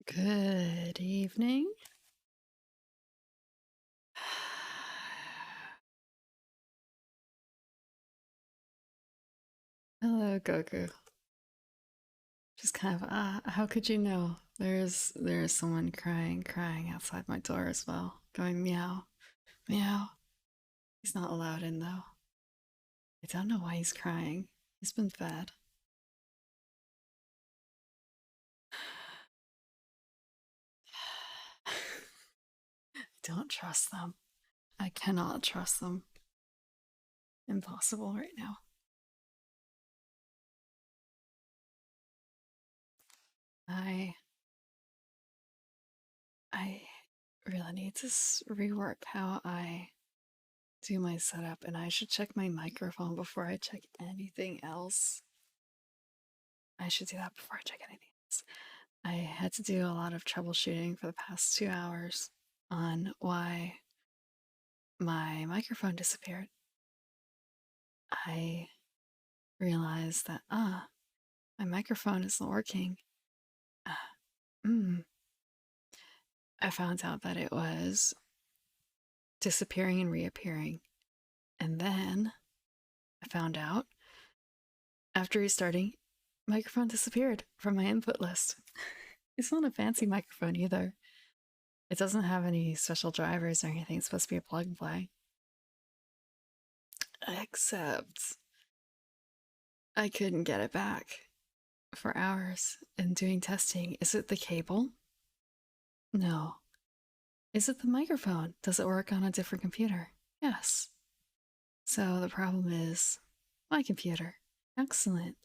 Good evening. Hello, Goku. Just kind of, how could you know? There's someone crying outside my door as well, going meow, meow. He's not allowed in though. I don't know why he's crying. He's been fed. I don't trust them. I cannot trust them. Impossible right now. I I really need to rework how I do my setup, and I should check my microphone before I check anything else. I should do that before I check anything else. I had to do a lot of troubleshooting for the past 2 hours on why my microphone disappeared. I realized that, my microphone isn't working. I found out that it was disappearing and reappearing. And then I found out after restarting, microphone disappeared from my input list. It's not a fancy microphone either. It doesn't have any special drivers or anything. It's supposed to be a plug and play. Except I couldn't get it back for hours and doing testing. Is it the cable? No. Is it the microphone? Does it work on a different computer? Yes. So the problem is my computer. Excellent.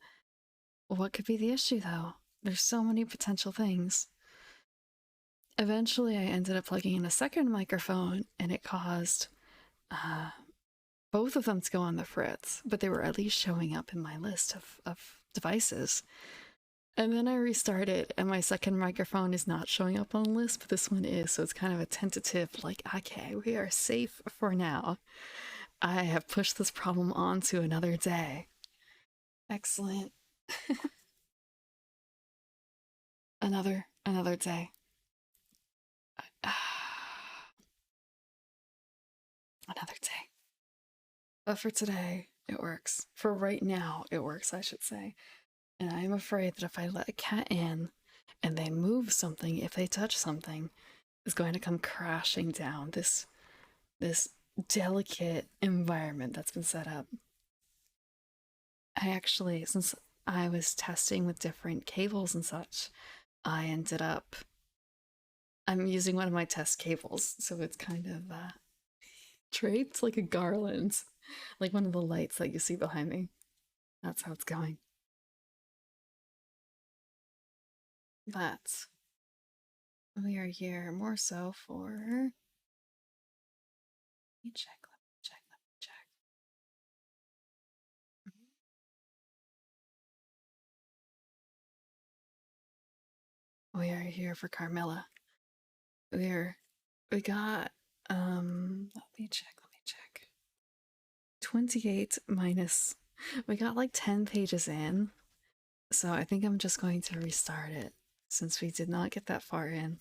What could be the issue though? There's so many potential things. Eventually, I ended up plugging in a second microphone and it caused both of them to go on the fritz, but they were at least showing up in my list of devices. And then I restarted, and my second microphone is not showing up on the list, but this one is, so it's kind of a tentative, like, okay, we are safe for now. I have pushed this problem on to another day. Excellent. another day. Another day. But for today, it works. For right now, it works, I should say. And I'm afraid that if I let a cat in and they move something, if they touch something, is going to come crashing down this delicate environment that's been set up. I actually, since I was testing with different cables and such, I ended up I'm using one of my test cables, so it's kind of draped like a garland, like one of the lights that you see behind me. That's how it's going. But we are here more so for. Let me check. Let me check. Let me check. We are here for Carmilla. We got let me check. 28 minus, we got like 10 pages in, so I think I'm just going to restart it since we did not get that far in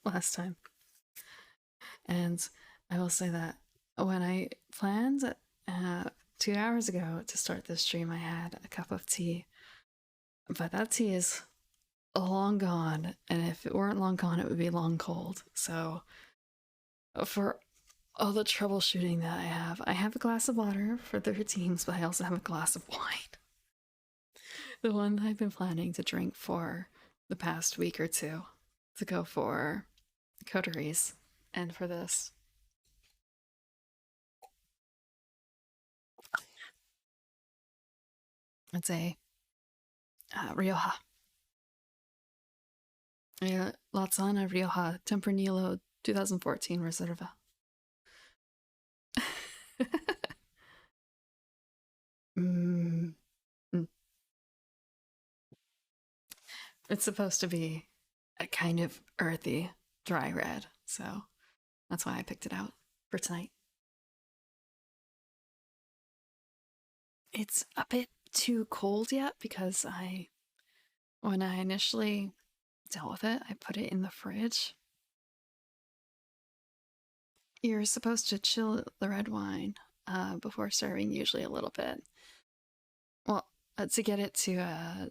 last time. And I will say that when I planned 2 hours ago to start this stream, I had a cup of tea, but that tea is long gone, and if it weren't long gone, it would be long cold. So for all the troubleshooting that I have a glass of water for the routines, but I also have a glass of wine. The one that I've been planning to drink for the past week or two to go for coteries and for this. It's a Rioja. Latsana Rioja Tempranillo 2014 Reserva. mm. It's supposed to be a kind of earthy, dry red, so that's why I picked it out for tonight. It's a bit too cold yet because when I initially dealt with it. I put it in the fridge. You're supposed to chill the red wine before serving, usually a little bit. Well, to get it to a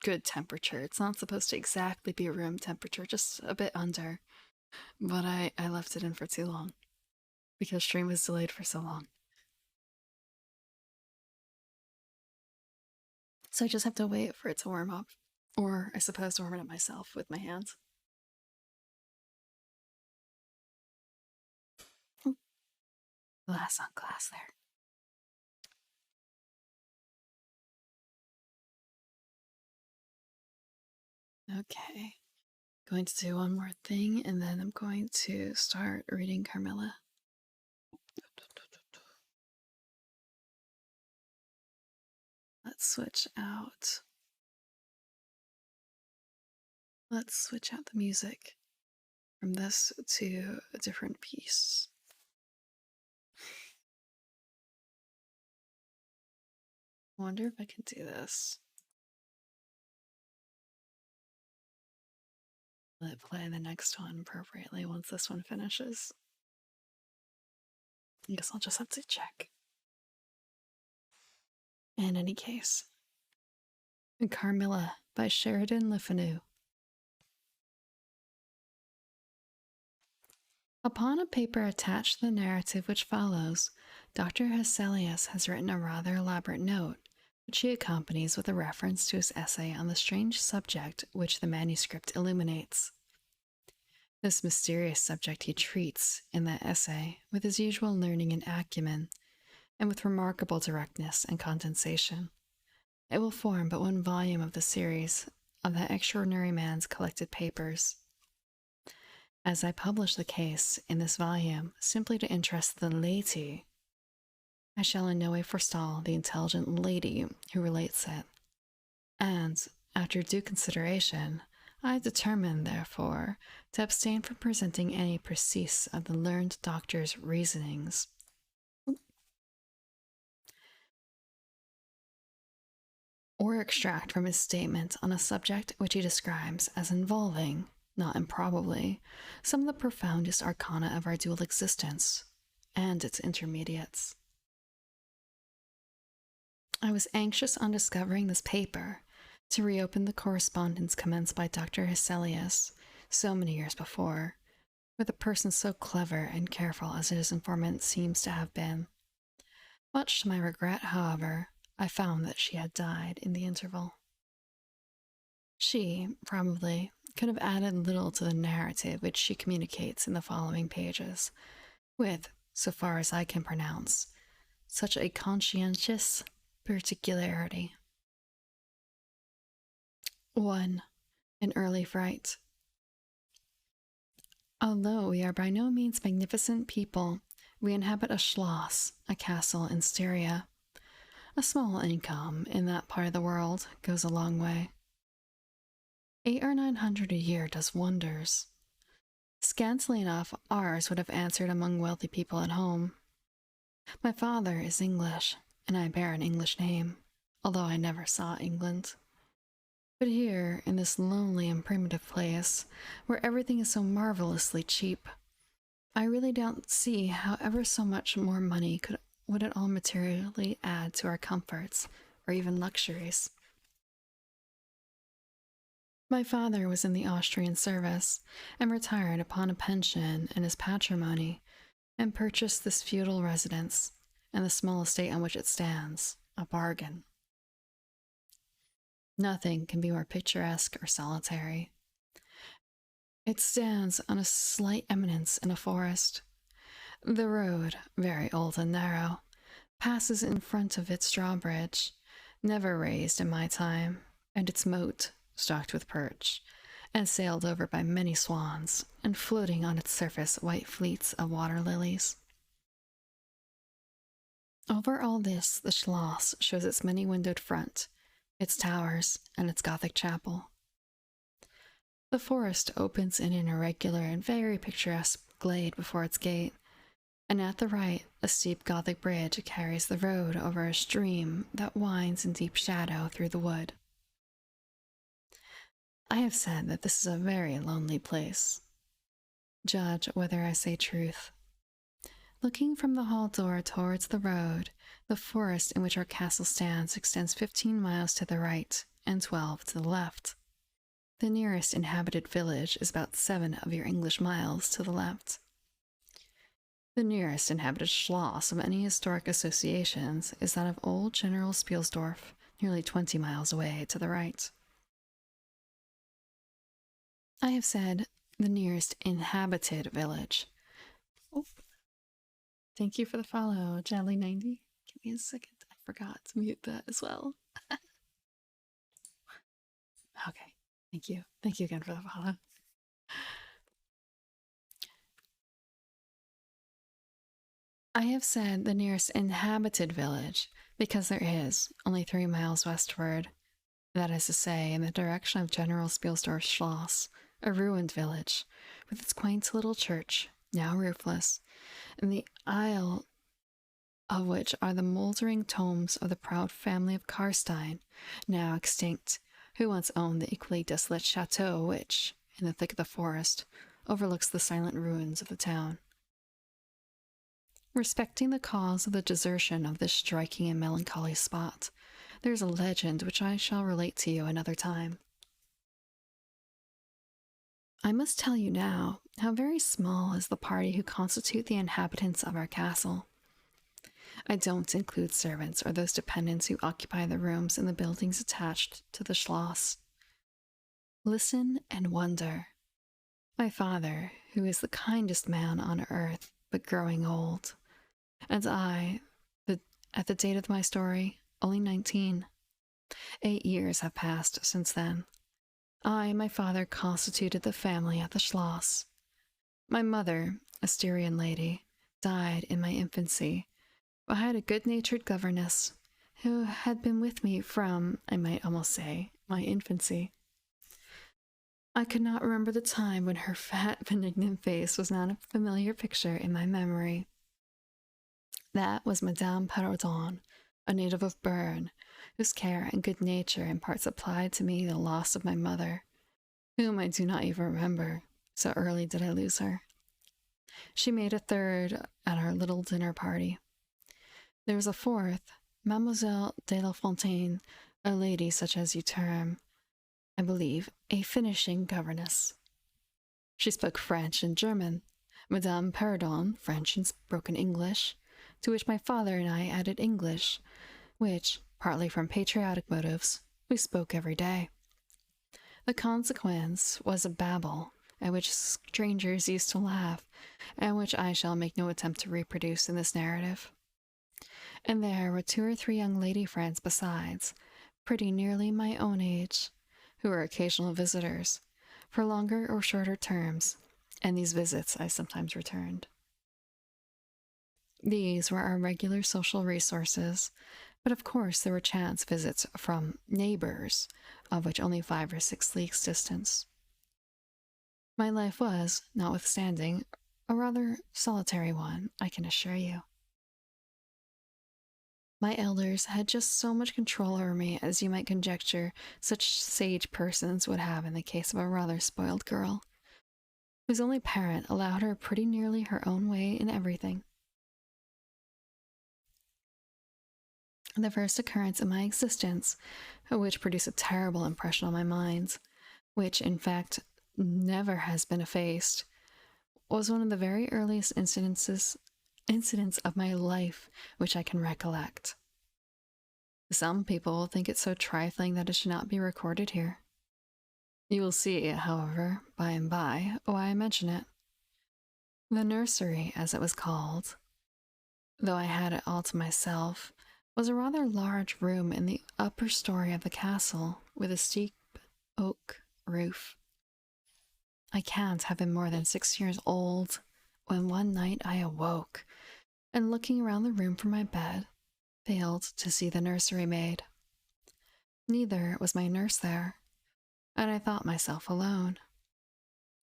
good temperature. It's not supposed to exactly be room temperature, just a bit under. But I left it in for too long because stream was delayed for so long. So I just have to wait for it to warm up. Or I suppose warm it up myself with my hands. Glass on glass there. Okay. Going to do one more thing and then I'm going to start reading Carmilla. Let's switch out. Let's switch out the music from this to a different piece. I wonder if I can do this. Will it play the next one appropriately once this one finishes? I guess I'll just have to check. In any case, Carmilla by Sheridan Le Fanu. Upon a paper attached to the narrative which follows, Dr. Hesselius has written a rather elaborate note, which he accompanies with a reference to his essay on the strange subject which the manuscript illuminates. This mysterious subject he treats, in that essay, with his usual learning and acumen, and with remarkable directness and condensation. It will form but one volume of the series of that extraordinary man's collected papers. As I publish the case in this volume simply to interest the laity, I shall in no way forestall the intelligent lady who relates it. And, after due consideration, I determine, therefore, to abstain from presenting any précis of the learned doctor's reasonings. Or extract from his statement on a subject which he describes as involving, not improbably, some of the profoundest arcana of our dual existence, and its intermediates. I was anxious on discovering this paper to reopen the correspondence commenced by Dr. Hesselius so many years before, with a person so clever and careful as his informant seems to have been. Much to my regret, however, I found that she had died in the interval. She, probably, could have added little to the narrative which she communicates in the following pages, with, so far as I can pronounce, such a conscientious particularity. 1. An early fright. Although we are by no means magnificent people, we inhabit a schloss, a castle in Styria. A small income in that part of the world goes a long way. 800 or 900 a year does wonders. Scantily enough, ours would have answered among wealthy people at home. My father is English, and I bear an English name, although I never saw England. But here, in this lonely and primitive place, where everything is so marvelously cheap, I really don't see how ever so much more money would at all materially add to our comforts, or even luxuries. My father was in the Austrian service, and retired upon a pension and his patrimony, and purchased this feudal residence, and the small estate on which it stands, a bargain. Nothing can be more picturesque or solitary. It stands on a slight eminence in a forest. The road, very old and narrow, passes in front of its drawbridge, never raised in my time, and its moat, stocked with perch, and sailed over by many swans, and floating on its surface white fleets of water lilies. Over all this, the Schloss shows its many-windowed front, its towers, and its Gothic chapel. The forest opens in an irregular and very picturesque glade before its gate, and at the right, a steep Gothic bridge carries the road over a stream that winds in deep shadow through the wood. I have said that this is a very lonely place. Judge whether I say truth. Looking from the hall door towards the road, the forest in which our castle stands extends 15 miles to the right and 12 to the left. The nearest inhabited village is about 7 of your English miles to the left. The nearest inhabited schloss of any historic associations is that of old General Spielsdorf, nearly 20 miles away to the right. I have said the nearest inhabited village. Oh, thank you for the follow, Jolly90. Give me a second. I forgot to mute that as well. Okay, thank you. Thank you again for the follow. I have said the nearest inhabited village because there is only 3 miles westward. That is to say, in the direction of General Spielsdorf Schloss, a ruined village, with its quaint little church, now roofless, and the aisle of which are the mouldering tombs of the proud family of Karstein, now extinct, who once owned the equally desolate chateau which, in the thick of the forest, overlooks the silent ruins of the town. Respecting the cause of the desertion of this striking and melancholy spot, there is a legend which I shall relate to you another time. I must tell you now how very small is the party who constitute the inhabitants of our castle. I don't include servants or those dependents who occupy the rooms in the buildings attached to the Schloss. Listen and wonder. My father, who is the kindest man on earth, but growing old, and I, at the date of my story, only 19. 8 years have passed since then. I and my father constituted the family at the Schloss. My mother, a Styrian lady, died in my infancy, but I had a good-natured governess who had been with me from, I might almost say, my infancy. I could not remember the time when her fat, benignant face was not a familiar picture in my memory. That was Madame Perrodon, a native of Bern, whose care and good nature in part supplied to me the loss of my mother, whom I do not even remember, so early did I lose her. She made a third at our little dinner party. There was a fourth, Mademoiselle de la Fontaine, a lady such as you term, I believe, a finishing governess. She spoke French and German, Madame Perrodon French and broken English, to which my father and I added English, which, partly from patriotic motives, we spoke every day. The consequence was a babble, at which strangers used to laugh, and which I shall make no attempt to reproduce in this narrative. And there were 2 or 3 young lady friends besides, pretty nearly my own age, who were occasional visitors, for longer or shorter terms, and these visits I sometimes returned. These were our regular social resources, but of course there were chance visits from neighbors, of which only 5 or 6 leagues distance. My life was, notwithstanding, a rather solitary one, I can assure you. My elders had just so much control over me as you might conjecture such sage persons would have in the case of a rather spoiled girl, whose only parent allowed her pretty nearly her own way in everything. The first occurrence in my existence, which produced a terrible impression on my mind, which, in fact, never has been effaced, was one of the very earliest incidents of my life which I can recollect. Some people will think it so trifling that it should not be recorded here. You will see, however, by and by, why I mention it. The nursery, as it was called, though I had it all to myself, was a rather large room in the upper story of the castle, with a steep oak roof. I can't have been more than 6 years old when one night I awoke, and looking around the room from my bed, failed to see the nursery maid. Neither was my nurse there, and I thought myself alone.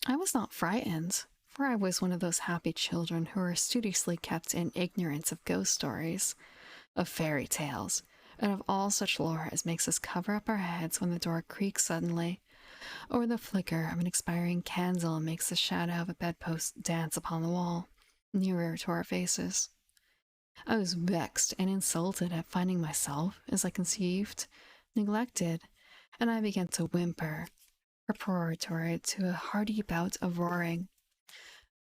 I was not frightened, for I was one of those happy children who are studiously kept in ignorance of ghost stories, of fairy tales, and of all such lore as makes us cover up our heads when the door creaks suddenly, or the flicker of an expiring candle makes the shadow of a bedpost dance upon the wall, nearer to our faces. I was vexed and insulted at finding myself, as I conceived, neglected, and I began to whimper, preparatory to a hearty bout of roaring,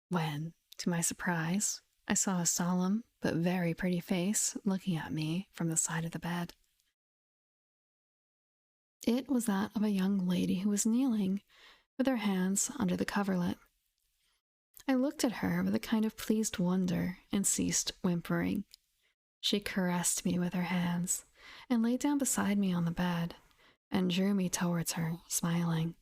when, to my surprise, I saw a solemn but very pretty face looking at me from the side of the bed. It was that of a young lady who was kneeling, with her hands under the coverlet. I looked at her with a kind of pleased wonder and ceased whimpering. She caressed me with her hands and lay down beside me on the bed and drew me towards her, smiling.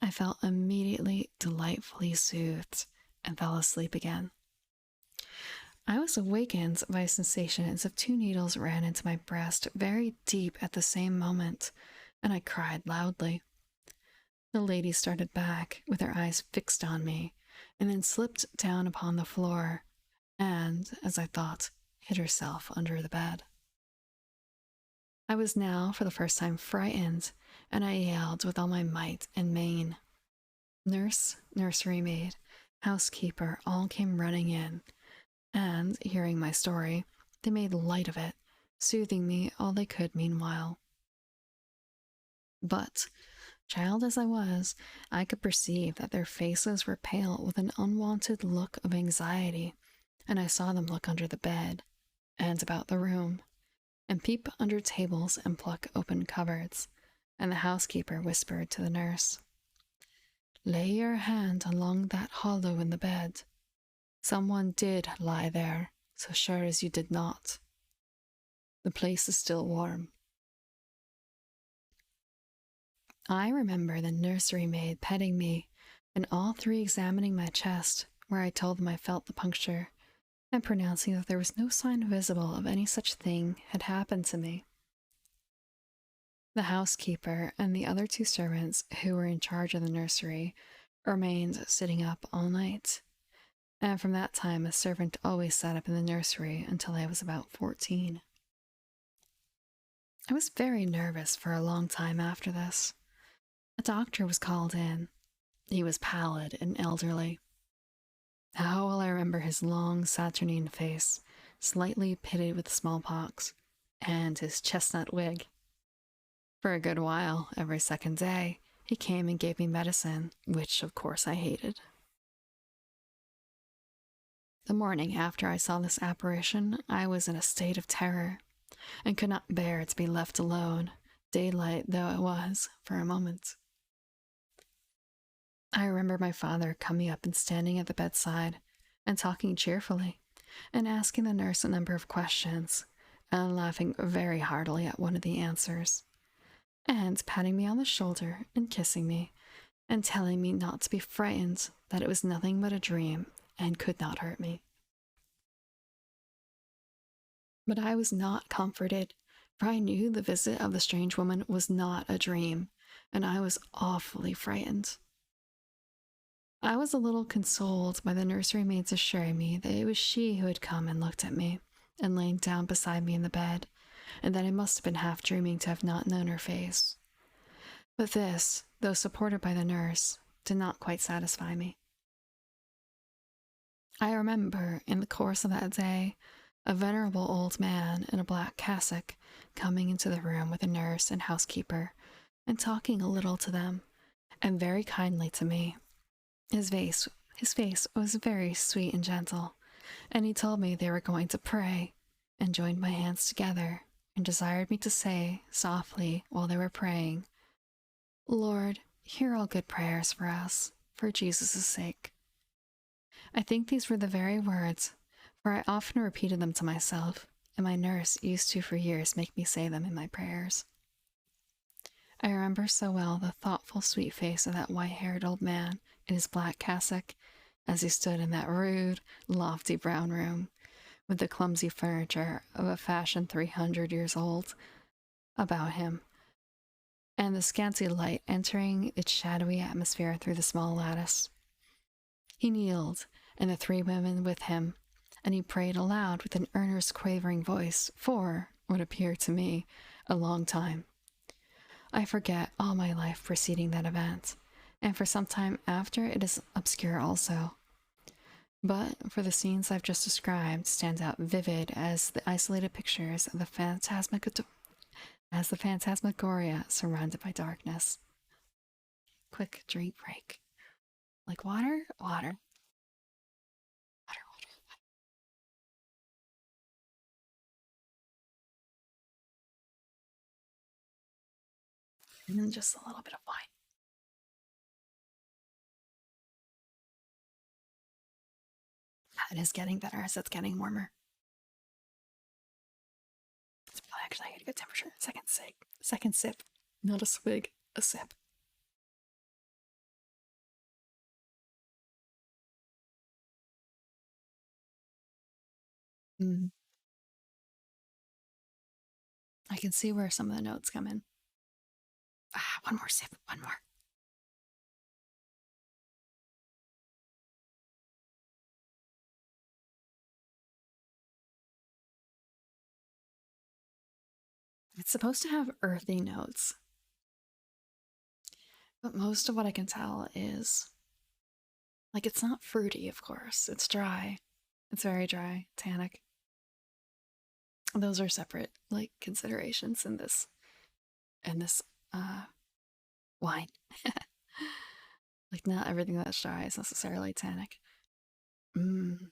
I felt immediately delightfully soothed and fell asleep again. I was awakened by a sensation as if 2 needles ran into my breast very deep at the same moment, and I cried loudly. The lady started back, with her eyes fixed on me, and then slipped down upon the floor, and, as I thought, hid herself under the bed. I was now, for the first time, frightened, and I yelled with all my might and main. Nurse, nursery maid, housekeeper all came running in, and, hearing my story, they made light of it, soothing me all they could meanwhile. But, child as I was, I could perceive that their faces were pale with an unwonted look of anxiety, and I saw them look under the bed, and about the room, and peep under tables and pluck open cupboards, and the housekeeper whispered to the nurse, "Lay your hand along that hollow in the bed. Someone did lie there, so sure as you did not. The place is still warm." I remember the nursery maid petting me, and all 3 examining my chest, where I told them I felt the puncture, and pronouncing that there was no sign visible of any such thing had happened to me. The housekeeper and the other 2 servants who were in charge of the nursery remained sitting up all night, and from that time a servant always sat up in the nursery until I was about 14. I was very nervous for a long time after this. A doctor was called in. He was pallid and elderly. How well I remember his long saturnine face, slightly pitted with smallpox, and his chestnut wig. For a good while, every second day, he came and gave me medicine, which of course I hated. The morning after I saw this apparition, I was in a state of terror, and could not bear to be left alone, daylight though it was, for a moment. I remember my father coming up and standing at the bedside, and talking cheerfully, and asking the nurse a number of questions, and laughing very heartily at one of the answers, and patting me on the shoulder and kissing me, and telling me not to be frightened, that it was nothing but a dream, and could not hurt me. But I was not comforted, for I knew the visit of the strange woman was not a dream, and I was awfully frightened. I was a little consoled by the nursery maid's assuring me that it was she who had come and looked at me, and lain down beside me in the bed, and that I must have been half dreaming to have not known her face. But this, though supported by the nurse, did not quite satisfy me. I remember, in the course of that day, a venerable old man in a black cassock coming into the room with a nurse and housekeeper, and talking a little to them, and very kindly to me. His face was very sweet and gentle, and he told me they were going to pray, and joined my hands together, and desired me to say, softly, while they were praying, "Lord, hear all good prayers for us, for Jesus' sake." I think these were the very words, for I often repeated them to myself, and my nurse used to for years make me say them in my prayers. I remember so well the thoughtful, sweet face of that white-haired old man in his black cassock, as he stood in that rude, lofty brown room, with the clumsy furniture of a fashion 300 years old about him, and the scanty light entering its shadowy atmosphere through the small lattice. He kneeled, and the 3 women with him, and he prayed aloud with an earnest, quavering voice for, what appeared to me, a long time. I forget all my life preceding that event, and for some time after it is obscure also. But for the scenes I've just described stand out vivid as the isolated pictures of the phantasmagoria surrounded by darkness. Quick drink break. Like water? Water. Water, water. And then just a little bit of wine. It is getting better as it's getting warmer. It's probably actually at a good temperature. Second sip. Second sip. Not a swig, a sip. Mm. I can see where some of the notes come in. Ah, one more sip. One more. It's supposed to have earthy notes, but most of what I can tell is like it's not fruity, of course. It's dry. It's very dry, tannic. Those are separate like considerations in this uh wine. Like not everything that's dry is necessarily tannic. Mm.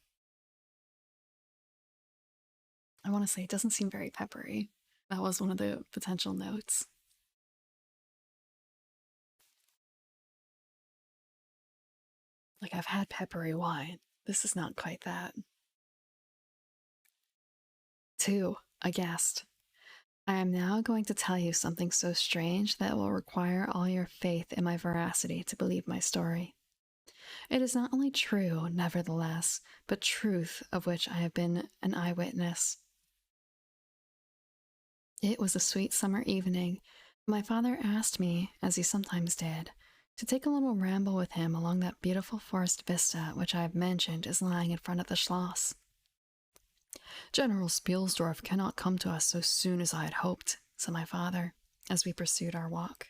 I want to say it doesn't seem very peppery. That was one of the potential notes. Like I've had peppery wine. This is not quite that. Two, a guest. I am now going to tell you something so strange that it will require all your faith in my veracity to believe my story. It is not only true, nevertheless, but truth of which I have been an eyewitness. It was a sweet summer evening. My father asked me, as he sometimes did, to take a little ramble with him along that beautiful forest vista which I have mentioned is lying in front of the Schloss. General Spielsdorf cannot come to us so soon as I had hoped, said my father, as we pursued our walk.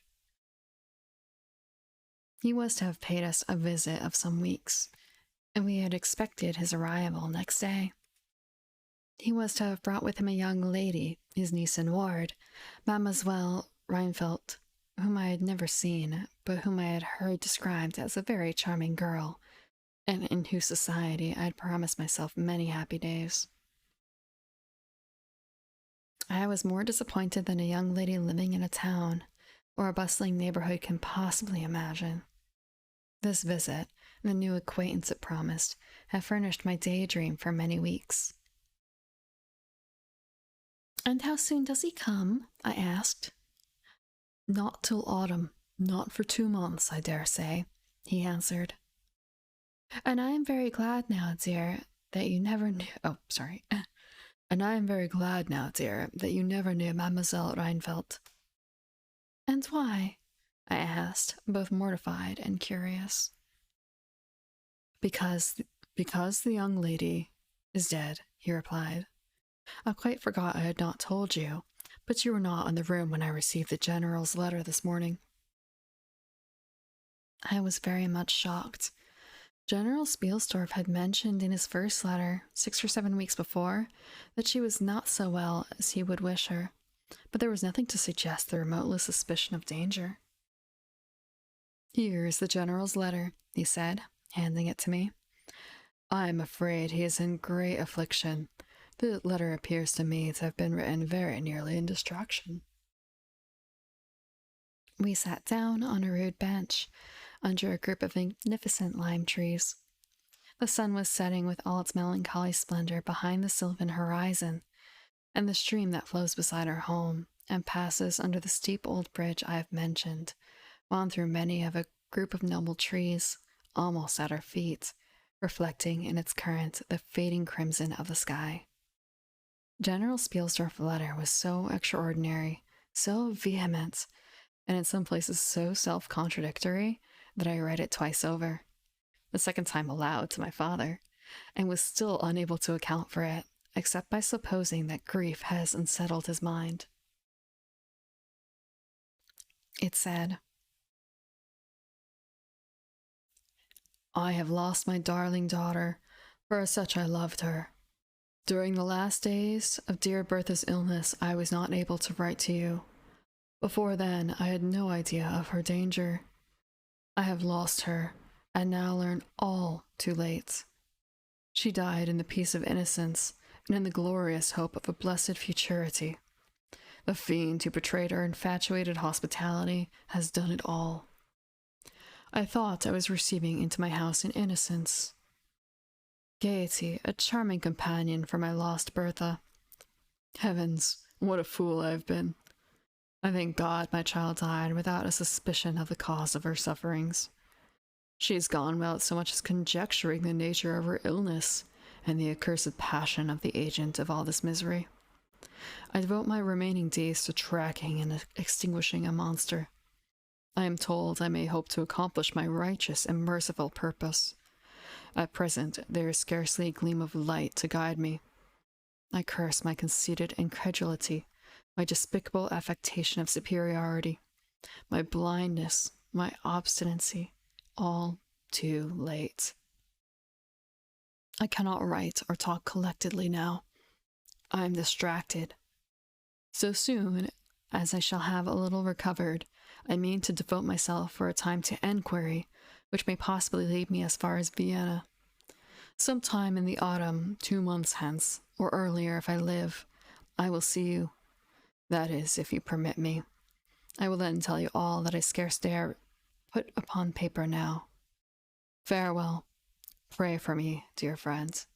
He was to have paid us a visit of some weeks, and we had expected his arrival next day. He was to have brought with him a young lady, his niece and ward, Mademoiselle Reinfeldt, whom I had never seen, but whom I had heard described as a very charming girl, and in whose society I had promised myself many happy days. I was more disappointed than a young lady living in a town or a bustling neighborhood can possibly imagine. This visit, and the new acquaintance it promised, had furnished my daydream for many weeks. And how soon does he come? I asked. Not till autumn, not for 2 months, I dare say, he answered. And I am very glad now, dear, that you never knew. Oh, sorry. And I am very glad now, dear, that you never knew Mademoiselle Reinfeldt. And why? I asked, both mortified and curious. Because, because the young lady is dead, he replied. I quite forgot I had not told you, but you were not in the room when I received the General's letter this morning. I was very much shocked. General Spielsdorf had mentioned in his first letter, 6 or 7 weeks before, that she was not so well as he would wish her, but there was nothing to suggest the remotest suspicion of danger. Here is the General's letter, he said, handing it to me. I am afraid he is in great affliction. The letter appears to me to have been written very nearly in distraction. We sat down on a rude bench, under a group of magnificent lime trees. The sun was setting with all its melancholy splendor behind the sylvan horizon, and the stream that flows beside our home and passes under the steep old bridge I have mentioned wound through many of a group of noble trees, almost at our feet, reflecting in its current the fading crimson of the sky. General Spielsdorf's letter was so extraordinary, so vehement, and in some places so self-contradictory that I read it twice over, the second time aloud to my father, and was still unable to account for it, except by supposing that grief has unsettled his mind. It said, I have lost my darling daughter, for as such I loved her. During the last days of dear Bertha's illness, I was not able to write to you. Before then, I had no idea of her danger. I have lost her, and now learn all too late. She died in the peace of innocence, and in the glorious hope of a blessed futurity. The fiend who betrayed her infatuated hospitality has done it all. I thought I was receiving into my house an innocence, gaiety, a charming companion for my lost Bertha. Heavens, what a fool I have been. I thank God my child died without a suspicion of the cause of her sufferings. She is gone without so much as conjecturing the nature of her illness and the accursed passion of the agent of all this misery. I devote my remaining days to tracking and extinguishing a monster. I am told I may hope to accomplish my righteous and merciful purpose. At present, there is scarcely a gleam of light to guide me. I curse my conceited incredulity, my despicable affectation of superiority, my blindness, my obstinacy, all too late. I cannot write or talk collectedly now. I am distracted. So soon as I shall have a little recovered, I mean to devote myself for a time to enquiry, which may possibly lead me as far as Vienna. Some time in the autumn, 2 months hence, or earlier if I live, I will see you. That is, if you permit me. I will then tell you all that I scarce dare put upon paper now. Farewell. Pray for me, dear friends.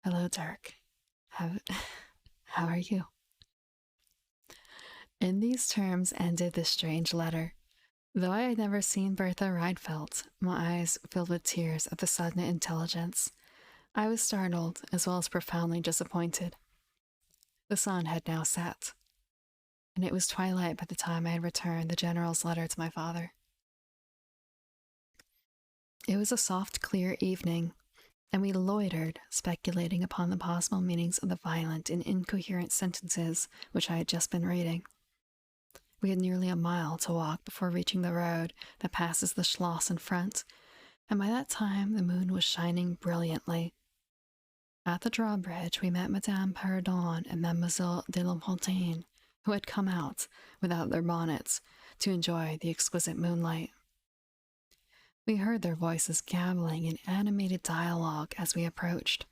Hello, Dirk. How are you? In these terms ended this strange letter. Though I had never seen Bertha Reinfeldt, my eyes filled with tears at the sudden intelligence. I was startled, as well as profoundly disappointed. The sun had now set, and it was twilight by the time I had returned the General's letter to my father. It was a soft, clear evening, and we loitered, speculating upon the possible meanings of the violent and incoherent sentences which I had just been reading. We had nearly a mile to walk before reaching the road that passes the Schloss in front, and by that time the moon was shining brilliantly. At the drawbridge we met Madame Perrodon and Mademoiselle de Lafontaine, who had come out, without their bonnets, to enjoy the exquisite moonlight. We heard their voices gabbling in animated dialogue as we approached.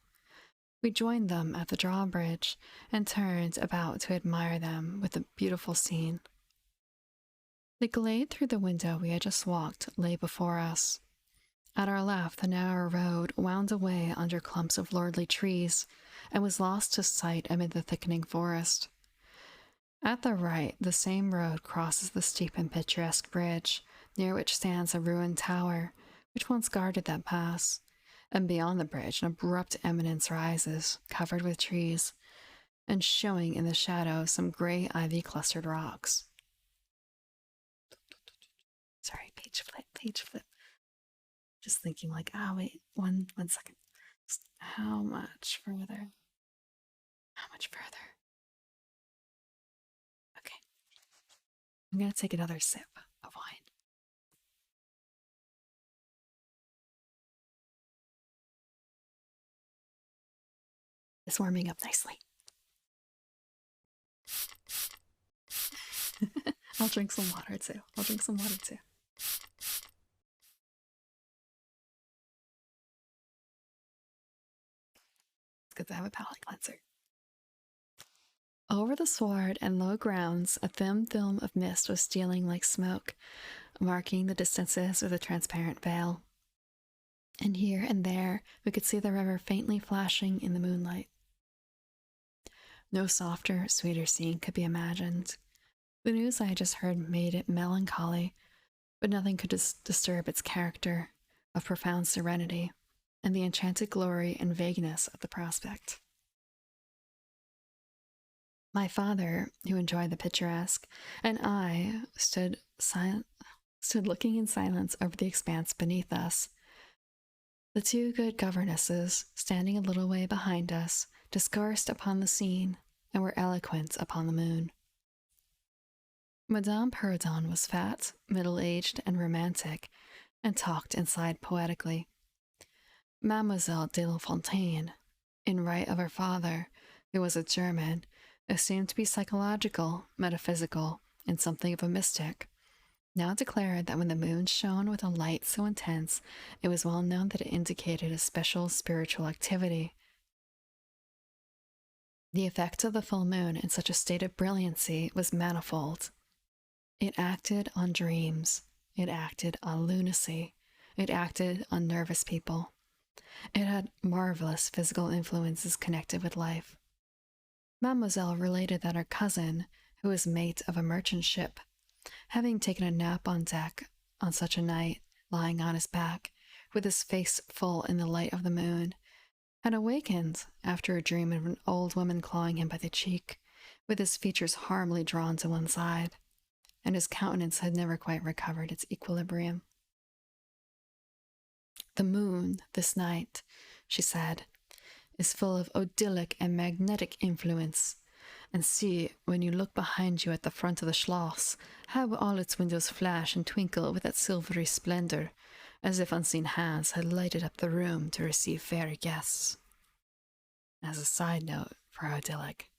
We joined them at the drawbridge and turned about to admire them with the beautiful scene. The glade through the window we had just walked lay before us. At our left, the narrow road wound away under clumps of lordly trees and was lost to sight amid the thickening forest. At the right, the same road crosses the steep and picturesque bridge, near which stands a ruined tower, which once guarded that pass, and beyond the bridge an abrupt eminence rises, covered with trees, and showing in the shadow some gray ivy-clustered rocks. Sorry, page flip. Just thinking like, wait, one second. Just how much further? Okay. I'm gonna take another sip of wine. It's warming up nicely. I'll drink some water too. It's good to have a palate cleanser. Over the sward and low grounds, a thin film of mist was stealing like smoke, marking the distances with a transparent veil. And here and there we could see the river faintly flashing in the moonlight. No softer, sweeter scene could be imagined. The news I had just heard made it melancholy, but nothing could disturb its character of profound serenity and the enchanted glory and vagueness of the prospect. My father, who enjoyed the picturesque, and I stood looking in silence over the expanse beneath us. The 2 good governesses, standing a little way behind us, discoursed upon the scene and were eloquent upon the moon. Madame Perrodon was fat, middle-aged, and romantic, and talked and sighed poetically. Mademoiselle de la Fontaine, in right of her father, who was a German, assumed to be psychological, metaphysical, and something of a mystic, now declared that when the moon shone with a light so intense, it was well known that it indicated a special spiritual activity. The effect of the full moon in such a state of brilliancy was manifold. It acted on dreams. It acted on lunacy. It acted on nervous people. It had marvelous physical influences connected with life. Mademoiselle related that her cousin, who was mate of a merchant ship, having taken a nap on deck on such a night, lying on his back, with his face full in the light of the moon, had awakened after a dream of an old woman clawing him by the cheek, with his features harmfully drawn to one side, and his countenance had never quite recovered its equilibrium. The moon, this night, she said, is full of odyllic and magnetic influence. And see, when you look behind you at the front of the Schloss, how all its windows flash and twinkle with that silvery splendor, as if unseen hands had lighted up the room to receive fairy guests. As a side note for odyllic,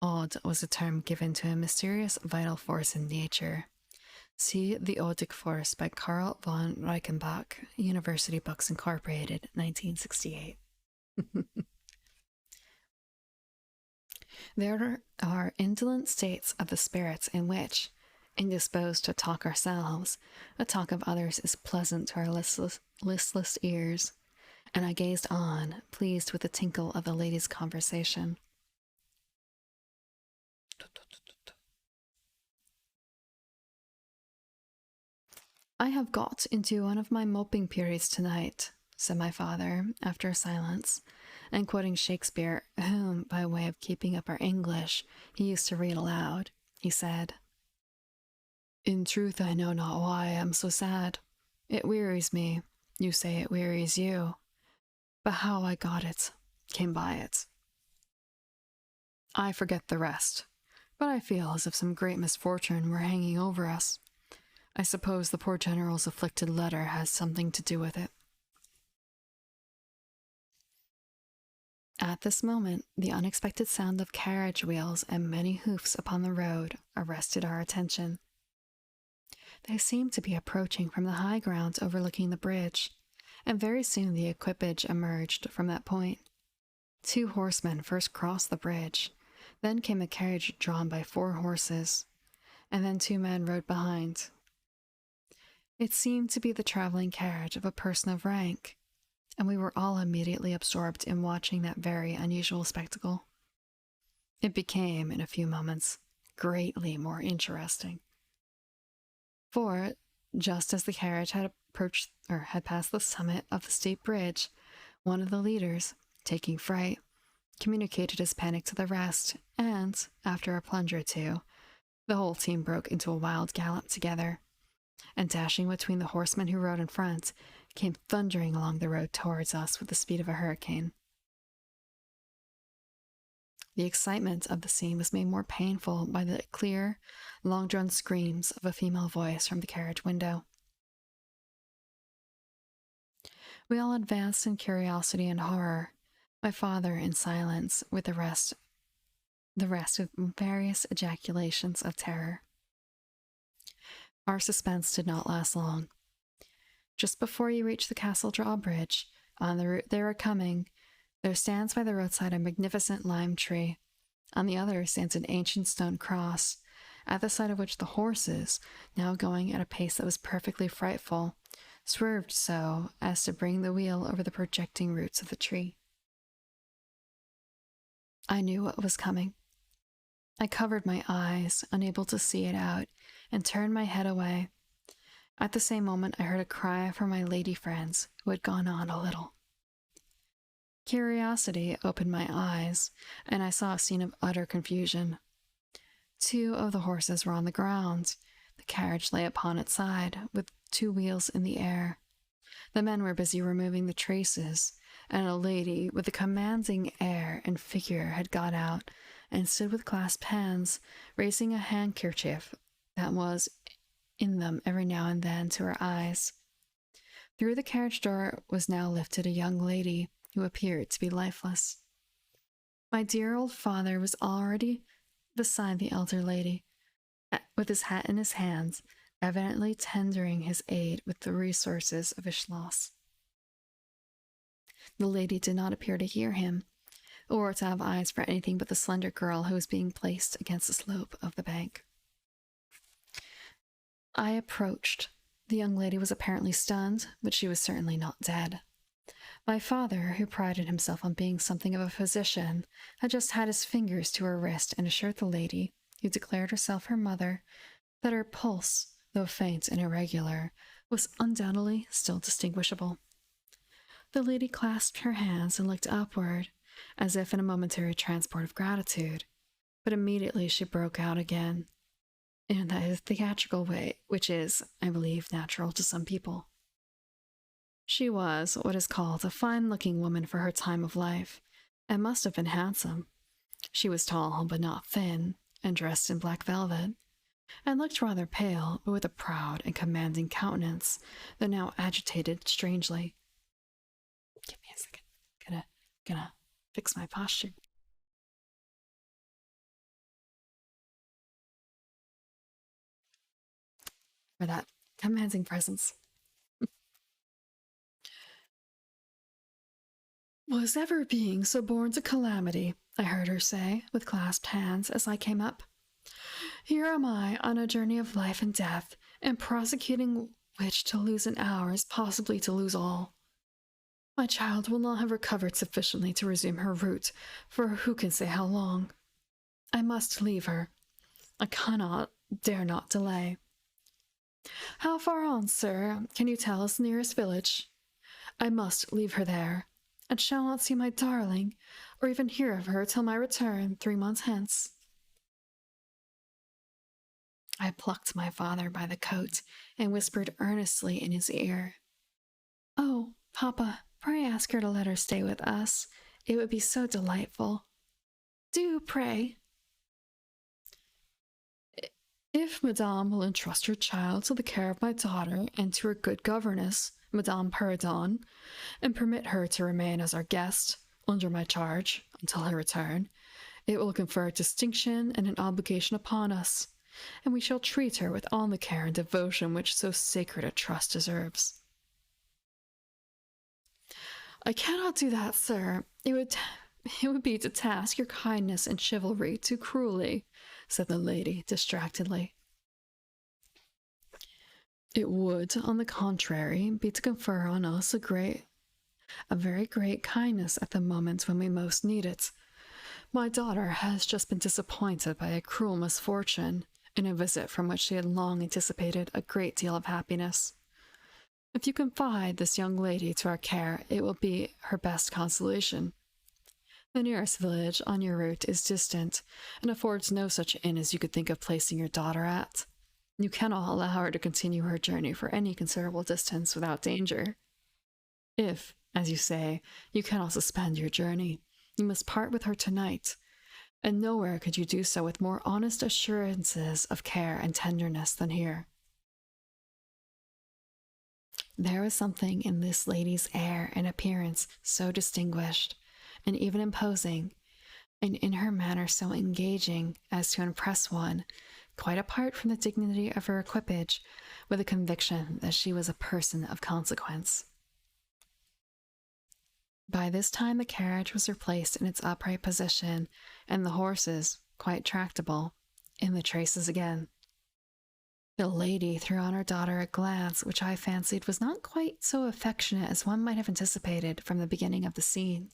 odd was a term given to a mysterious vital force in nature. See The Odic Force by Karl von Reichenbach, University Books Incorporated, 1968. There are indolent states of the spirits in which, indisposed to talk ourselves, the talk of others is pleasant to our listless ears, and I gazed on, pleased with the tinkle of the ladies' conversation. I have got into one of my moping periods tonight, said my father, after a silence, and quoting Shakespeare, whom, by way of keeping up our English, he used to read aloud, he said, "In truth, I know not why I am so sad. It wearies me. You say it wearies you. But how I got it, came by it. I forget the rest, but I feel as if some great misfortune were hanging over us. I suppose the poor General's afflicted letter has something to do with it." At this moment, the unexpected sound of carriage wheels and many hoofs upon the road arrested our attention. They seemed to be approaching from the high ground overlooking the bridge, and very soon the equipage emerged from that point. 2 horsemen first crossed the bridge, then came a carriage drawn by 4 horses, and then 2 men rode behind. It seemed to be the traveling carriage of a person of rank, and we were all immediately absorbed in watching that very unusual spectacle. It became, in a few moments, greatly more interesting. For, just as the carriage had passed the summit of the steep bridge, one of the leaders, taking fright, communicated his panic to the rest, and, after a plunge or two, the whole team broke into a wild gallop together, and dashing between the horsemen who rode in front, came thundering along the road towards us with the speed of a hurricane. The excitement of the scene was made more painful by the clear, long-drawn screams of a female voice from the carriage window. We all advanced in curiosity and horror, my father in silence, with the rest with various ejaculations of terror. Our suspense did not last long. Just before you reach the castle drawbridge, on the route they were coming, there stands by the roadside a magnificent lime tree. On the other stands an ancient stone cross, at the side of which the horses, now going at a pace that was perfectly frightful, swerved so as to bring the wheel over the projecting roots of the tree. I knew what was coming. I covered my eyes, unable to see it out, and turned my head away. At the same moment, I heard a cry from my lady friends, who had gone on a little. Curiosity opened my eyes, and I saw a scene of utter confusion. 2 of the horses were on the ground. The carriage lay upon its side, with 2 wheels in the air. The men were busy removing the traces, and a lady with a commanding air and figure had got out, and stood with clasped hands, raising a handkerchief that was in them every now and then to her eyes. Through the carriage door was now lifted a young lady who appeared to be lifeless. My dear old father was already beside the elder lady, with his hat in his hands, evidently tendering his aid with the resources of his schloss. The lady did not appear to hear him, or to have eyes for anything but the slender girl who was being placed against the slope of the bank. I approached. The young lady was apparently stunned, but she was certainly not dead. My father, who prided himself on being something of a physician, had just had his fingers to her wrist and assured the lady, who declared herself her mother, that her pulse, though faint and irregular, was undoubtedly still distinguishable. The lady clasped her hands and looked upward, as if in a momentary transport of gratitude, but immediately she broke out again, in that theatrical way which is, I believe, natural to some people. She was what is called a fine-looking woman for her time of life, and must have been handsome. She was tall, but not thin, and dressed in black velvet, and looked rather pale, but with a proud and commanding countenance that now agitated strangely. Give me a second. Gonna fix my posture. For that commanding presence. Was ever being so born to calamity, I heard her say, with clasped hands, as I came up. Here am I on a journey of life and death, and prosecuting which to lose an hour is possibly to lose all. My child will not have recovered sufficiently to resume her route, for who can say how long? I must leave her. I cannot, dare not delay. How far on, sir? Can you tell us the nearest village? I must leave her there, and shall not see my darling, or even hear of her till my return 3 months hence. I plucked my father by the coat and whispered earnestly in his ear, Oh, Papa, pray ask her to let her stay with us. It would be so delightful. Do, pray. If Madame will entrust her child to the care of my daughter and to her good governess, Madame Perrodon, and permit her to remain as our guest, under my charge, until her return, it will confer a distinction and an obligation upon us, and we shall treat her with all the care and devotion which so sacred a trust deserves. I cannot do that, sir. It would be to task your kindness and chivalry too cruelly, said the lady distractedly. It would, on the contrary, be to confer on us a very great kindness at the moment when we most need it. My daughter has just been disappointed by a cruel misfortune, in a visit from which she had long anticipated a great deal of happiness. If you confide this young lady to our care, it will be her best consolation. The nearest village on your route is distant, and affords no such inn as you could think of placing your daughter at. You cannot allow her to continue her journey for any considerable distance without danger. If, as you say, you cannot suspend your journey, you must part with her tonight, and nowhere could you do so with more honest assurances of care and tenderness than here. There was something in this lady's air and appearance so distinguished, and even imposing, and in her manner so engaging as to impress one, quite apart from the dignity of her equipage, with a conviction that she was a person of consequence. By this time the carriage was replaced in its upright position, and the horses, quite tractable, in the traces again. The lady threw on her daughter a glance which I fancied was not quite so affectionate as one might have anticipated from the beginning of the scene.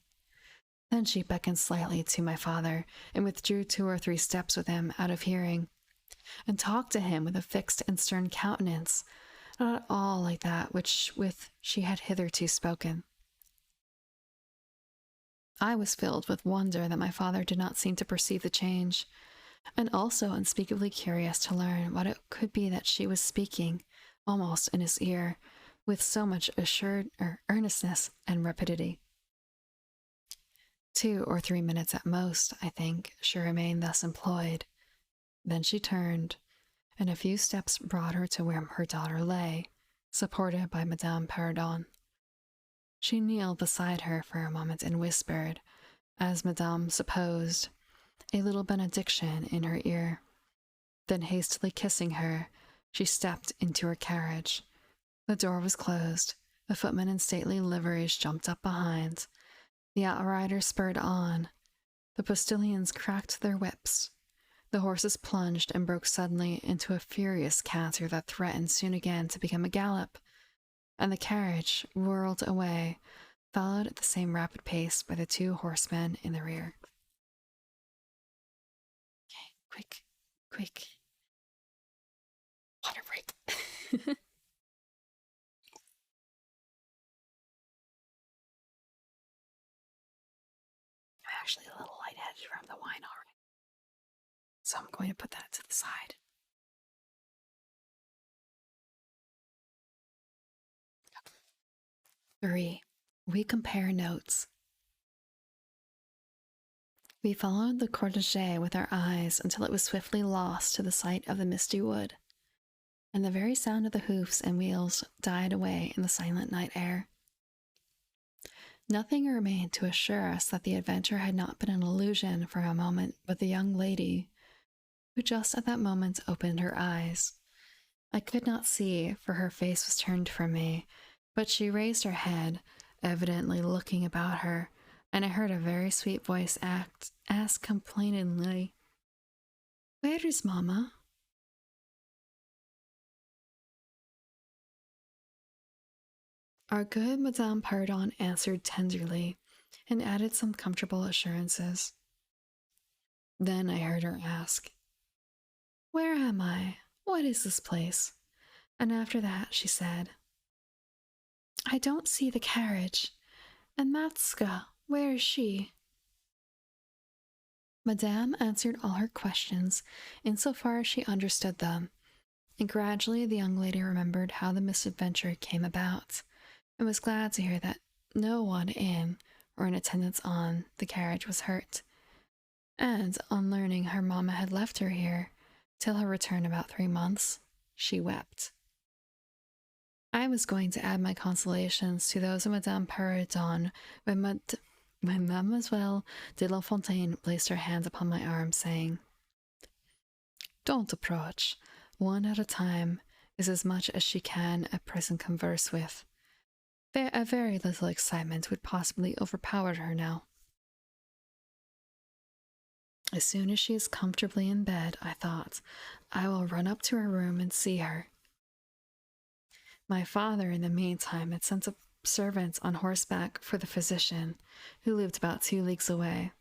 Then she beckoned slightly to my father, and withdrew 2 or 3 steps with him out of hearing, and talked to him with a fixed and stern countenance, not at all like that with she had hitherto spoken. I was filled with wonder that my father did not seem to perceive the change, and also unspeakably curious to learn what it could be that she was speaking, almost in his ear, with so much earnestness and rapidity. 2 or 3 minutes at most, I think, she remained thus employed. Then she turned, and a few steps brought her to where her daughter lay, supported by Madame Perrodon. She kneeled beside her for a moment and whispered, as Madame supposed, a little benediction in her ear. Then, hastily kissing her, she stepped into her carriage. The door was closed. The footmen in stately liveries jumped up behind. The outriders spurred on. The postilions cracked their whips. The horses plunged and broke suddenly into a furious canter that threatened soon again to become a gallop, and the carriage whirled away, followed at the same rapid pace by the two horsemen in the rear. Okay, quick, quick. Water break. I'm actually a little lightheaded from the wine already, so I'm going to put that to the side. 3. We compare notes. We followed the cortege with our eyes until it was swiftly lost to the sight of the misty wood, and the very sound of the hoofs and wheels died away in the silent night air. Nothing remained to assure us that the adventure had not been an illusion for a moment but the young lady, who just at that moment opened her eyes. I could not see, for her face was turned from me, but she raised her head, evidently looking about her, and I heard a very sweet voice ask complainingly, "Where is Mamma?" Our good Madame Pardon answered tenderly, and added some comfortable assurances. Then I heard her ask, "Where am I? What is this place?" And after that she said, "I don't see the carriage. And Matska, where is she?" Madame answered all her questions insofar as she understood them, and gradually the young lady remembered how the misadventure came about, and was glad to hear that no one in or in attendance on the carriage was hurt, and on learning her mamma had left her here till her return about 3 months, she wept. I was going to add my consolations to those of Madame Perrodon when Mademoiselle de La Fontaine placed her hands upon my arm, saying, "Don't approach. One at a time is as much as she can at present converse with. A very little excitement would possibly overpower her now. As soon as she is comfortably in bed, I thought, I will run up to her room and see her." My father, in the meantime, had sent a servant on horseback for the physician, who lived about 2 leagues away,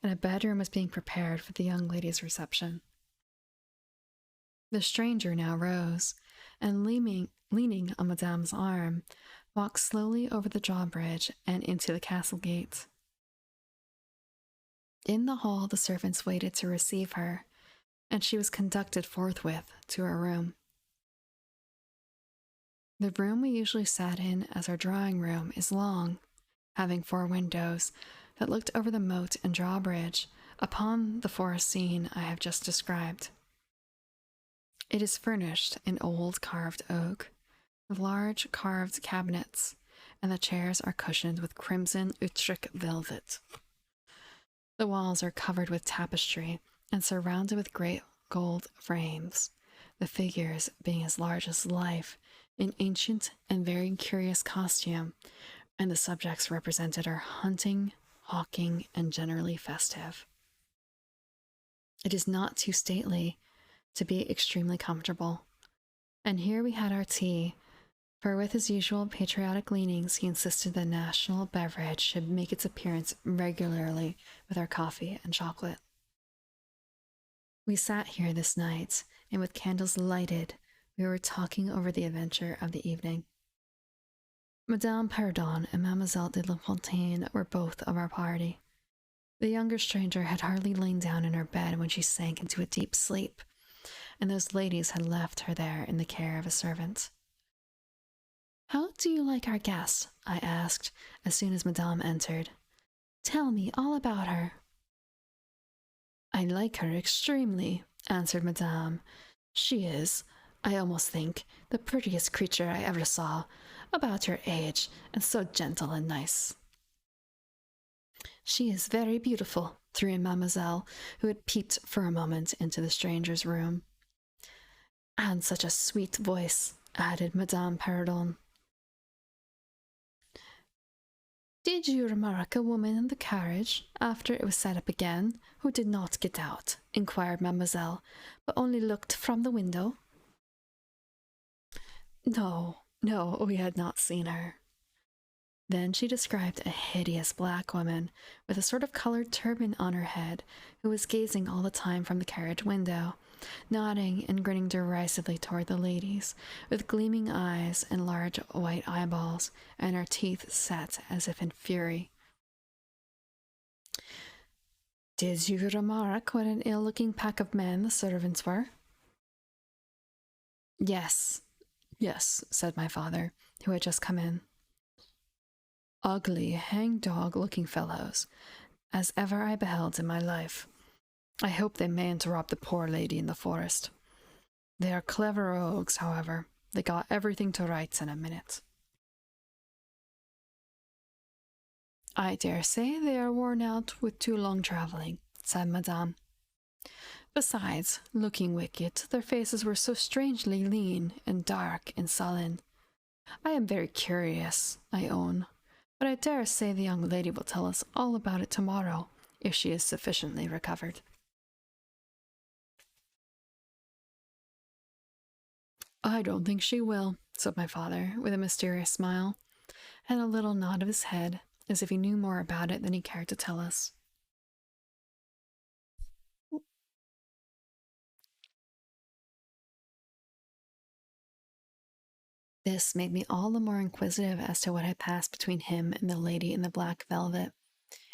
and a bedroom was being prepared for the young lady's reception. The stranger now rose, and leaning on Madame's arm, walked slowly over the drawbridge and into the castle gate. In the hall the servants waited to receive her, and she was conducted forthwith to her room. The room we usually sat in as our drawing room is long, having 4 windows that looked over the moat and drawbridge upon the forest scene I have just described. It is furnished in old carved oak, with large carved cabinets, and the chairs are cushioned with crimson Utrecht velvet. The walls are covered with tapestry and surrounded with great gold frames, the figures being as large as life, in ancient and very curious costume, and the subjects represented are hunting, hawking, and generally festive. It is not too stately to be extremely comfortable, and here we had our tea, for with his usual patriotic leanings he insisted the national beverage should make its appearance regularly with our coffee and chocolate. We sat here this night, and with candles lighted, we were talking over the adventure of the evening. Madame Pardon and Mademoiselle de La Fontaine were both of our party. The younger stranger had hardly lain down in her bed when she sank into a deep sleep, and those ladies had left her there in the care of a servant. "How do you like our guest?" I asked, as soon as Madame entered. "Tell me all about her." "I like her extremely," answered Madame. She is, I almost think, the prettiest creature I ever saw, about her age, and so gentle and nice. She is very beautiful, threw in Mademoiselle, who had peeped for a moment into the stranger's room. And such a sweet voice, added Madame Perrodon. Did you remark a woman in the carriage, after it was set up again, who did not get out? Inquired Mademoiselle, but only looked from the window. No, no, we had not seen her. Then she described a hideous black woman with a sort of colored turban on her head, who was gazing all the time from the carriage window, nodding and grinning derisively toward the ladies, with gleaming eyes and large white eyeballs, and her teeth set as if in fury. Did you remark what an ill-looking pack of men the servants were? Yes, yes, said my father, who had just come in. Ugly, hang-dog-looking fellows, as ever I beheld in my life. I hope they mayn't rob the poor lady in the forest. They are clever rogues, however. They got everything to rights in a minute. I dare say they are worn out with too long travelling, said Madame. Besides, looking wicked, their faces were so strangely lean and dark and sullen. I am very curious, I own, but I dare say the young lady will tell us all about it tomorrow, if she is sufficiently recovered. I don't think she will, said my father, with a mysterious smile, and a little nod of his head, as if he knew more about it than he cared to tell us. This made me all the more inquisitive as to what had passed between him and the lady in the black velvet,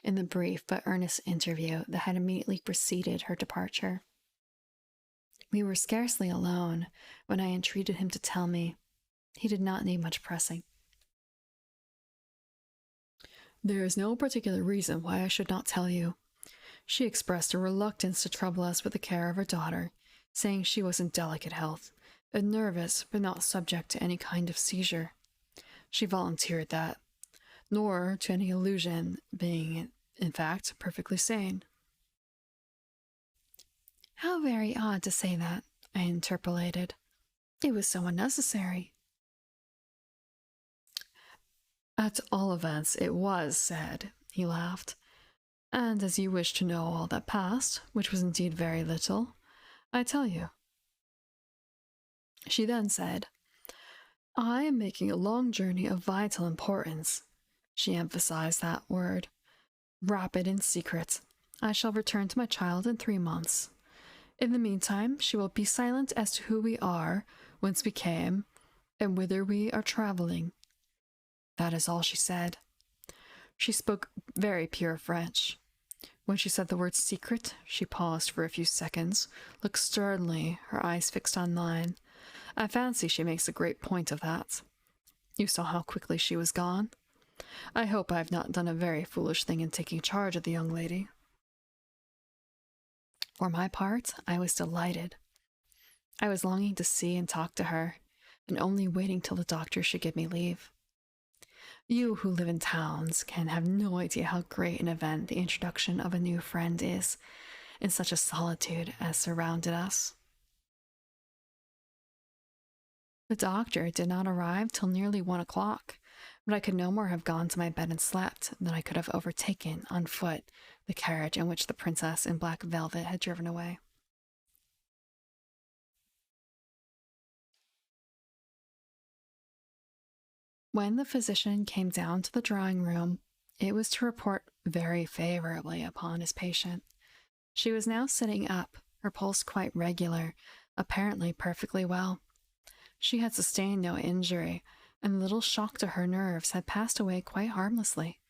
in the brief but earnest interview that had immediately preceded her departure. We were scarcely alone when I entreated him to tell me. He did not need much pressing. There is no particular reason why I should not tell you. She expressed a reluctance to trouble us with the care of her daughter, saying she was in delicate health, and nervous but not subject to any kind of seizure. She volunteered that, nor to any illusion, being, in fact, perfectly sane. How very odd to say that, I interpolated. It was so unnecessary. At all events, it was said, he laughed. And as you wish to know all that passed, which was indeed very little, I tell you. She then said, I am making a long journey of vital importance. She emphasized that word. Rapid and secret. I shall return to my child in 3 months. In the meantime, she will be silent as to who we are, whence we came, and whither we are traveling. That is all she said. She spoke very pure French. When she said the word secret, she paused for a few seconds, looked sternly, her eyes fixed on mine. I fancy she makes a great point of that. You saw how quickly she was gone. I hope I have not done a very foolish thing in taking charge of the young lady. For my part, I was delighted. I was longing to see and talk to her, and only waiting till the doctor should give me leave. You who live in towns can have no idea how great an event the introduction of a new friend is, in such a solitude as surrounded us. The doctor did not arrive till nearly 1 o'clock, but I could no more have gone to my bed and slept than I could have overtaken, on foot, the carriage in which the princess in black velvet had driven away. When the physician came down to the drawing-room, it was to report very favorably upon his patient. She was now sitting up, her pulse quite regular, apparently perfectly well. She had sustained no injury, and the little shock to her nerves had passed away quite harmlessly.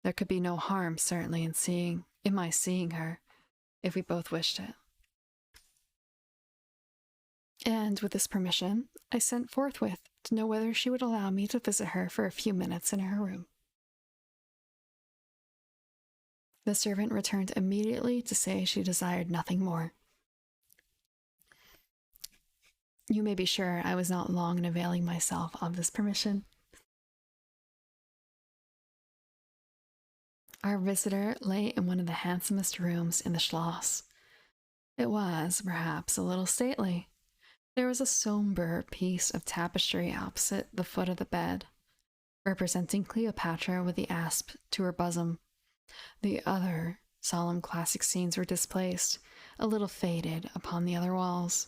There could be no harm, certainly, in my seeing her, if we both wished it. And with this permission, I sent forthwith to know whether she would allow me to visit her for a few minutes in her room. The servant returned immediately to say she desired nothing more. You may be sure I was not long in availing myself of this permission. Our visitor lay in one of the handsomest rooms in the Schloss. It was, perhaps, a little stately. There was a somber piece of tapestry opposite the foot of the bed, representing Cleopatra with the asp to her bosom. The other solemn classic scenes were displaced, a little faded, upon the other walls.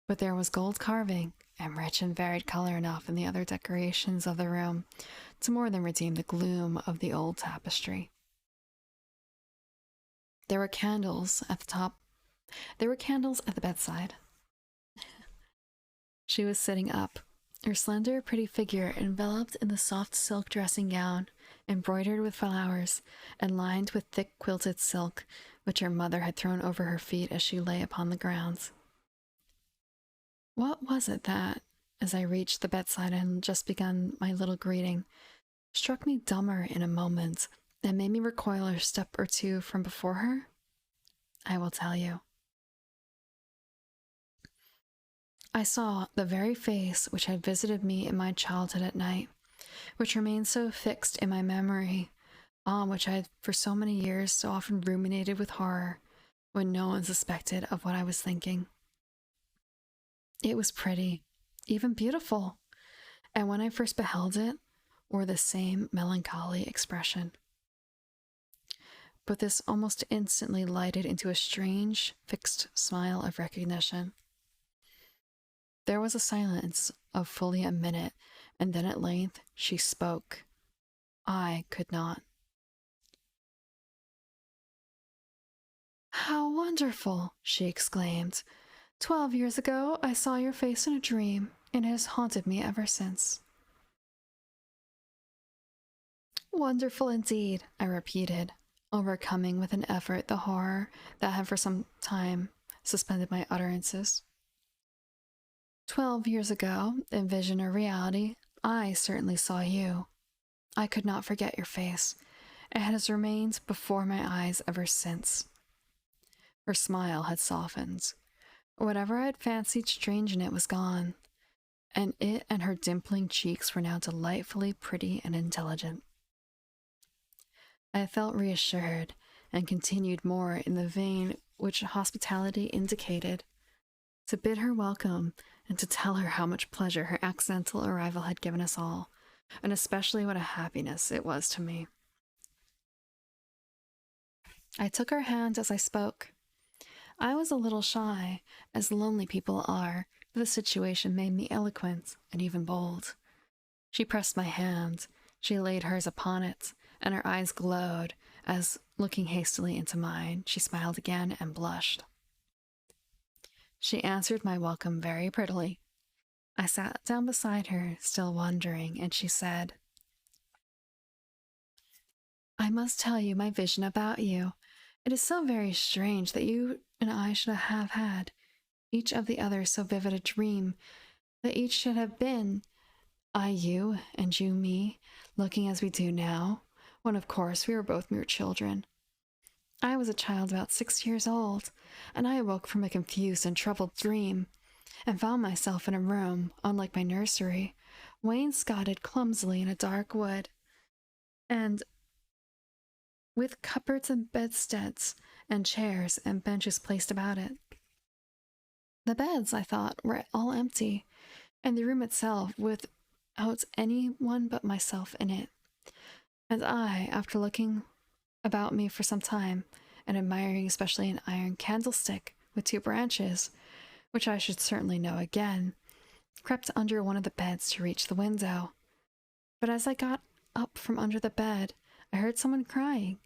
But there was gold carving and rich and varied color enough in the other decorations of the room to more than redeem the gloom of the old tapestry. There were candles at the top. There were candles at the bedside. She was sitting up, her slender, pretty figure enveloped in the soft silk dressing gown, embroidered with flowers, and lined with thick quilted silk, which her mother had thrown over her feet as she lay upon the ground. What was it that, as I reached the bedside and just begun my little greeting, struck me dumber in a moment and made me recoil a step or two from before her? I will tell you. I saw the very face which had visited me in my childhood at night, which remained so fixed in my memory, on which I had for so many years so often ruminated with horror, when no one suspected of what I was thinking. It was pretty, even beautiful, and when I first beheld it, wore the same melancholy expression. But this almost instantly lighted into a strange, fixed smile of recognition. There was a silence of fully a minute, and then at length she spoke. I could not. "How wonderful!" she exclaimed. 12 years ago I saw your face in a dream, and it has haunted me ever since. Wonderful indeed, I repeated, overcoming with an effort the horror that had for some time suspended my utterances. 12 years ago, in vision or reality, I certainly saw you. I could not forget your face. It has remained before my eyes ever since. Her smile had softened. Whatever I had fancied strange in it was gone, and it and her dimpling cheeks were now delightfully pretty and intelligent. I felt reassured, and continued more in the vein which hospitality indicated, to bid her welcome and to tell her how much pleasure her accidental arrival had given us all, and especially what a happiness it was to me. I took her hand as I spoke. I was a little shy, as lonely people are, but the situation made me eloquent and even bold. She pressed my hand, she laid hers upon it, and her eyes glowed as, looking hastily into mine, she smiled again and blushed. She answered my welcome very prettily. I sat down beside her, still wondering, and she said, "I must tell you my vision about you. It is so very strange that you and I should have had, each of the other so vivid a dream, that each should have been, I you, and you me, looking as we do now, when of course we were both mere children. I was a child about 6 years old, and I awoke from a confused and troubled dream, and found myself in a room, unlike my nursery, wainscoted clumsily in a dark wood, and with cupboards and bedsteads, and chairs and benches placed about it. The beds, I thought, were all empty, and the room itself without any one but myself in it. And I, after looking about me for some time, and admiring especially an iron candlestick with 2 branches, which I should certainly know again, crept under one of the beds to reach the window. But as I got up from under the bed, I heard someone crying,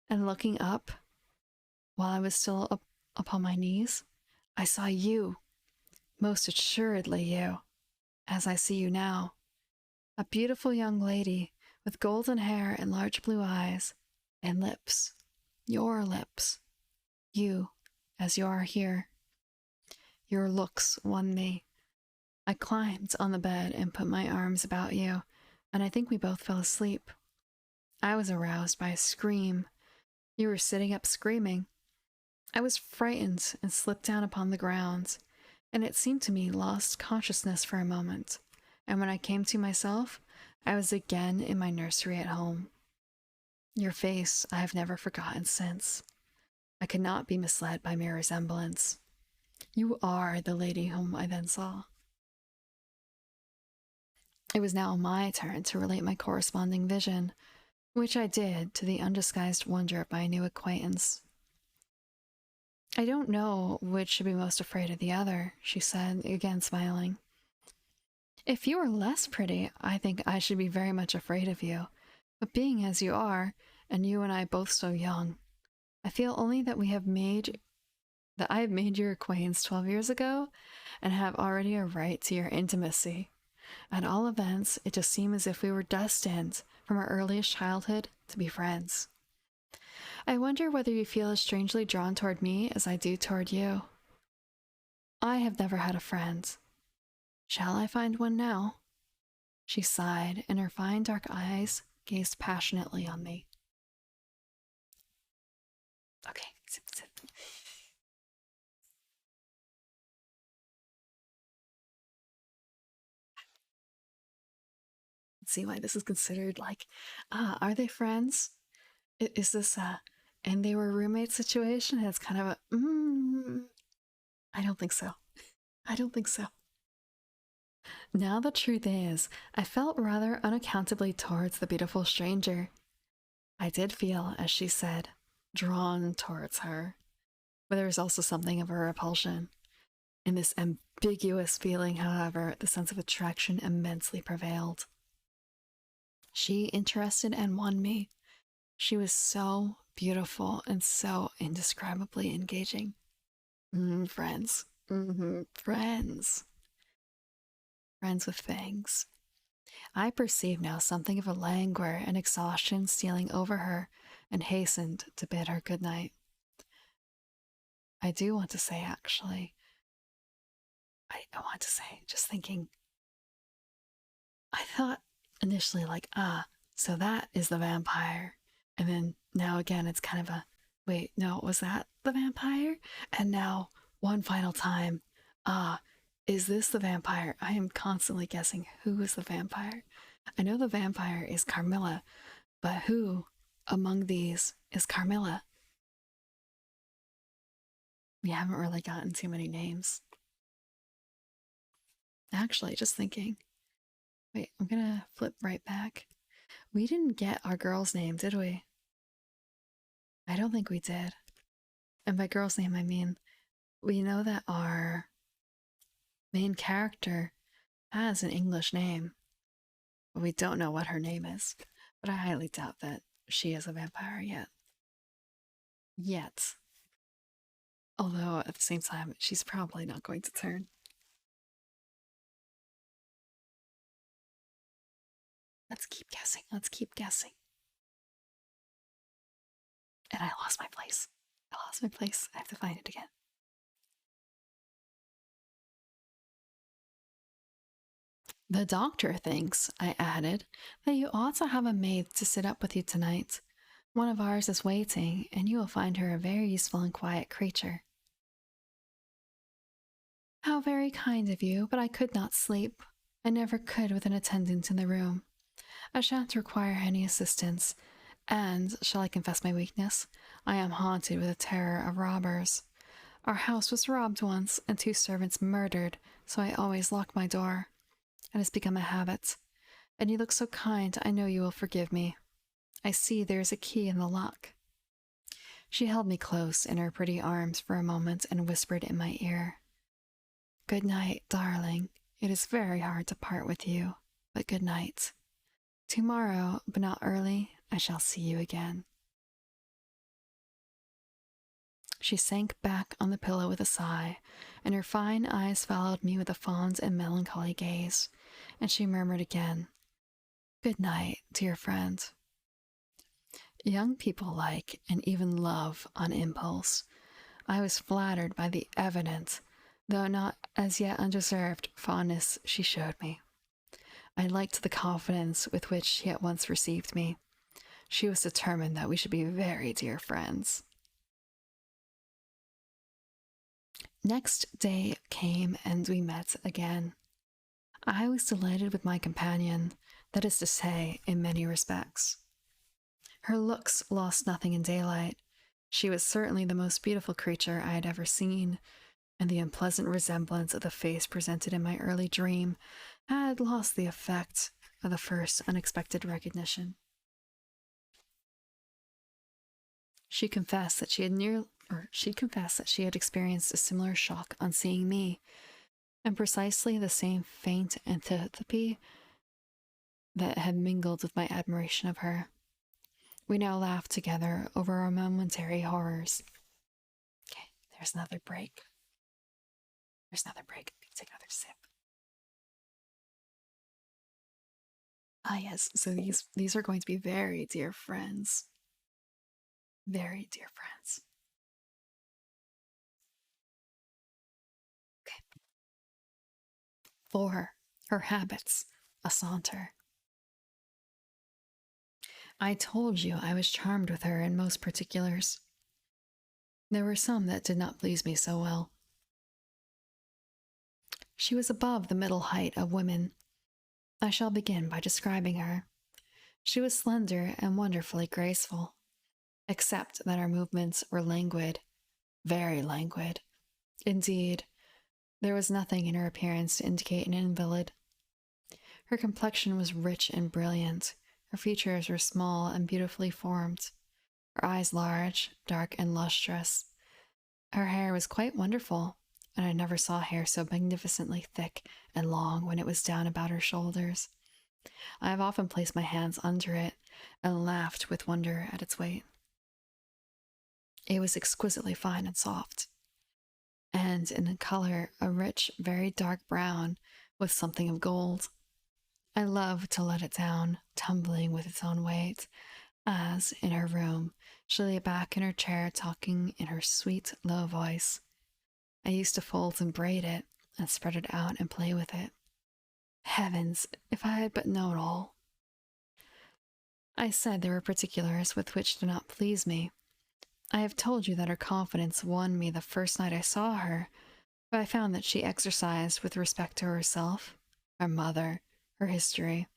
and looking up, while I was still up upon my knees, I saw you, most assuredly you, as I see you now, a beautiful young lady with golden hair and large blue eyes, and lips, your lips, you, as you are here. Your looks won me. I climbed on the bed and put my arms about you, and I think we both fell asleep. I was aroused by a scream. You were sitting up screaming. I was frightened and slipped down upon the ground, and it seemed to me lost consciousness for a moment. And when I came to myself, I was again in my nursery at home. Your face I have never forgotten since. I could not be misled by mere resemblance. You are the lady whom I then saw. It was now my turn to relate my corresponding vision, which I did to the undisguised wonder of my new acquaintance. I don't know which should be most afraid of the other, she said, again smiling. If you were less pretty, I think I should be very much afraid of you. But being as you are, and you and I both so young, I feel only that I have made your acquaintance 12 years ago, and have already a right to your intimacy. At all events, it just seemed as if we were destined, from our earliest childhood, to be friends. I wonder whether you feel as strangely drawn toward me as I do toward you. I have never had a friend. Shall I find one now? She sighed, and her fine dark eyes gazed passionately on me. Okay, zip, zip. See why this is considered like, are they friends? Is this and they were roommate situation? And it's kind of a, I don't think so. I don't think so. Now the truth is, I felt rather unaccountably towards the beautiful stranger. I did feel, as she said, drawn towards her, but there was also something of a repulsion. In this ambiguous feeling, however, the sense of attraction immensely prevailed. She interested and won me. She was so beautiful and so indescribably engaging. Friends. Friends. Friends with fangs. I perceived now something of a languor and exhaustion stealing over her, and hastened to bid her good night. I do want to say, actually, I want to say, just thinking, I thought initially, like, so that is the vampire. And then now again, it's kind of a, wait, no, was that the vampire? And now, one final time, is this the vampire? I am constantly guessing who is the vampire. I know the vampire is Carmilla, but who among these is Carmilla? We haven't really gotten too many names. Actually, just thinking. Wait, I'm gonna flip right back. We didn't get our girl's name, did we? I don't think we did. And by girl's name, I mean, we know that our main character has an English name, but we don't know what her name is. But I highly doubt that she is a vampire yet. Yet. Although, at the same time, she's probably not going to turn. Let's keep guessing. Let's keep guessing. And I lost my place. I lost my place. I have to find it again. The doctor thinks, I added, that you ought to have a maid to sit up with you tonight. One of ours is waiting, and you will find her a very useful and quiet creature. How very kind of you, but I could not sleep. I never could with an attendant in the room. I shan't require any assistance, and, shall I confess my weakness, I am haunted with a terror of robbers. Our house was robbed once, and 2 servants murdered, so I always lock my door. It has become a habit. And you look so kind, I know you will forgive me. I see there is a key in the lock. She held me close in her pretty arms for a moment and whispered in my ear, Good night, darling. It is very hard to part with you, but good night. Tomorrow, but not early, I shall see you again. She sank back on the pillow with a sigh, and her fine eyes followed me with a fond and melancholy gaze, and she murmured again, Good night, dear friend. Young people like and even love on impulse. I was flattered by the evident, though not as yet undeserved, fondness she showed me. I liked the confidence with which she at once received me. She was determined that we should be very dear friends. Next day came and we met again. I was delighted with my companion, that is to say, in many respects. Her looks lost nothing in daylight. She was certainly the most beautiful creature I had ever seen, and the unpleasant resemblance of the face presented in my early dream had lost the effect of the first unexpected recognition. She confessed that she had experienced a similar shock on seeing me, and precisely the same faint antipathy that had mingled with my admiration of her. We now laughed together over our momentary horrors. Okay, there's another break. Take another sip. Ah, yes. So these are going to be very dear friends. Very dear friends. Okay. 4. Her habits. A saunter. I told you I was charmed with her in most particulars. There were some that did not please me so well. She was above the middle height of women. I shall begin by describing her. She was slender and wonderfully graceful, except that her movements were languid, very languid. Indeed, there was nothing in her appearance to indicate an invalid. Her complexion was rich and brilliant. Her features were small and beautifully formed. Her eyes large, dark, and lustrous. Her hair was quite wonderful, and I never saw hair so magnificently thick and long when it was down about her shoulders. I have often placed my hands under it and laughed with wonder at its weight. It was exquisitely fine and soft, and in color a rich, very dark brown with something of gold. I loved to let it down, tumbling with its own weight, as, in her room, she lay back in her chair talking in her sweet, low voice. I used to fold and braid it, and spread it out and play with it. Heavens, if I had but known all! I said there were particulars with which did not please me. I have told you that her confidence won me the first night I saw her, but I found that she exercised with respect to herself, her mother, her history,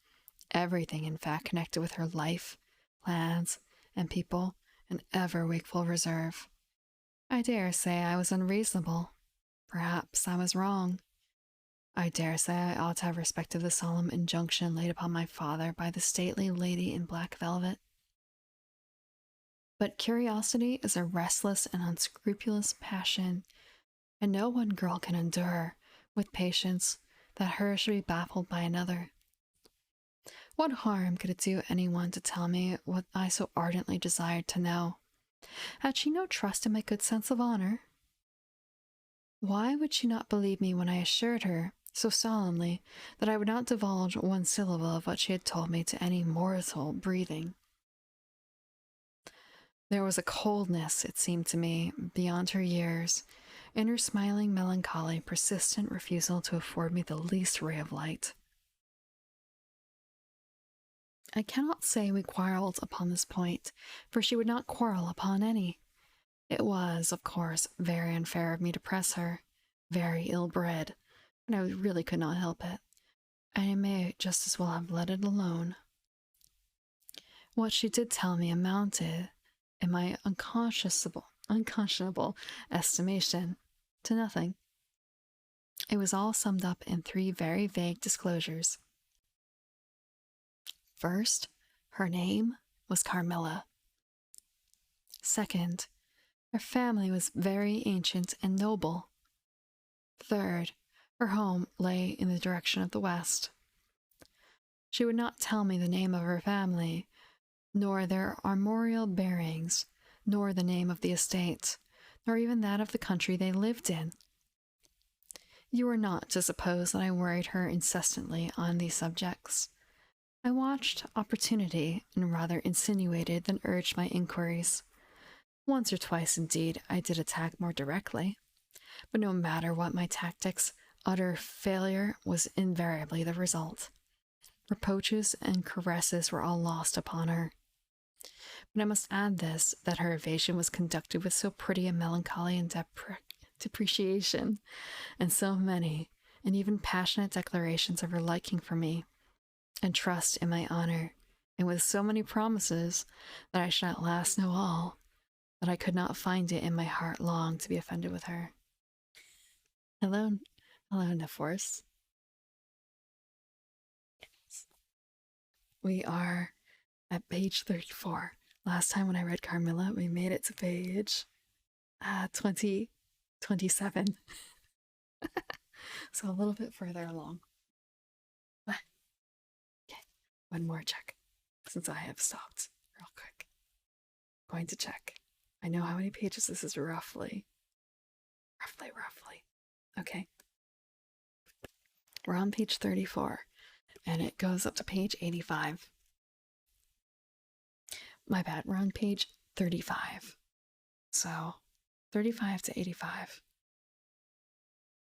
everything in fact connected with her life, plans, and people, an ever-wakeful reserve. I dare say I was unreasonable. Perhaps I was wrong. I dare say I ought to have respected the solemn injunction laid upon my father by the stately lady in black velvet. But curiosity is a restless and unscrupulous passion, and no one girl can endure, with patience, that hers should be baffled by another. What harm could it do anyone to tell me what I so ardently desired to know? Had she no trust in my good sense of honor? Why would she not believe me when I assured her, so solemnly, that I would not divulge one syllable of what she had told me to any mortal breathing? There was a coldness, it seemed to me, beyond her years, in her smiling melancholy, persistent refusal to afford me the least ray of light. I cannot say we quarreled upon this point, for she would not quarrel upon any. It was, of course, very unfair of me to press her, very ill-bred, and I really could not help it, and I may just as well have let it alone. What she did tell me amounted, in my unconscionable estimation, to nothing. It was all summed up in 3 very vague disclosures. First, her name was Carmilla. Second, her family was very ancient and noble. Third, her home lay in the direction of the west. She would not tell me the name of her family, nor their armorial bearings, nor the name of the estate, nor even that of the country they lived in. You are not to suppose that I worried her incessantly on these subjects. I watched opportunity and rather insinuated than urged my inquiries. Once or twice, indeed, I did attack more directly, but no matter what my tactics, utter failure was invariably the result. Reproaches and caresses were all lost upon her. But I must add this, that her evasion was conducted with so pretty a melancholy and depreciation, and so many, and even passionate declarations of her liking for me, and trust in my honor, and with so many promises that I should at last know all, that I could not find it in my heart long to be offended with her. Hello, hello, Neforce. We are at page 34. Last time when I read Carmilla, we made it to page 27. So a little bit further along. Okay, one more check since I have stopped real quick. Going to check. I know how many pages this is roughly. Okay. We're on page 34 and it goes up to page 85. My bad, we're on page 35. So 35 to 85.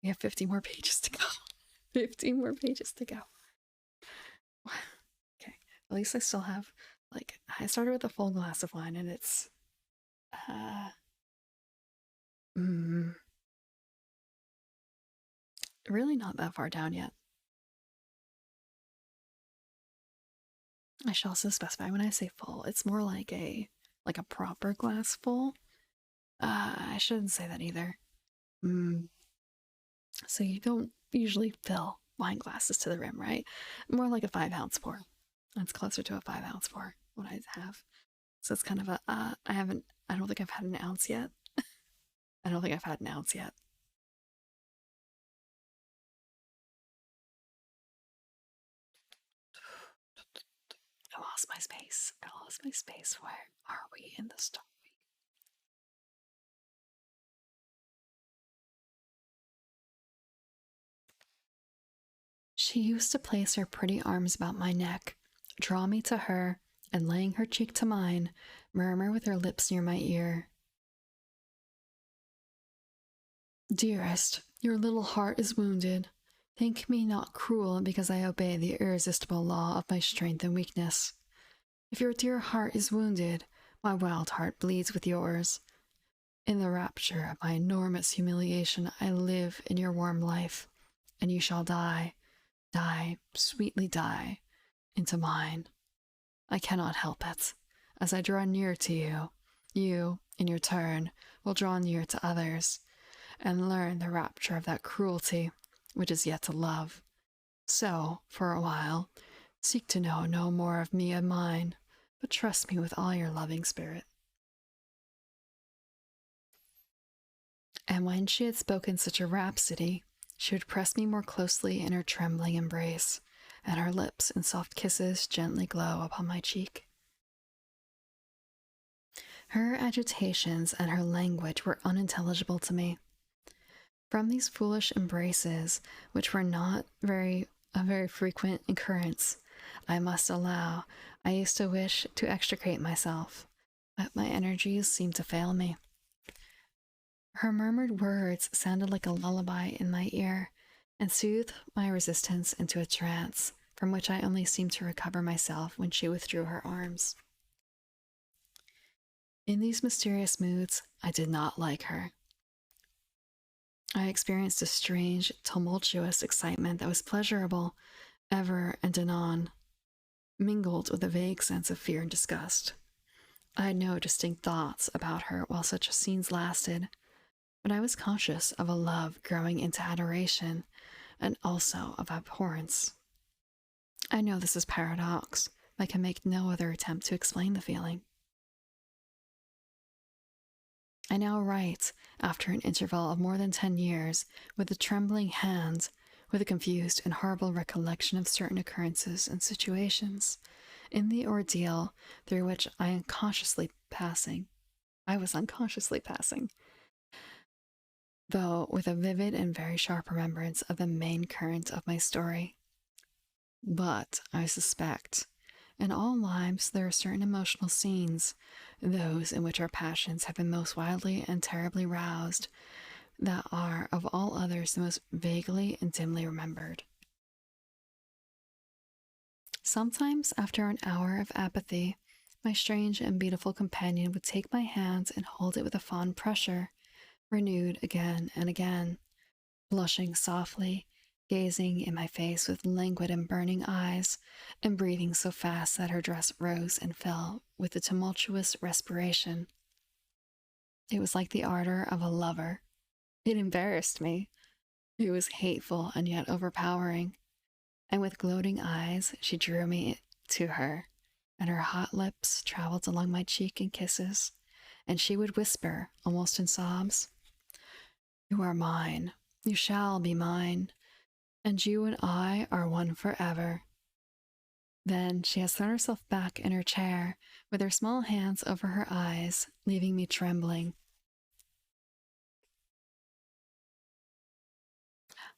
We have 50 more pages to go. 50 more pages to go. Okay, at least I still have, like, I started with a full glass of wine and it's really not that far down yet. I should also specify when I say full, it's more like a proper glass full. I shouldn't say that either. So you don't usually fill wine glasses to the rim, right? More like a 5-ounce pour. That's closer to a 5-ounce pour, what I have. So it's kind of a, I don't think I've had an ounce yet. I lost my space. Where are we in the story? She used to place her pretty arms about my neck, draw me to her, and laying her cheek to mine, murmur with her lips near my ear. Dearest, your little heart is wounded. Think me not cruel because I obey the irresistible law of my strength and weakness. If your dear heart is wounded, my wild heart bleeds with yours. In the rapture of my enormous humiliation, I live in your warm life, and you shall die, sweetly die, into mine. I cannot help it. As I draw near to you, you, in your turn, will draw near to others, and learn the rapture of that cruelty which is yet to love. So, for a while, seek to know no more of me and mine, but trust me with all your loving spirit. And when she had spoken such a rhapsody, she would press me more closely in her trembling embrace, and her lips in soft kisses gently glow upon my cheek. Her agitations and her language were unintelligible to me. From these foolish embraces, which were not a very frequent occurrence, I must allow, I used to wish to extricate myself, but my energies seemed to fail me. Her murmured words sounded like a lullaby in my ear, and soothed my resistance into a trance, from which I only seemed to recover myself when she withdrew her arms. In these mysterious moods, I did not like her. I experienced a strange, tumultuous excitement that was pleasurable ever and anon, mingled with a vague sense of fear and disgust. I had no distinct thoughts about her while such scenes lasted, but I was conscious of a love growing into adoration and also of abhorrence. I know this is paradox, but I can make no other attempt to explain the feeling. I now write, after an interval of more than 10 years, with a trembling hand, with a confused and horrible recollection of certain occurrences and situations, in the ordeal through which I was unconsciously passing, though with a vivid and very sharp remembrance of the main current of my story. But I suspect, in all lives there are certain emotional scenes, those in which our passions have been most wildly and terribly roused, that are of all others the most vaguely and dimly remembered. Sometimes, after an hour of apathy, my strange and beautiful companion would take my hand and hold it with a fond pressure, renewed again and again, blushing softly, gazing in my face with languid and burning eyes, and breathing so fast that her dress rose and fell with a tumultuous respiration. It was like the ardor of a lover. It embarrassed me. It was hateful and yet overpowering. And with gloating eyes, she drew me to her, and her hot lips traveled along my cheek in kisses, and she would whisper, almost in sobs, "You are mine. You shall be mine. And you and I are one forever." Then she has thrown herself back in her chair, with her small hands over her eyes, leaving me trembling.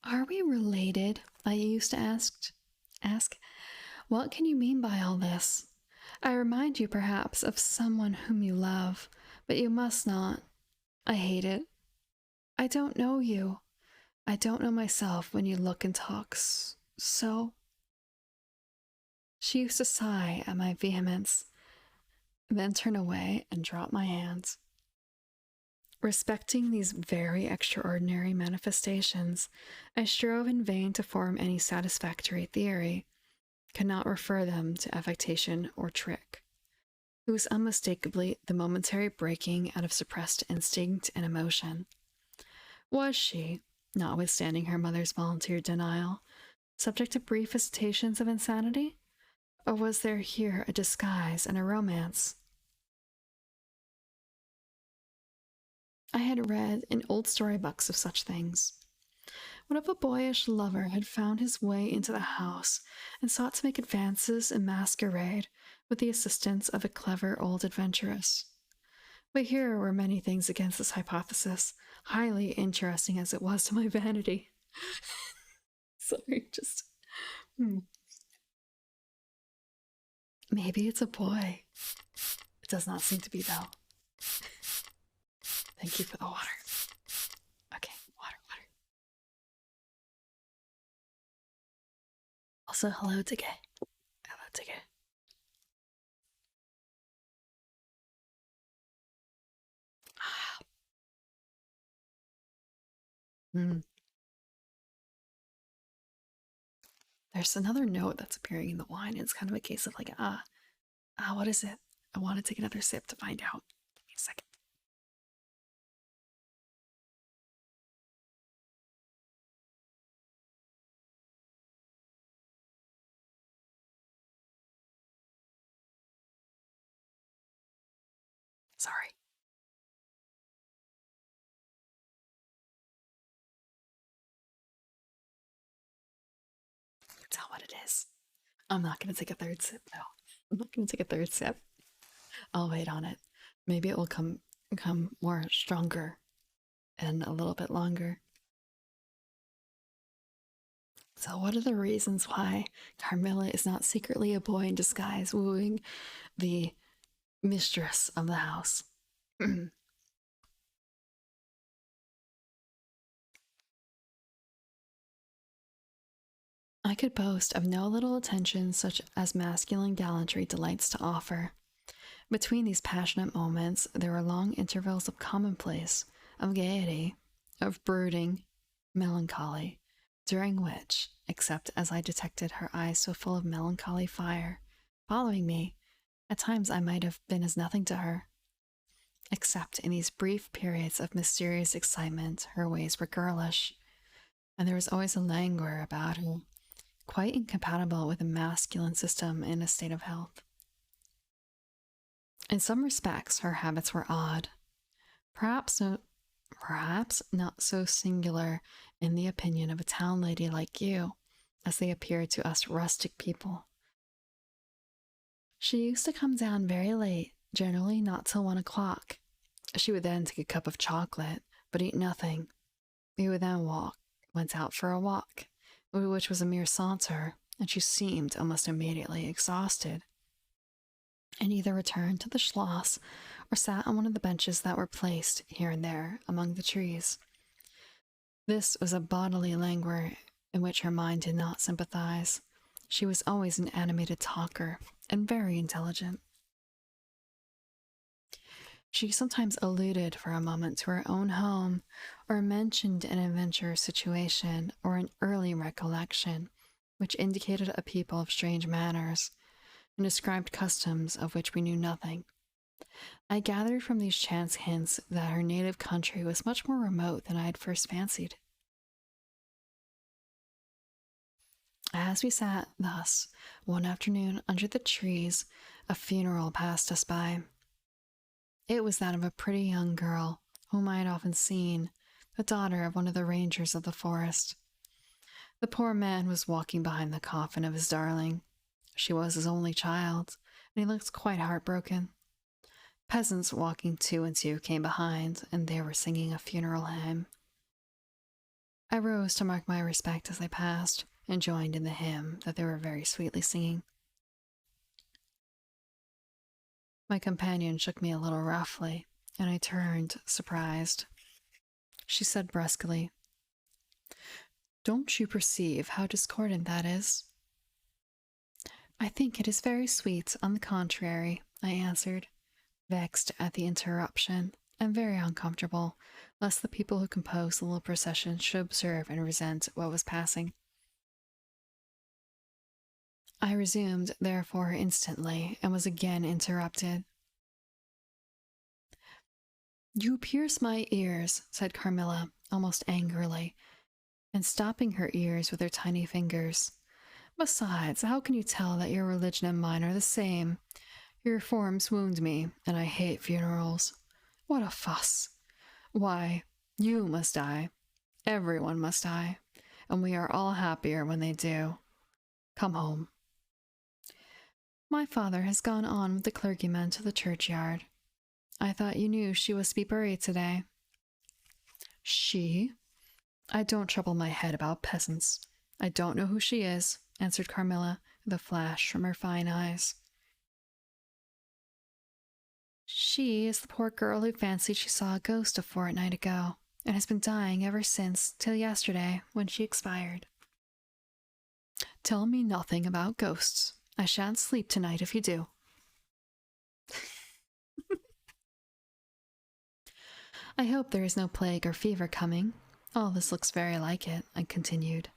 "Are we related?" I used to ask. "What can you mean by all this? I remind you perhaps of someone whom you love, but you must not. I hate it. I don't know you. I don't know myself when you look and talk so." She used to sigh at my vehemence, then turn away and drop my hands. Respecting these very extraordinary manifestations, I strove in vain to form any satisfactory theory, could not refer them to affectation or trick. It was unmistakably the momentary breaking out of suppressed instinct and emotion. Was she, notwithstanding her mother's volunteered denial, subject to brief visitations of insanity? Or was there here a disguise and a romance? I had read in old storybooks of such things. What if a boyish lover had found his way into the house and sought to make advances in masquerade with the assistance of a clever old adventuress? But here were many things against this hypothesis, highly interesting as it was to my vanity. Sorry, just. Maybe it's a boy. It does not seem to be, though. Thank you for the water. Okay, water. Also, hello, Tige. Hello, Tige. Mm. There's another note that's appearing in the wine. It's kind of a case of like, what is it? I want to take another sip to find out. Give me a second. Sorry. Tell what it is. I'm not going to take a third sip, though. I'm not going to take a third sip. I'll wait on it. Maybe it will come more stronger and a little bit longer. So, what are the reasons why Carmilla is not secretly a boy in disguise wooing the mistress of the house? I could boast of no little attention such as masculine gallantry delights to offer. Between these passionate moments, there were long intervals of commonplace, of gaiety, of brooding, melancholy, during which, except as I detected her eyes so full of melancholy fire, following me, at times I might have been as nothing to her. Except in these brief periods of mysterious excitement, her ways were girlish, and there was always a languor about her, quite incompatible with a masculine system in a state of health. In some respects, her habits were odd, perhaps not so singular in the opinion of a town lady like you, as they appear to us rustic people. She used to come down very late, generally not till 1 o'clock. She would then take a cup of chocolate, but eat nothing. We would then went out for a walk, which was a mere saunter, and she seemed almost immediately exhausted, and either returned to the schloss or sat on one of the benches that were placed here and there among the trees. This was a bodily languor in which her mind did not sympathize. She was always an animated talker and very intelligent. She sometimes alluded for a moment to her own home, or mentioned an adventurous situation or an early recollection, which indicated a people of strange manners, and described customs of which we knew nothing. I gathered from these chance hints that her native country was much more remote than I had first fancied. As we sat thus, one afternoon under the trees, a funeral passed us by. It was that of a pretty young girl, whom I had often seen, the daughter of one of the rangers of the forest. The poor man was walking behind the coffin of his darling. She was his only child, and he looked quite heartbroken. Peasants walking two and two came behind, and they were singing a funeral hymn. I rose to mark my respect as I passed, and joined in the hymn that they were very sweetly singing. My companion shook me a little roughly, and I turned, surprised. She said brusquely, "Don't you perceive how discordant that is?" "I think it is very sweet, on the contrary," I answered, vexed at the interruption, and very uncomfortable, lest the people who composed the little procession should observe and resent what was passing. I resumed, therefore, instantly, and was again interrupted. "You pierce my ears," said Carmilla, almost angrily, and stopping her ears with her tiny fingers. "Besides, how can you tell that your religion and mine are the same? Your forms wound me, and I hate funerals. What a fuss! Why, you must die. Everyone must die, and we are all happier when they do. Come home." "My father has gone on with the clergyman to the churchyard. I thought you knew she was to be buried today." "She? I don't trouble my head about peasants. I don't know who she is," answered Carmilla, with a flash from her fine eyes. "She is the poor girl who fancied she saw a ghost a fortnight ago, and has been dying ever since, till yesterday, when she expired." "Tell me nothing about ghosts. I shan't sleep tonight if you do." "I hope there is no plague or fever coming. All this looks very like it," I continued.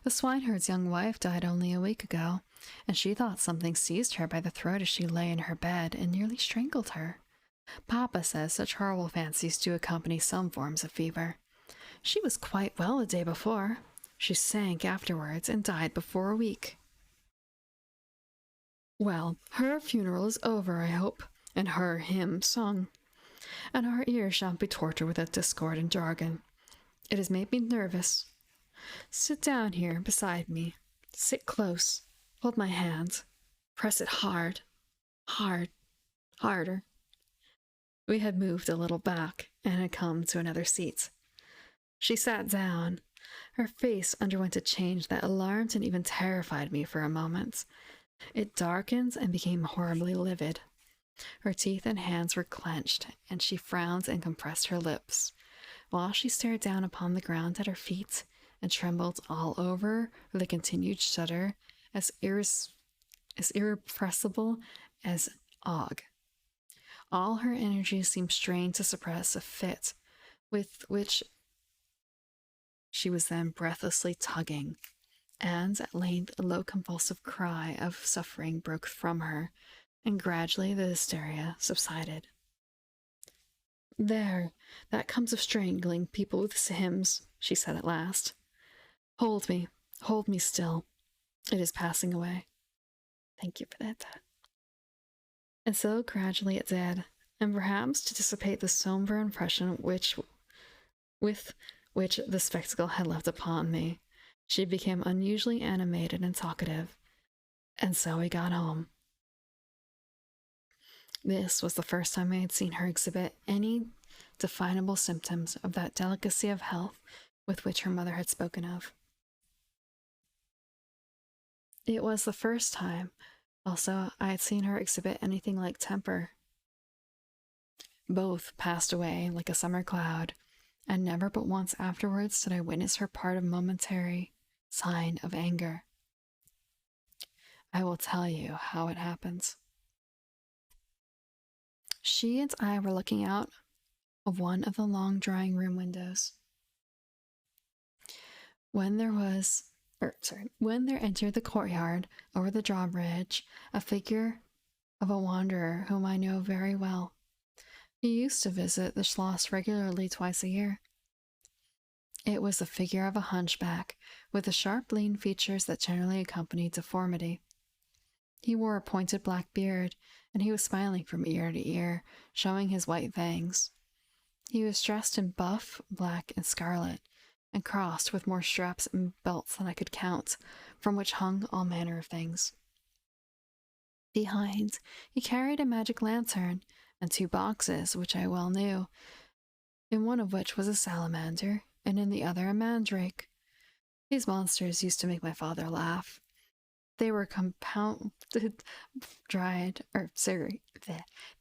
"The swineherd's young wife died only a week ago, and she thought something seized her by the throat as she lay in her bed and nearly strangled her. Papa says such horrible fancies do accompany some forms of fever. She was quite well the day before. She sank afterwards and died before a week." "Well, her funeral is over, I hope, and her hymn sung, and our ears shan't be tortured with that discordant jargon. It has made me nervous. Sit down here beside me. Sit close. Hold my hand. Press it hard. Hard. Harder." We had moved a little back, and had come to another seat. She sat down. Her face underwent a change that alarmed and even terrified me for a moment. It darkened and became horribly livid. Her teeth and hands were clenched, and she frowned and compressed her lips, while she stared down upon the ground at her feet, and trembled all over with a continued shudder as irrepressible as ague. All her energy seemed strained to suppress a fit with which she was then breathlessly tugging, and at length a low convulsive cry of suffering broke from her, and gradually the hysteria subsided. "There, that comes of strangling people with hymns," she said at last. Hold me still. It is passing away." "Thank you for that." And so gradually it did, and perhaps to dissipate the somber impression with which the spectacle had left upon me, she became unusually animated and talkative, and so we got home. This was the first time I had seen her exhibit any definable symptoms of that delicacy of health with which her mother had spoken of. It was the first time, also, I had seen her exhibit anything like temper. Both passed away like a summer cloud, and never but once afterwards did I witness her part of momentary sign of anger. I will tell you how it happened. She and I were looking out of one of the long drawing room windows when when there entered the courtyard over the drawbridge a figure of a wanderer whom I know very well. He used to visit the Schloss regularly twice a year. It was the figure of a hunchback, with the sharp, lean features that generally accompany deformity. He wore a pointed black beard, and he was smiling from ear to ear, showing his white fangs. He was dressed in buff, black, and scarlet, and crossed with more straps and belts than I could count, from which hung all manner of things. Behind, he carried a magic lantern and 2 boxes, which I well knew, in one of which was a salamander, and in the other a mandrake. These monsters used to make my father laugh. They were compounded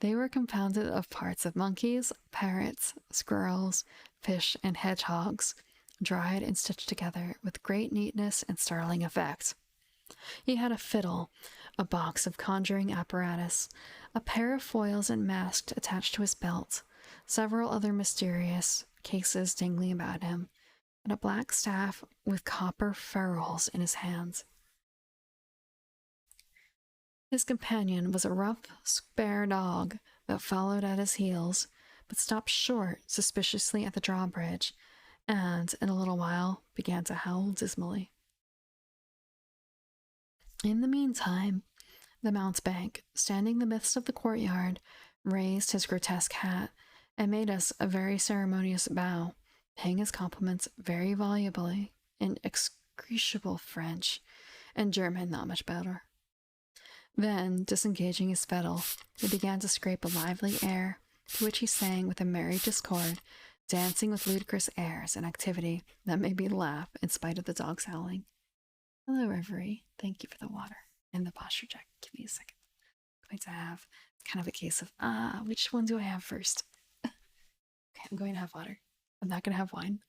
they were compounded of parts of monkeys, parrots, squirrels, fish, and hedgehogs, dried and stitched together with great neatness and startling effect. He had a fiddle, a box of conjuring apparatus, a pair of foils and mask attached to his belt, several other mysterious cases dangling about him, and a black staff with copper ferrules in his hands. His companion was a rough, spare dog that followed at his heels, but stopped short suspiciously at the drawbridge, and in a little while began to howl dismally. In the meantime, the mountebank, standing in the midst of the courtyard, raised his grotesque hat and made us a very ceremonious bow, paying his compliments very volubly in execrable French, and German not much better. Then, disengaging his fiddle, he began to scrape a lively air, to which he sang with a merry discord, dancing with ludicrous airs and activity that made me laugh in spite of the dog's howling. Hello, Reverie. Thank you for the water and the posture check. Give me a second. I'm going to have kind of a case of, which one do I have first? Okay, I'm going to have water. I'm not going to have wine.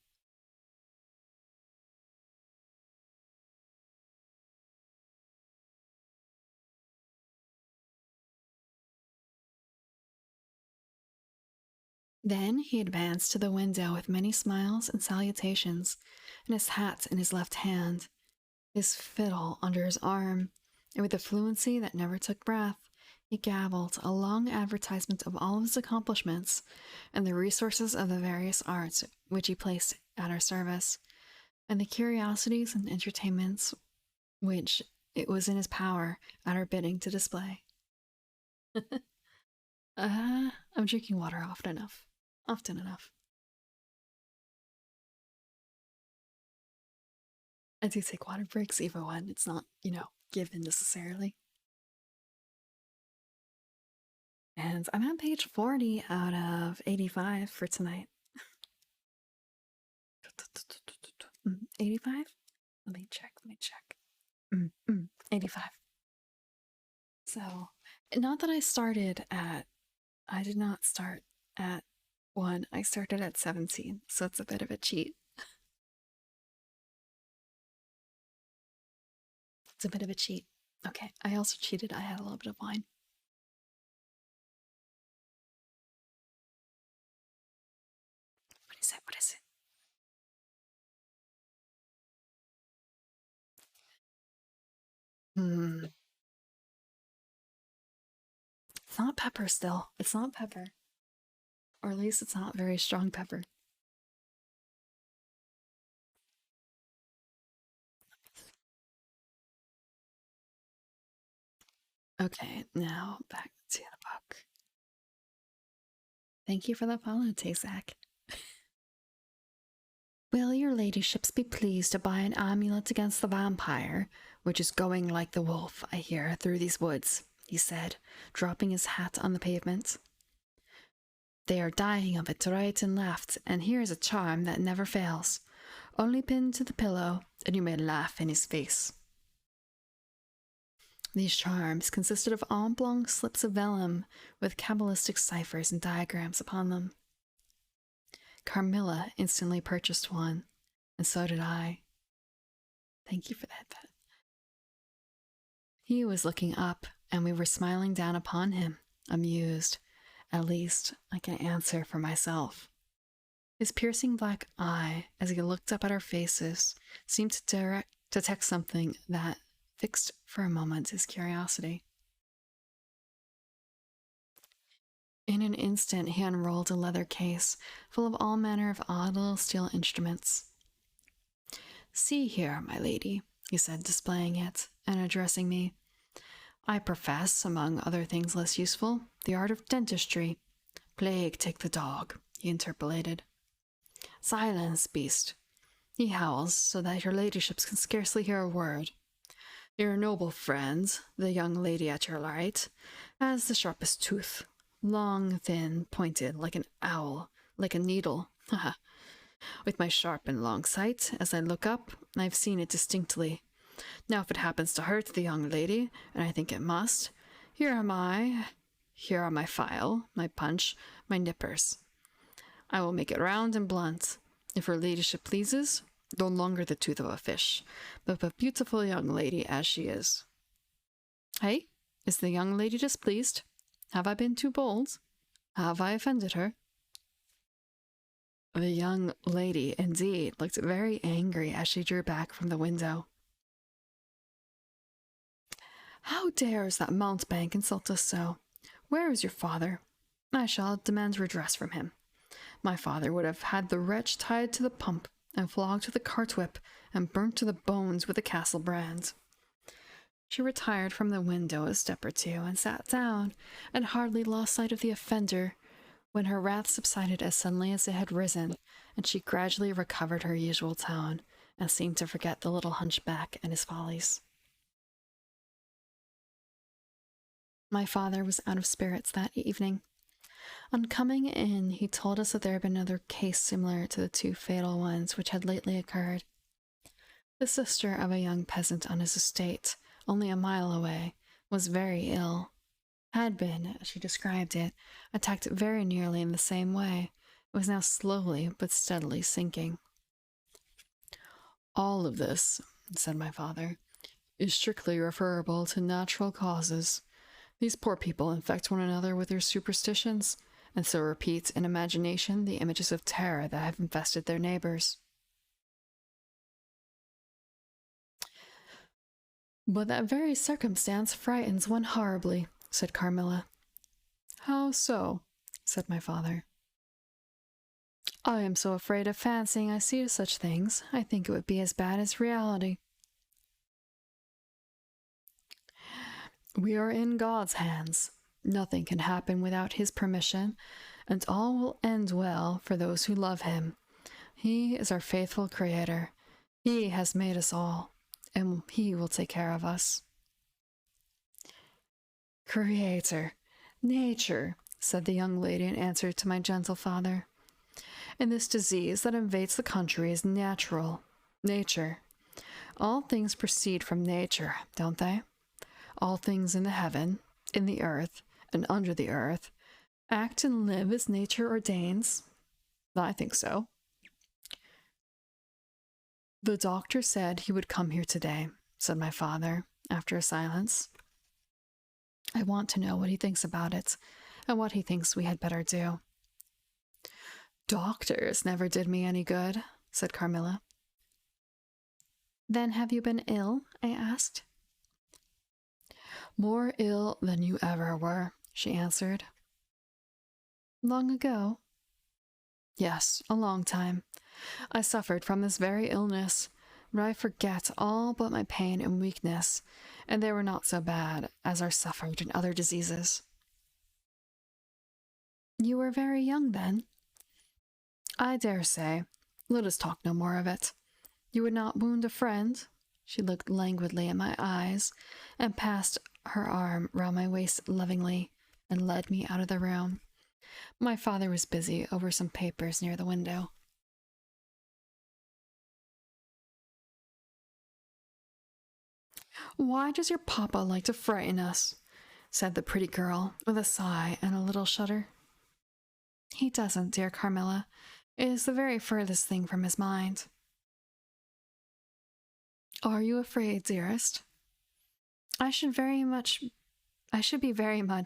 Then he advanced to the window with many smiles and salutations, and his hat in his left hand, his fiddle under his arm, and with a fluency that never took breath, he gabbled a long advertisement of all his accomplishments and the resources of the various arts which he placed at our service, and the curiosities and entertainments which it was in his power at our bidding to display. I'm drinking water often enough. Often enough. I do take water breaks even when it's not, given necessarily. And I'm on page 40 out of 85 for tonight. 85? Let me check. 85. So, not that I did not start at 1. I started at 17, so it's a bit of a cheat. It's a bit of a cheat. Okay, I also cheated. I had a little bit of wine. What is it? What is it? It's not pepper still. It's not pepper. Or at least it's not very strong pepper. Okay, now back to the book. Thank you for the follow, Tazak. Will your ladyships be pleased to buy an amulet against the vampire, which is going like the wolf, I hear, through these woods, he said, dropping his hat on the pavement. They are dying of it right and left, and here is a charm that never fails. Only pinned to the pillow, and you may laugh in his face. These charms consisted of oblong slips of vellum with cabalistic ciphers and diagrams upon them. Carmilla instantly purchased one, and so did I. Thank you for that, Pet. He was looking up, and we were smiling down upon him, amused, At least I can answer for myself. His piercing black eye, as he looked up at our faces, seemed to detect something that fixed for a moment his curiosity. In an instant, he unrolled a leather case full of all manner of odd little steel instruments. See here, my lady, he said, displaying it and addressing me. I profess, among other things less useful, the art of dentistry. Plague take the dog, he interpolated. Silence, beast. He howls so that your ladyships can scarcely hear a word. Your noble friend, the young lady at your right, has the sharpest tooth, long, thin, pointed, like an owl, like a needle. With my sharp and long sight, as I look up, I've seen it distinctly. Now if it happens to hurt the young lady, and I think it must, here am I. Here are my file, my punch, my nippers. I will make it round and blunt. If her ladyship pleases, no longer the tooth of a fish, but a beautiful young lady as she is. Hey, is the young lady displeased? Have I been too bold? Have I offended her? The young lady, indeed, looked very angry as she drew back from the window. How dares that mountebank insult us so? Where is your father? I shall demand redress from him. My father would have had the wretch tied to the pump and flogged with a cart-whip and burnt to the bones with a castle brand. She retired from the window a step or two and sat down, and hardly lost sight of the offender when her wrath subsided as suddenly as it had risen, and she gradually recovered her usual tone and seemed to forget the little hunchback and his follies. My father was out of spirits that evening. On coming in, he told us that there had been another case similar to the two fatal ones which had lately occurred. The sister of a young peasant on his estate, only a mile away, was very ill. Had been, as she described it, attacked very nearly in the same way. It was now slowly but steadily sinking. All of this, said my father, is strictly referable to natural causes. These poor people infect one another with their superstitions, and so repeat in imagination the images of terror that have infested their neighbors. But that very circumstance frightens one horribly, said Carmilla. How so? Said my father. I am so afraid of fancying I see such things, I think it would be as bad as reality. We are in God's hands. Nothing can happen without his permission, and all will end well for those who love him. He is our faithful creator. He has made us all, and he will take care of us. Creator, nature, said the young lady in answer to my gentle father. And this disease that invades the country is natural. Nature. All things proceed from nature, don't they? All things in the heaven, in the earth, and under the earth, act and live as nature ordains. I think so. The doctor said he would come here today, said my father, after a silence. I want to know what he thinks about it, and what he thinks we had better do. Doctors never did me any good, said Carmilla. Then have you been ill? I asked. More ill than you ever were, she answered. Long ago? Yes, a long time. I suffered from this very illness, but I forget all but my pain and weakness, and they were not so bad as are suffered in other diseases. You were very young then? I dare say. Let us talk no more of it. You would not wound a friend? She looked languidly in my eyes, and passed her arm round my waist lovingly, and led me out of the room. My father was busy over some papers near the window. Why does your papa like to frighten us? Said the pretty girl, with a sigh and a little shudder. He doesn't, dear Carmilla. It is the very furthest thing from his mind. Are you afraid, dearest? I should be very much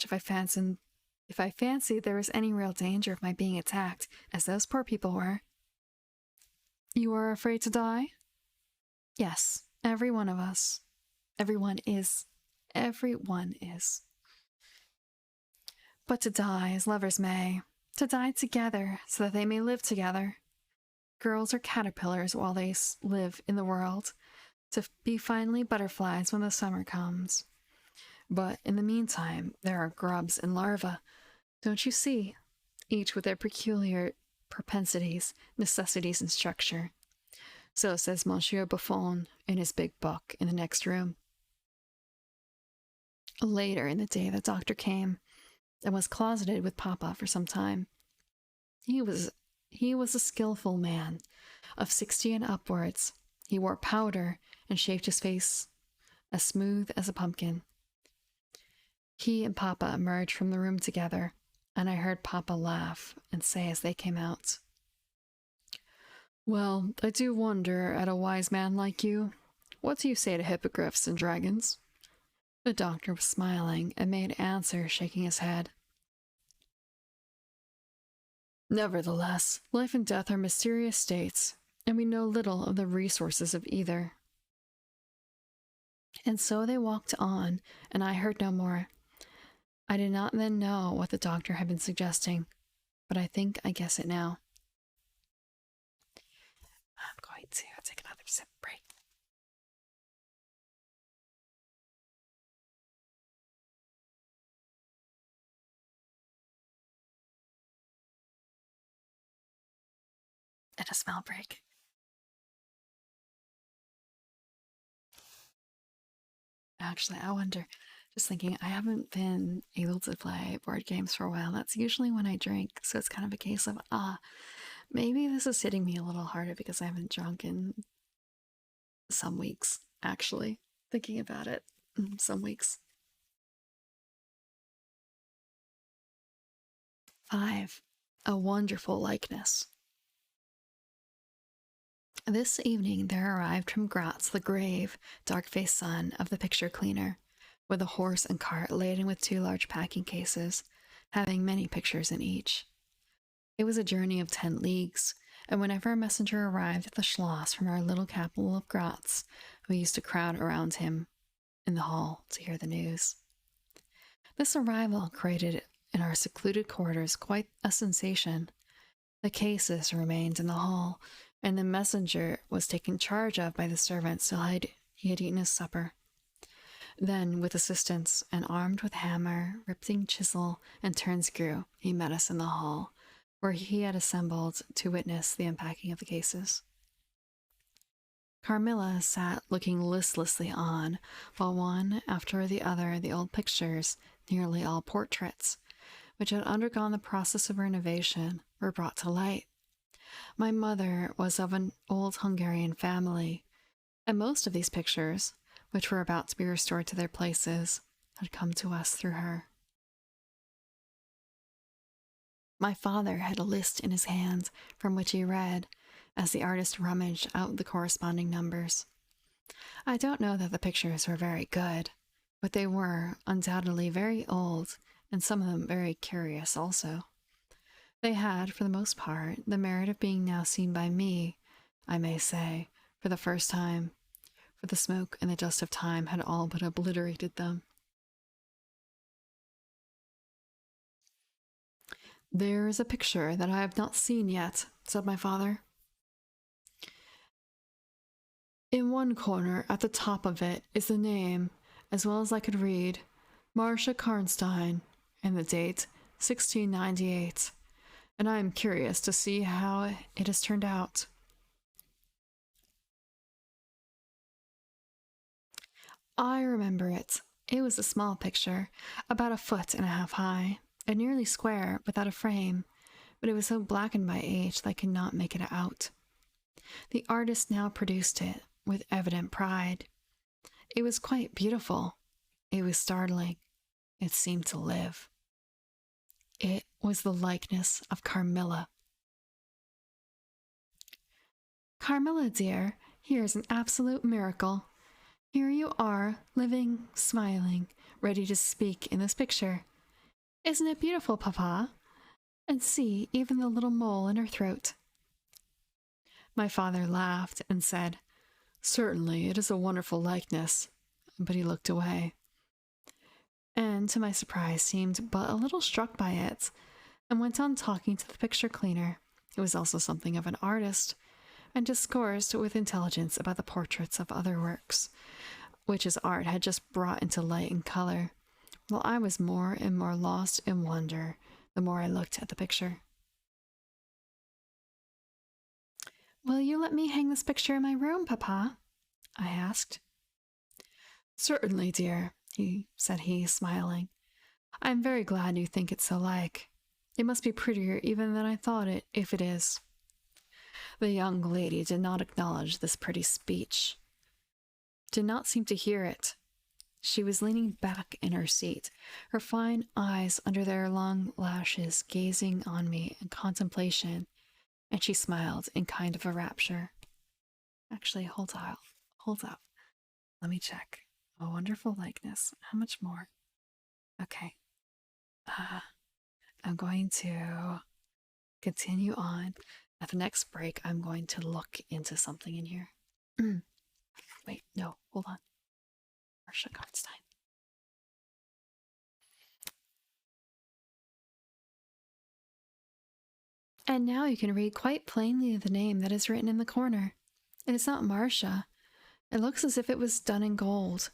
if if I fancied there was any real danger of my being attacked, as those poor people were. You are afraid to die? Yes, every one of us. Everyone is. Everyone is. But to die as lovers may, to die together so that they may live together. Girls are caterpillars while they live in the world, to be finally butterflies when the summer comes. But in the meantime, there are grubs and larvae, don't you see? Each with their peculiar propensities, necessities, and structure. So says Monsieur Buffon in his big book in the next room. Later in the day, the doctor came and was closeted with Papa for some time. He was a skillful man, of 60 and upwards. He wore powder and shaved his face as smooth as a pumpkin. He and Papa emerged from the room together, and I heard Papa laugh and say as they came out, "Well, I do wonder at a wise man like you. What do you say to hippogriffs and dragons?" The doctor was smiling and made answer, shaking his head. "Nevertheless, life and death are mysterious states, and we know little of the resources of either." And so they walked on, and I heard no more. I did not then know what the doctor had been suggesting, but I think I guess it now. I'm going to take another sip break. And a smell break. Actually, I wonder, just thinking, I haven't been able to play board games for a while. That's usually when I drink, so it's kind of a case of, maybe this is hitting me a little harder because I haven't drunk in some weeks, actually. Thinking about it, some weeks. 5. A wonderful likeness. This evening there arrived from Gratz the grave, dark-faced son of the picture cleaner, with a horse and cart laden with 2 large packing cases, having many pictures in each. It was a journey of 10 leagues, and whenever a messenger arrived at the Schloss from our little capital of Gratz, we used to crowd around him in the hall to hear the news. This arrival created in our secluded quarters quite a sensation. The cases remained in the hall, and the messenger was taken charge of by the servants till he had eaten his supper. Then, with assistance, and armed with hammer, ripping chisel, and turn screw, he met us in the hall, where he had assembled to witness the unpacking of the cases. Carmilla sat looking listlessly on, while one after the other the old pictures, nearly all portraits, which had undergone the process of renovation, were brought to light. My mother was of an old Hungarian family, and most of these pictures, which were about to be restored to their places, had come to us through her. My father had a list in his hand from which he read, as the artist rummaged out the corresponding numbers. I don't know that the pictures were very good, but they were undoubtedly very old, and some of them very curious also. They had, for the most part, the merit of being now seen by me, I may say, for the first time, for the smoke and the dust of time had all but obliterated them. "There is a picture that I have not seen yet," said my father. "In one corner, at the top of it, is the name, as well as I could read, Marcia Karnstein, and the date, 1698. And I am curious to see how it has turned out." I remember it. It was a small picture, about 1.5 feet high, and nearly square, without a frame, but it was so blackened by age that I could not make it out. The artist now produced it, with evident pride. It was quite beautiful. It was startling. It seemed to live. It was the likeness of Carmilla. "Carmilla, dear, here's an absolute miracle. Here you are, living, smiling, ready to speak in this picture. Isn't it beautiful, Papa? And see, even the little mole in her throat. My father laughed and said, Certainly, it is a wonderful likeness. But he looked away, and to my surprise seemed but a little struck by it, and went on talking to the picture cleaner, who was also something of an artist, and discoursed with intelligence about the portraits of other works, which his art had just brought into light and color, while I was more and more lost in wonder the more I looked at the picture. Will you let me hang this picture in my room, Papa? I asked. Certainly, dear, said he, smiling. I am very glad you think it so like. It must be prettier even than I thought it, if it is. The young lady did not acknowledge this pretty speech, did not seem to hear it. She was leaning back in her seat, her fine eyes under their long lashes gazing on me in contemplation, and she smiled in kind of a rapture. Actually, hold up. Let me check. A wonderful likeness. How much more? Okay. I'm going to continue on. At the next break, I'm going to look into something in here. Wait, no, hold on. Marcia Karnstein. And now you can read quite plainly the name that is written in the corner. It is not Marcia. It looks as if it was done in gold.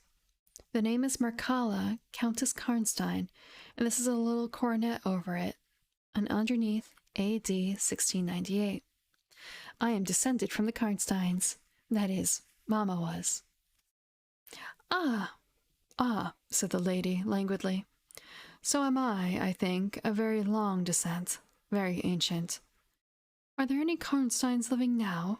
The name is Marcella, Countess Karnstein, and this is a little coronet over it, and underneath A.D. 1698. I am descended from the Karnsteins. That is, Mamma was. Ah, said the lady languidly. So am I think, a very long descent, very ancient. Are there any Karnsteins living now?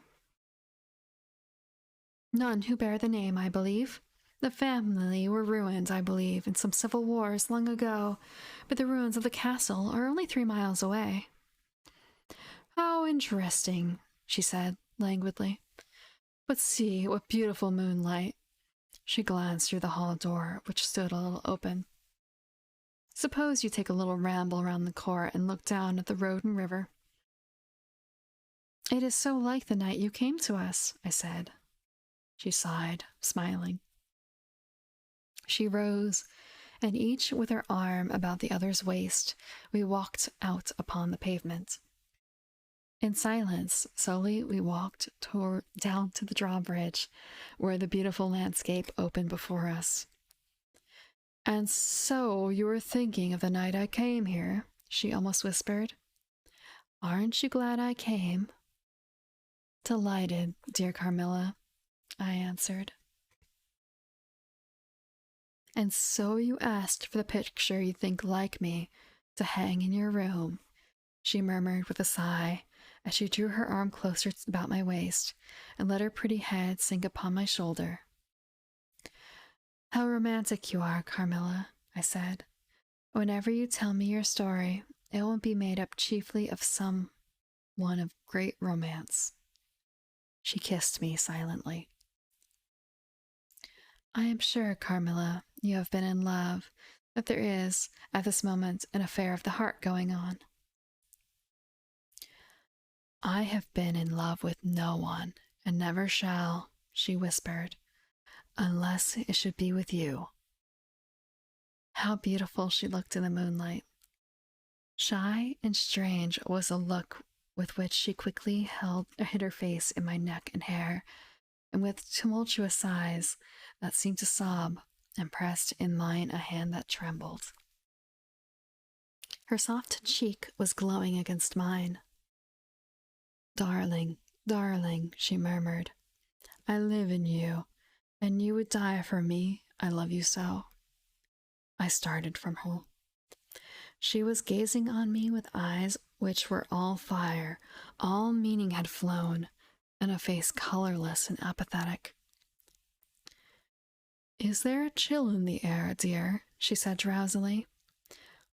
None who bear the name, I believe. The family were ruined, I believe, in some civil wars long ago, but the ruins of the castle are only 3 miles away. How interesting, she said languidly. But see, what beautiful moonlight. She glanced through the hall door, which stood a little open. Suppose you take a little ramble around the court and look down at the road and river. It is so like the night you came to us, I said. She sighed, smiling. She rose, and each with her arm about the other's waist, we walked out upon the pavement. In silence, slowly we walked down to the drawbridge, where the beautiful landscape opened before us. And so you were thinking of the night I came here, she almost whispered. Aren't you glad I came? Delighted, dear Carmilla, I answered. And so you asked for the picture you think like me to hang in your room, she murmured with a sigh, as she drew her arm closer about my waist and let her pretty head sink upon my shoulder. How romantic you are, Carmilla, I said. Whenever you tell me your story, it will be made up chiefly of some one of great romance. She kissed me silently. I am sure, Carmilla, you have been in love, that there is, at this moment, an affair of the heart going on. I have been in love with no one, and never shall, she whispered, unless it should be with you. How beautiful she looked in the moonlight. Shy and strange was the look with which she quickly hid her face in my neck and hair, and with tumultuous sighs that seemed to sob, and pressed in mine a hand that trembled. Her soft cheek was glowing against mine. Darling, darling, she murmured, I live in you, and you would die for me, I love you so. I started from her. She was gazing on me with eyes which were all fire, all meaning had flown, and a face colorless and apathetic. Is there a chill in the air, dear? She said drowsily.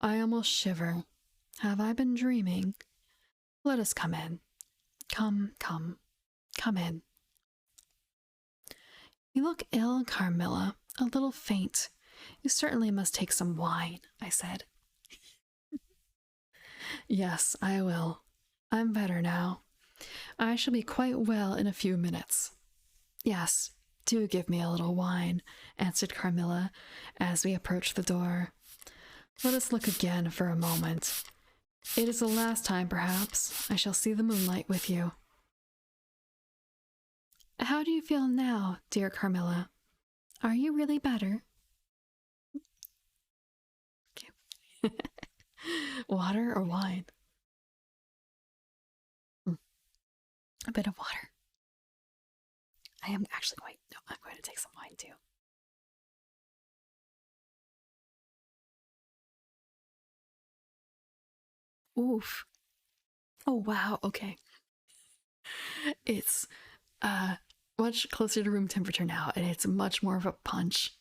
I almost shiver. Have I been dreaming? Let us come in. Come in. You look ill, Carmilla, a little faint. You certainly must take some wine, I said. Yes, I will. I'm better now. I shall be quite well in a few minutes. Yes, do give me a little wine, answered Carmilla as we approached the door. Let us look again for a moment. It is the last time, perhaps, I shall see the moonlight with you. How do you feel now, dear Carmilla? Are you really better? Okay. Water or wine? A bit of water. I am actually going. No, I'm going to take some wine too. Oof. Oh wow. Okay. It's uh much closer to room temperature now, and it's much more of a punch.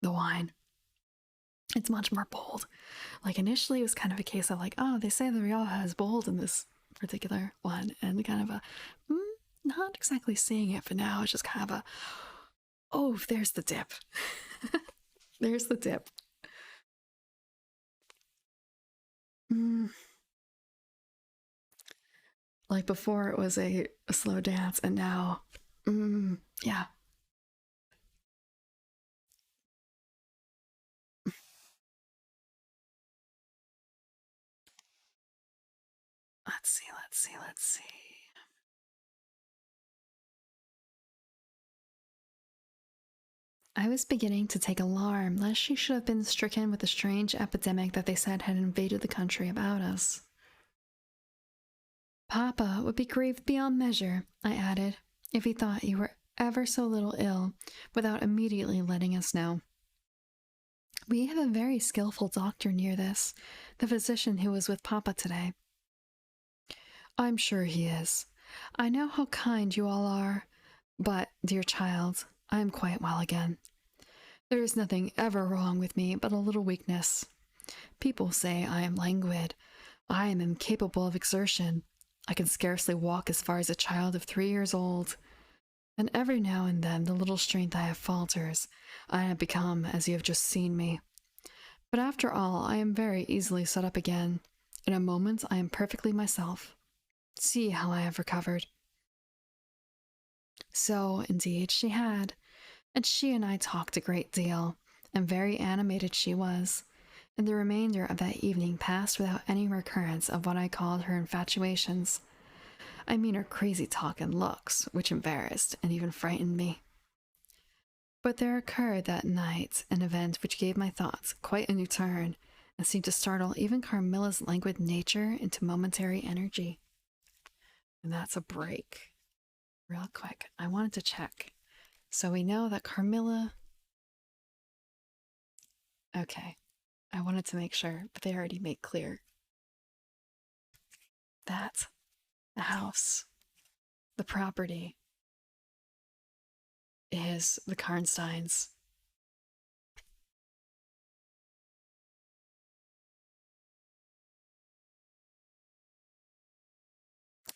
The wine. It's much more bold. Like initially, it was kind of a case of like, oh, they say the Rioja is bold in this particular one, and kind of a, not exactly seeing it, but now it's just kind of a, oh, there's the dip. There's the dip. Mm. Like before, it was a slow dance, and now, yeah. Let's see, let's see, let's see. I was beginning to take alarm lest she should have been stricken with the strange epidemic that they said had invaded the country about us. Papa would be grieved beyond measure, I added, if he thought you were ever so little ill, without immediately letting us know. We have a very skillful doctor near this, the physician who was with Papa today. I'm sure he is. I know how kind you all are, but, dear child, I am quite well again. There is nothing ever wrong with me but a little weakness. People say I am languid. I am incapable of exertion. I can scarcely walk as far as a child of 3 years old. And every now and then the little strength I have falters. I have become as you have just seen me. But after all, I am very easily set up again. In a moment I am perfectly myself. See how I have recovered. So, indeed, she had, and she and I talked a great deal, and very animated she was, and the remainder of that evening passed without any recurrence of what I called her infatuations. I mean her crazy talk and looks, which embarrassed and even frightened me. But there occurred that night an event which gave my thoughts quite a new turn, and seemed to startle even Carmilla's languid nature into momentary energy. And that's a break. Real quick, I wanted to check. So we know that Carmilla. Okay, I wanted to make sure, but they already made clear that the house, the property, is the Karnsteins.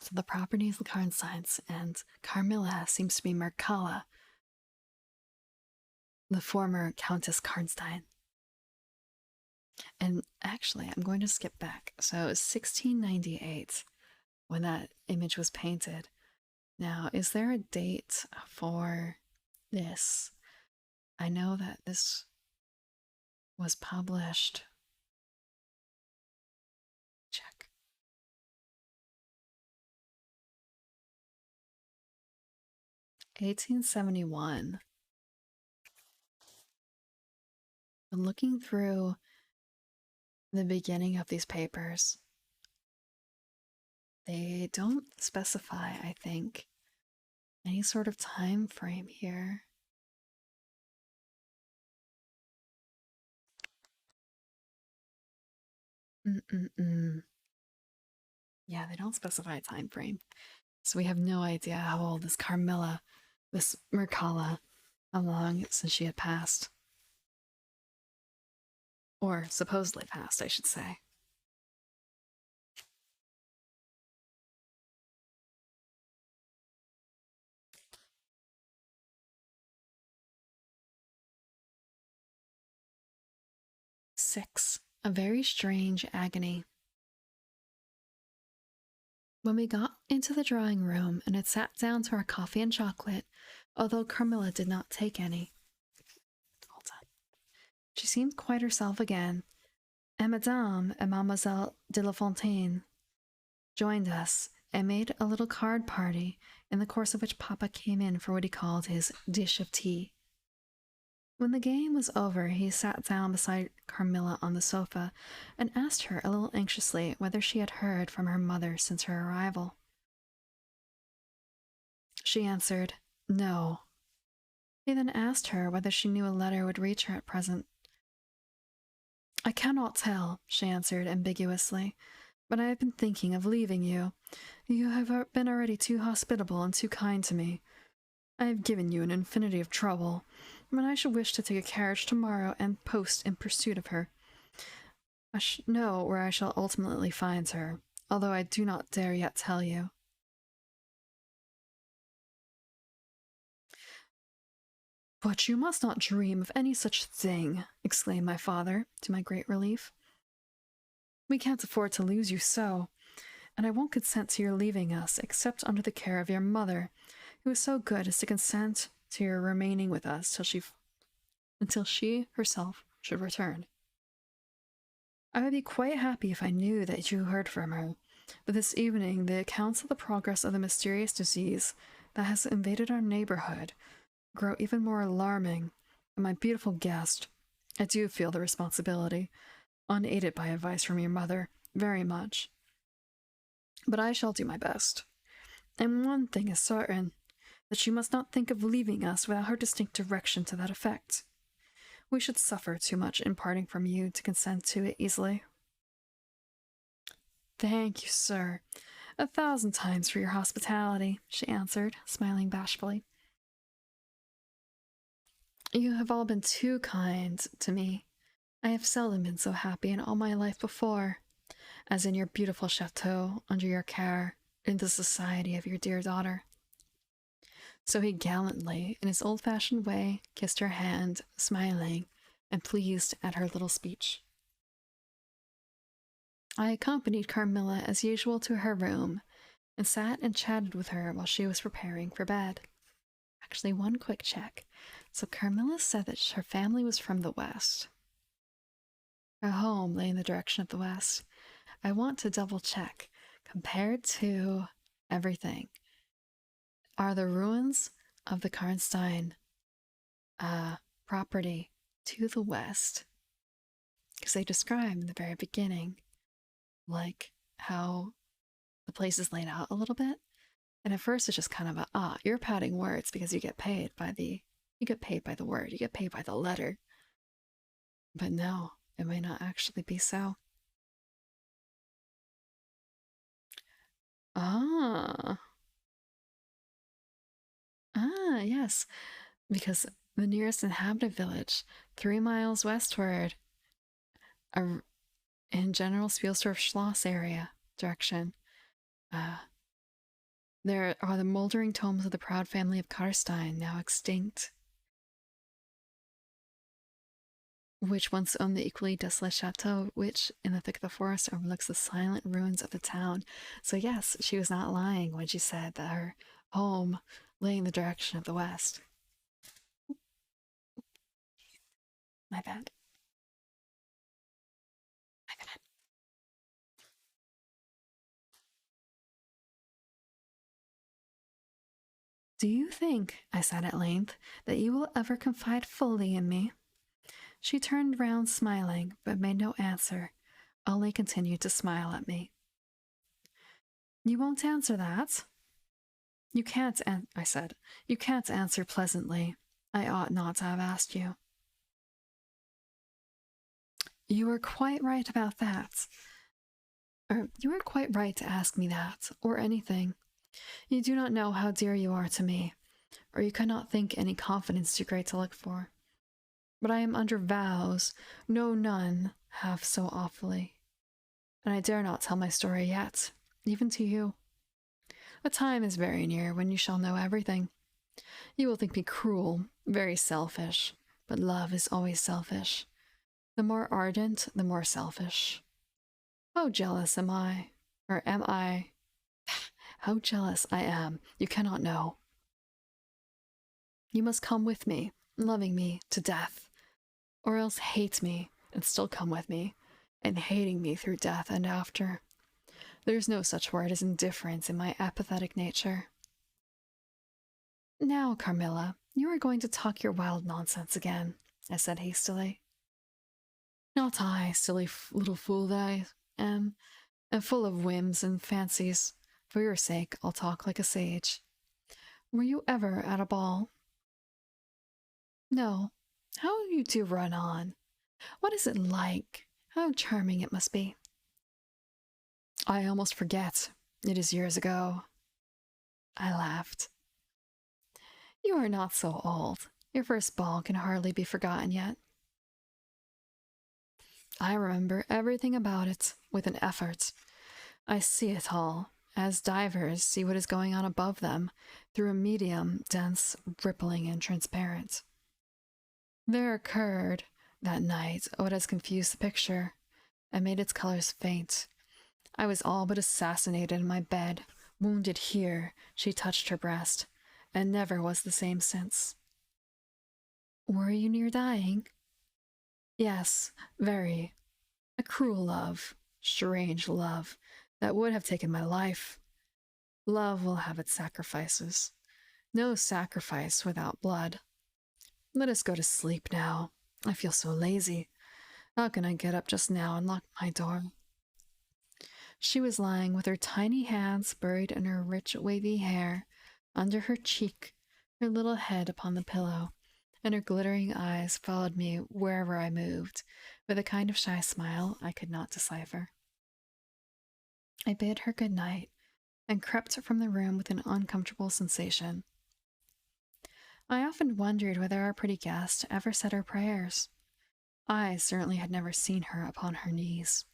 So the property is the Karnsteins, and Carmilla seems to be Merkala, the former Countess Karnstein. And actually, I'm going to skip back. So it was 1698 when that image was painted. Now, is there a date for this? I know that this was published. Check. 1871. I'm looking through the beginning of these papers. They don't specify, I think, any sort of time frame here. Mm-mm-mm. Yeah, they don't specify a time frame. So we have no idea how old this Carmilla, this Mercala, how long since she had passed. Or supposedly passed, I should say. Six. A very strange agony. When we got into the drawing room and had sat down to our coffee and chocolate, although Carmilla did not take any, hold on, she seemed quite herself again, and Madame and Mademoiselle de la Fontaine joined us and made a little card party, in the course of which Papa came in for what he called his dish of tea. When the game was over, he sat down beside Carmilla on the sofa and asked her a little anxiously whether she had heard from her mother since her arrival. She answered, no. He then asked her whether she knew a letter would reach her at present. I cannot tell, she answered ambiguously, but I have been thinking of leaving you. You have been already too hospitable and too kind to me. I have given you an infinity of trouble, but I shall wish to take a carriage tomorrow and post in pursuit of her. I know where I shall ultimately find her, although I do not dare yet tell you. But you must not dream of any such thing, exclaimed my father, to my great relief. We can't afford to lose you so, and I won't consent to your leaving us except under the care of your mother, who is so good as to consent to your remaining with us until she herself should return. I would be quite happy if I knew that you heard from her, but this evening the accounts of the progress of the mysterious disease that has invaded our neighborhood grow even more alarming, and my beautiful guest, I do feel the responsibility, unaided by advice from your mother, very much. But I shall do my best. And one thing is certain, that she must not think of leaving us without her distinct direction to that effect. We should suffer too much in parting from you to consent to it easily. Thank you, sir, 1,000 times for your hospitality, she answered, smiling bashfully. You have all been too kind to me. I have seldom been so happy in all my life before, as in your beautiful chateau, under your care, in the society of your dear daughter. So he gallantly, in his old-fashioned way, kissed her hand, smiling and pleased at her little speech. I accompanied Carmilla as usual to her room, and sat and chatted with her while she was preparing for bed. Actually, one quick check. So Carmilla said that her family was from the west. Her home lay in the direction of the west. I want to double check. Compared to everything, are the ruins of the Karnstein property to the west? Because they describe in the very beginning, like, how the place is laid out a little bit. And at first it's just kind of you're padding words because you get paid by the word, you get paid by the letter. But no, it may not actually be so. Yes, because the nearest inhabited village, 3 miles westward, in General Spielsdorf Schloss area direction, there are the moldering tombs of the proud family of Karstein, now extinct, which once owned the equally desolate chateau, which, in the thick of the forest, overlooks the silent ruins of the town. So yes, she was not lying when she said that her home lay in the direction of the west. My bad. Do you think, I said at length, that you will ever confide fully in me? She turned round smiling, but made no answer, only continued to smile at me. You won't answer that? You can't, I said. You can't answer pleasantly. I ought not to have asked you. You were quite right about that. You were quite right to ask me that, or anything. You do not know how dear you are to me, or you cannot think any confidence too great to look for. But I am under vows, no none have so awfully, and I dare not tell my story yet, even to you. A time is very near when you shall know everything. You will think me cruel, very selfish, but love is always selfish. The more ardent, the more selfish. How jealous am I, or am I? how jealous I am, you cannot know. You must come with me, loving me to death, or else hate me and still come with me, and hating me through death and after. There's no such word as indifference in my apathetic nature. Now, Carmilla, you are going to talk your wild nonsense again, I said hastily. Not I, silly little fool that I am, and full of whims and fancies. For your sake, I'll talk like a sage. Were you ever at a ball? No. How you do run on. What is it like? How charming it must be. I almost forget. It is years ago. I laughed. You are not so old. Your first ball can hardly be forgotten yet. I remember everything about it with an effort. I see it all, as divers see what is going on above them, through a medium, dense, rippling, and transparent. There occurred, that night, what has confused the picture, and made its colors faint. I was all but assassinated in my bed, wounded here, she touched her breast, and never was the same since. Were you near dying? Yes, very. A cruel love, strange love, that would have taken my life. Love will have its sacrifices. No sacrifice without blood. Let us go to sleep now. I feel so lazy. How can I get up just now and lock my door? She was lying with her tiny hands buried in her rich wavy hair, under her cheek, her little head upon the pillow, and her glittering eyes followed me wherever I moved, with a kind of shy smile I could not decipher. I bid her good night, and crept from the room with an uncomfortable sensation. I often wondered whether our pretty guest ever said her prayers. I certainly had never seen her upon her knees.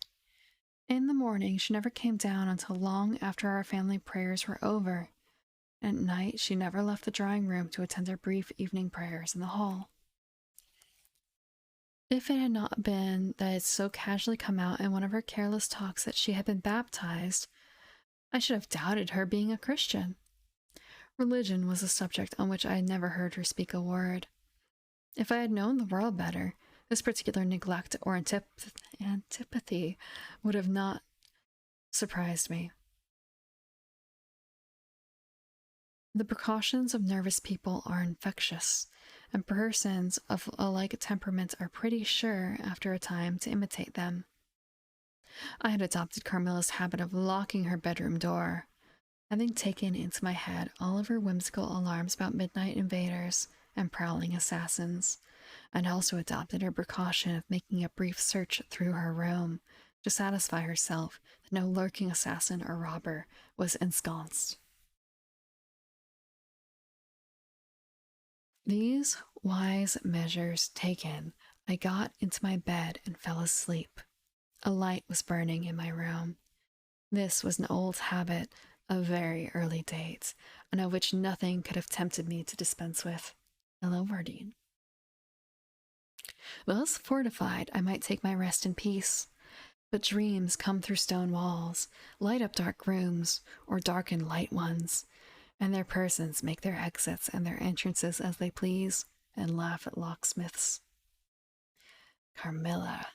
In the morning, she never came down until long after our family prayers were over. At night, she never left the drawing room to attend our brief evening prayers in the hall. If it had not been that it so casually come out in one of her careless talks that she had been baptized, I should have doubted her being a Christian. Religion was a subject on which I had never heard her speak a word. If I had known the world better, this particular neglect or antipathy would have not surprised me. The precautions of nervous people are infectious, and persons of a like temperament are pretty sure, after a time, to imitate them. I had adopted Carmilla's habit of locking her bedroom door, having taken into my head all of her whimsical alarms about midnight invaders and prowling assassins, and also adopted her precaution of making a brief search through her room to satisfy herself that no lurking assassin or robber was ensconced. These wise measures taken, I got into my bed and fell asleep. A light was burning in my room. This was an old habit of very early date, and of which nothing could have tempted me to dispense with. Hello, Vardine. Thus fortified, I might take my rest in peace. But dreams come through stone walls, light up dark rooms, or darken light ones, and their persons make their exits and their entrances as they please, and laugh at locksmiths. Carmilla,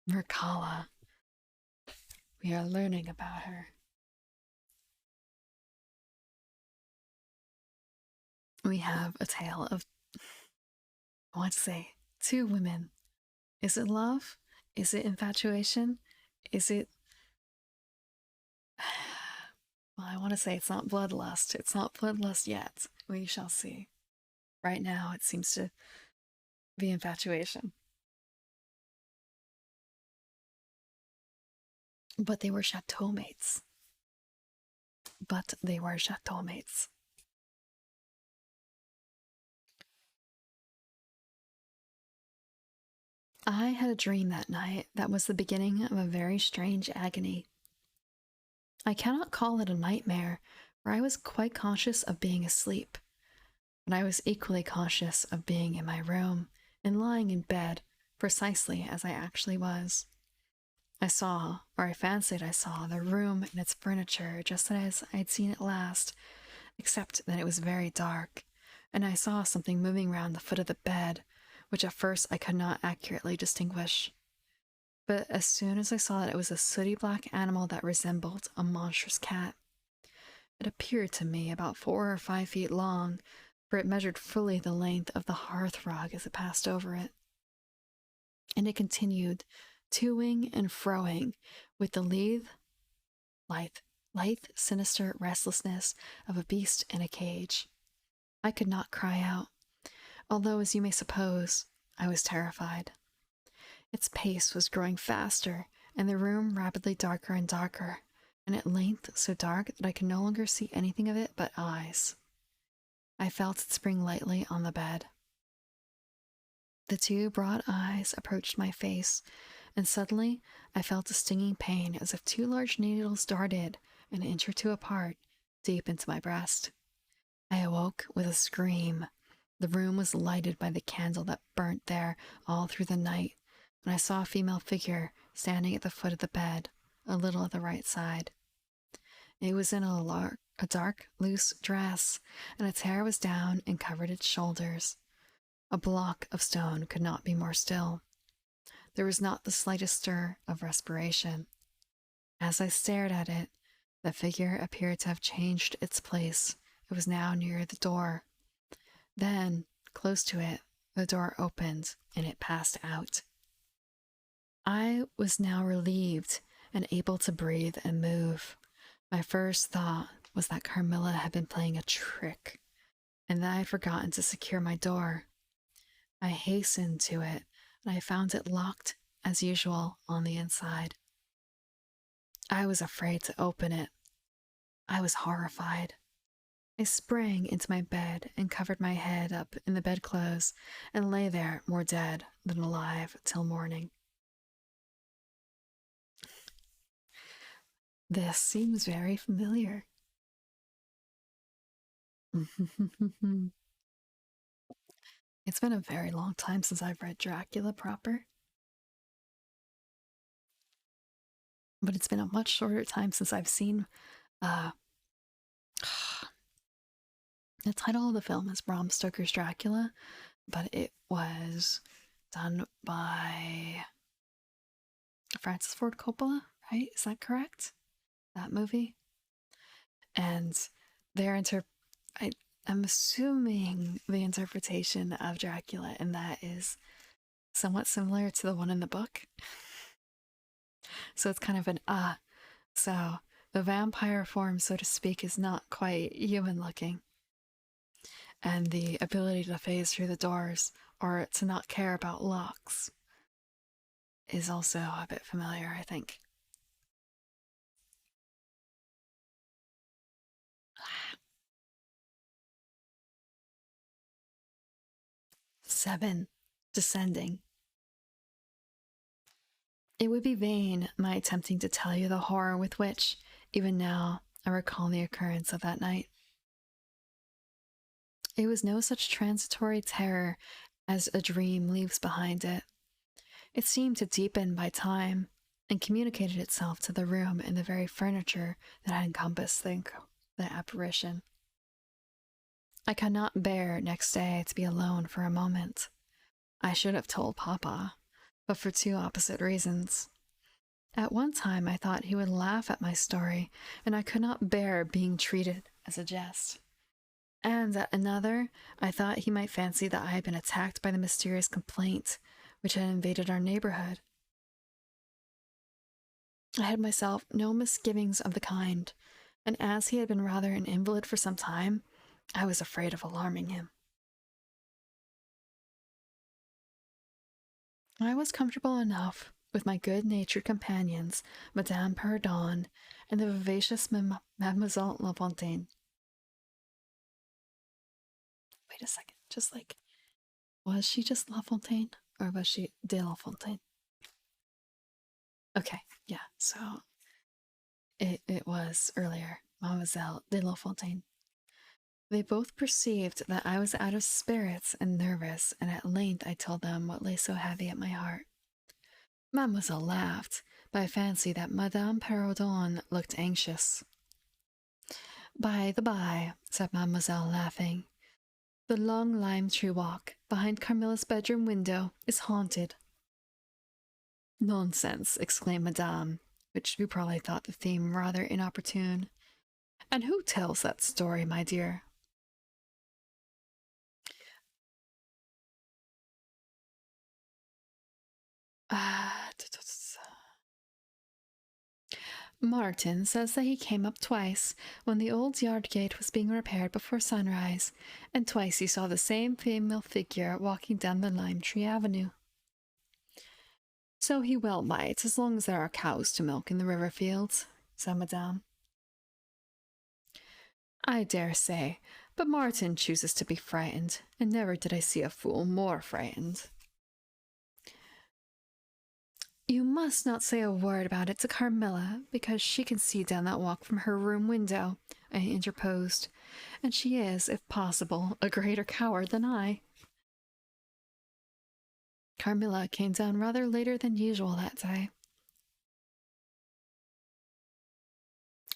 Mercala. We are learning about her. We have a tale of, I want to say, two women. Is it love? Is it infatuation? Is it... Well, I want to say it's not bloodlust. It's not bloodlust yet. We shall see. Right now, it seems to be infatuation. But they were chateau mates. I had a dream that night that was the beginning of a very strange agony. I cannot call it a nightmare, for I was quite conscious of being asleep, but I was equally conscious of being in my room and lying in bed precisely as I actually was. I saw, or I fancied I saw, the room and its furniture just as I had seen it last, except that it was very dark, and I saw something moving round the foot of the bed, which at first I could not accurately distinguish. But as soon as I saw that it was a sooty black animal that resembled a monstrous cat, it appeared to me about 4 or 5 feet long, for it measured fully the length of the hearth rug as it passed over it. And it continued toing and froing with the lithe, sinister restlessness of a beast in a cage. I could not cry out, although, as you may suppose, I was terrified. Its pace was growing faster, and the room rapidly darker and darker, and at length so dark that I could no longer see anything of it but eyes. I felt it spring lightly on the bed. The two broad eyes approached my face, and suddenly I felt a stinging pain as if two large needles darted, an inch or two apart, deep into my breast. I awoke with a scream. The room was lighted by the candle that burnt there all through the night, and I saw a female figure standing at the foot of the bed, a little at the right side. It was in a dark, loose dress, and its hair was down and covered its shoulders. A block of stone could not be more still. There was not the slightest stir of respiration. As I stared at it, the figure appeared to have changed its place. It was now near the door. Then, close to it, the door opened, and it passed out. I was now relieved and able to breathe and move. My first thought was that Carmilla had been playing a trick, and that I had forgotten to secure my door. I hastened to it, and I found it locked, as usual, on the inside. I was afraid to open it. I was horrified. I sprang into my bed and covered my head up in the bedclothes and lay there more dead than alive till morning. This seems very familiar. It's been a very long time since I've read Dracula proper, but it's been a much shorter time since I've seen uh the title of the film is Bram Stoker's Dracula, but it was done by Francis Ford Coppola, right? Is that correct? That movie? And I'm assuming the interpretation of Dracula in that is somewhat similar to the one in the book. So it's kind of an so the vampire form, so to speak, is not quite human looking. And the ability to phase through the doors or to not care about locks is also a bit familiar, I think. 7. Descending. It would be vain my attempting to tell you the horror with which, even now, I recall the occurrence of that night. It was no such transitory terror as a dream leaves behind it. It seemed to deepen by time and communicated itself to the room and the very furniture that had encompassed the apparition. I could not bear next day to be alone for a moment. I should have told Papa, but for two opposite reasons. At one time I thought he would laugh at my story, and I could not bear being treated as a jest. And at another, I thought he might fancy that I had been attacked by the mysterious complaint which had invaded our neighborhood. I had myself no misgivings of the kind, and as he had been rather an invalid for some time, I was afraid of alarming him. I was comfortable enough with my good-natured companions, Madame Perrodon and the vivacious Mademoiselle Lafontaine. Wait a second, was she just Lafontaine, or was she de Lafontaine? Okay, yeah, so it was earlier, Mademoiselle de Lafontaine. They both perceived that I was out of spirits and nervous, and at length I told them what lay so heavy at my heart. Mademoiselle laughed, but I fancied that Madame Perrodon looked anxious. By the by, said Mademoiselle, laughing, the long lime tree walk behind Carmilla's bedroom window is haunted. Nonsense, exclaimed Madame, which you probably thought the theme rather inopportune. And who tells that story, my dear? Ah, Martin says that he came up twice when the old yard gate was being repaired before sunrise, and twice he saw the same female figure walking down the lime tree avenue. So he well might, as long as there are cows to milk in the river fields, said Madame. I dare say, but Martin chooses to be frightened, and never did I see a fool more frightened. You must not say a word about it to Carmilla, because she can see down that walk from her room window, I interposed, and she is, if possible, a greater coward than I. Carmilla came down rather later than usual that day.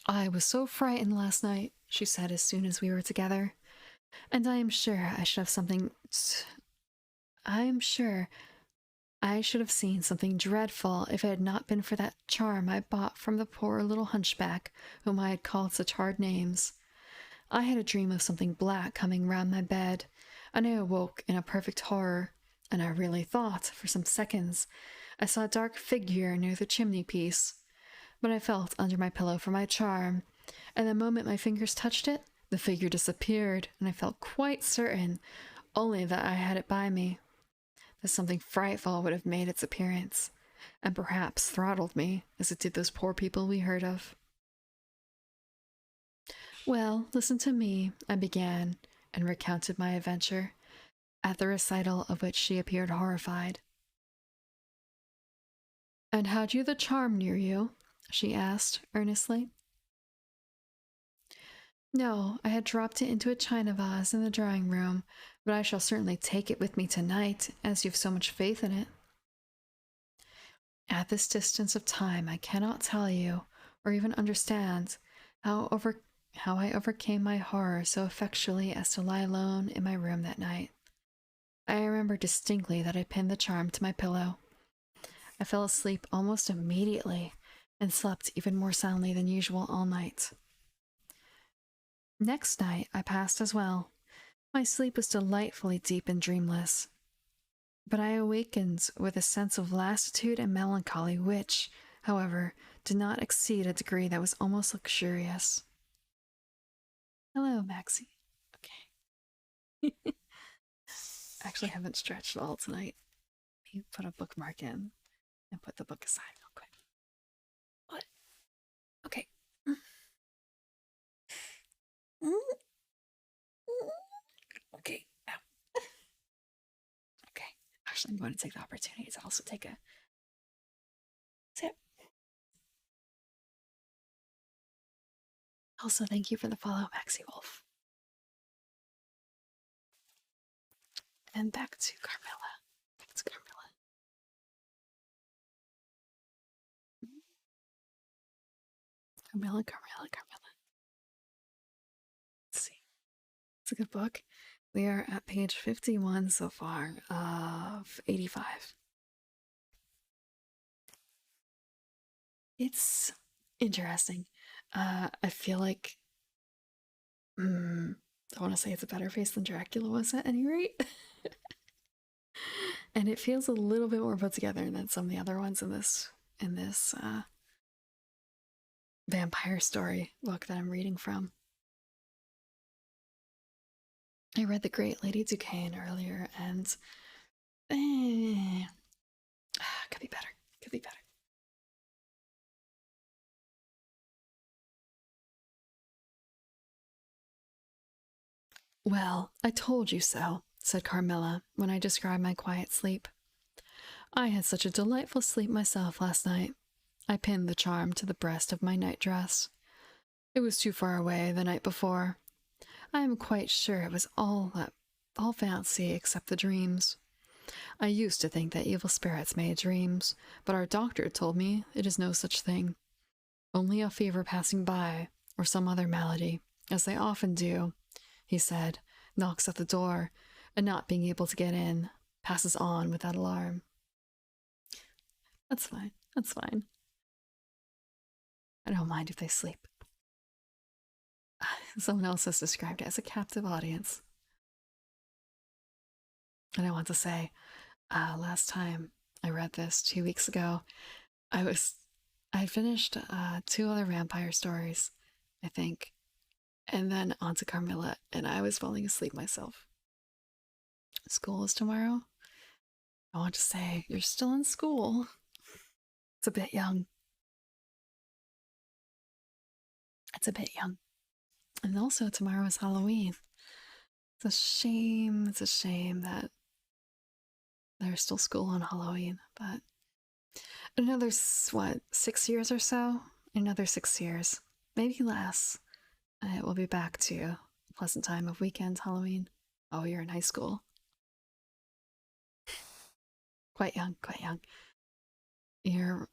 I was so frightened last night, she said as soon as we were together, and I am sure I should have something. I am sure I should have seen something dreadful if it had not been for that charm I bought from the poor little hunchback whom I had called such hard names. I had a dream of something black coming round my bed, and I awoke in a perfect horror, and I really thought, for some seconds, I saw a dark figure near the chimney-piece. But I felt under my pillow for my charm, and the moment my fingers touched it, the figure disappeared, and I felt quite certain only that I had it by me. That something frightful would have made its appearance, and perhaps throttled me, as it did those poor people we heard of. Well, listen to me, I began, and recounted my adventure, at the recital of which she appeared horrified. And had you the charm near you? She asked, earnestly. No, I had dropped it into a china vase in the drawing room, but I shall certainly take it with me tonight, as you've so much faith in it. At this distance of time, I cannot tell you, or even understand, how I overcame my horror so effectually as to lie alone in my room that night. I remember distinctly that I pinned the charm to my pillow. I fell asleep almost immediately, and slept even more soundly than usual all night. Next night I passed as well. My sleep was delightfully deep and dreamless, but I awakened with a sense of lassitude and melancholy which, however, did not exceed a degree that was almost luxurious. Hello, Maxie. Okay. Actually, I haven't stretched at all tonight. Let me put a bookmark in and put the book aside real quick. What? Okay. Okay. Okay. Actually, I'm going to take the opportunity to also take a sip. Also, thank you for the follow, Maxie Wolf. And back to Carmilla. Back to Carmilla. Carmilla. Let's see. It's a good book. We are at page 51 so far of 85. It's interesting. I feel like I want to say it's a better face than Dracula was at any rate. And it feels a little bit more put together than some of the other ones in this vampire story book that I'm reading from. I read The Great Lady Duquesne earlier, and could be better. Could be better. Well, I told you so, said Carmilla, when I described my quiet sleep. I had such a delightful sleep myself last night. I pinned the charm to the breast of my night-dress. It was too far away the night before. I am quite sure it was all fancy except the dreams. I used to think that evil spirits made dreams, but our doctor told me it is no such thing. Only a fever passing by, or some other malady, as they often do, he said, knocks at the door, and not being able to get in, passes on without alarm. That's fine. That's fine. I don't mind if they sleep. Someone else has described it as a captive audience. And I want to say, last time I read this 2 weeks ago, I finished 2 other vampire stories, I think, and then on to Carmilla, and I was falling asleep myself. School is tomorrow. I want to say, you're still in school. It's a bit young. It's a bit young. And also, tomorrow is Halloween. It's a shame. It's a shame that there's still school on Halloween. But another, 6 years or so? Another 6 years. Maybe less. It will be back to a pleasant time of weekend Halloween. Oh, you're in high school. Quite young, quite young. You're.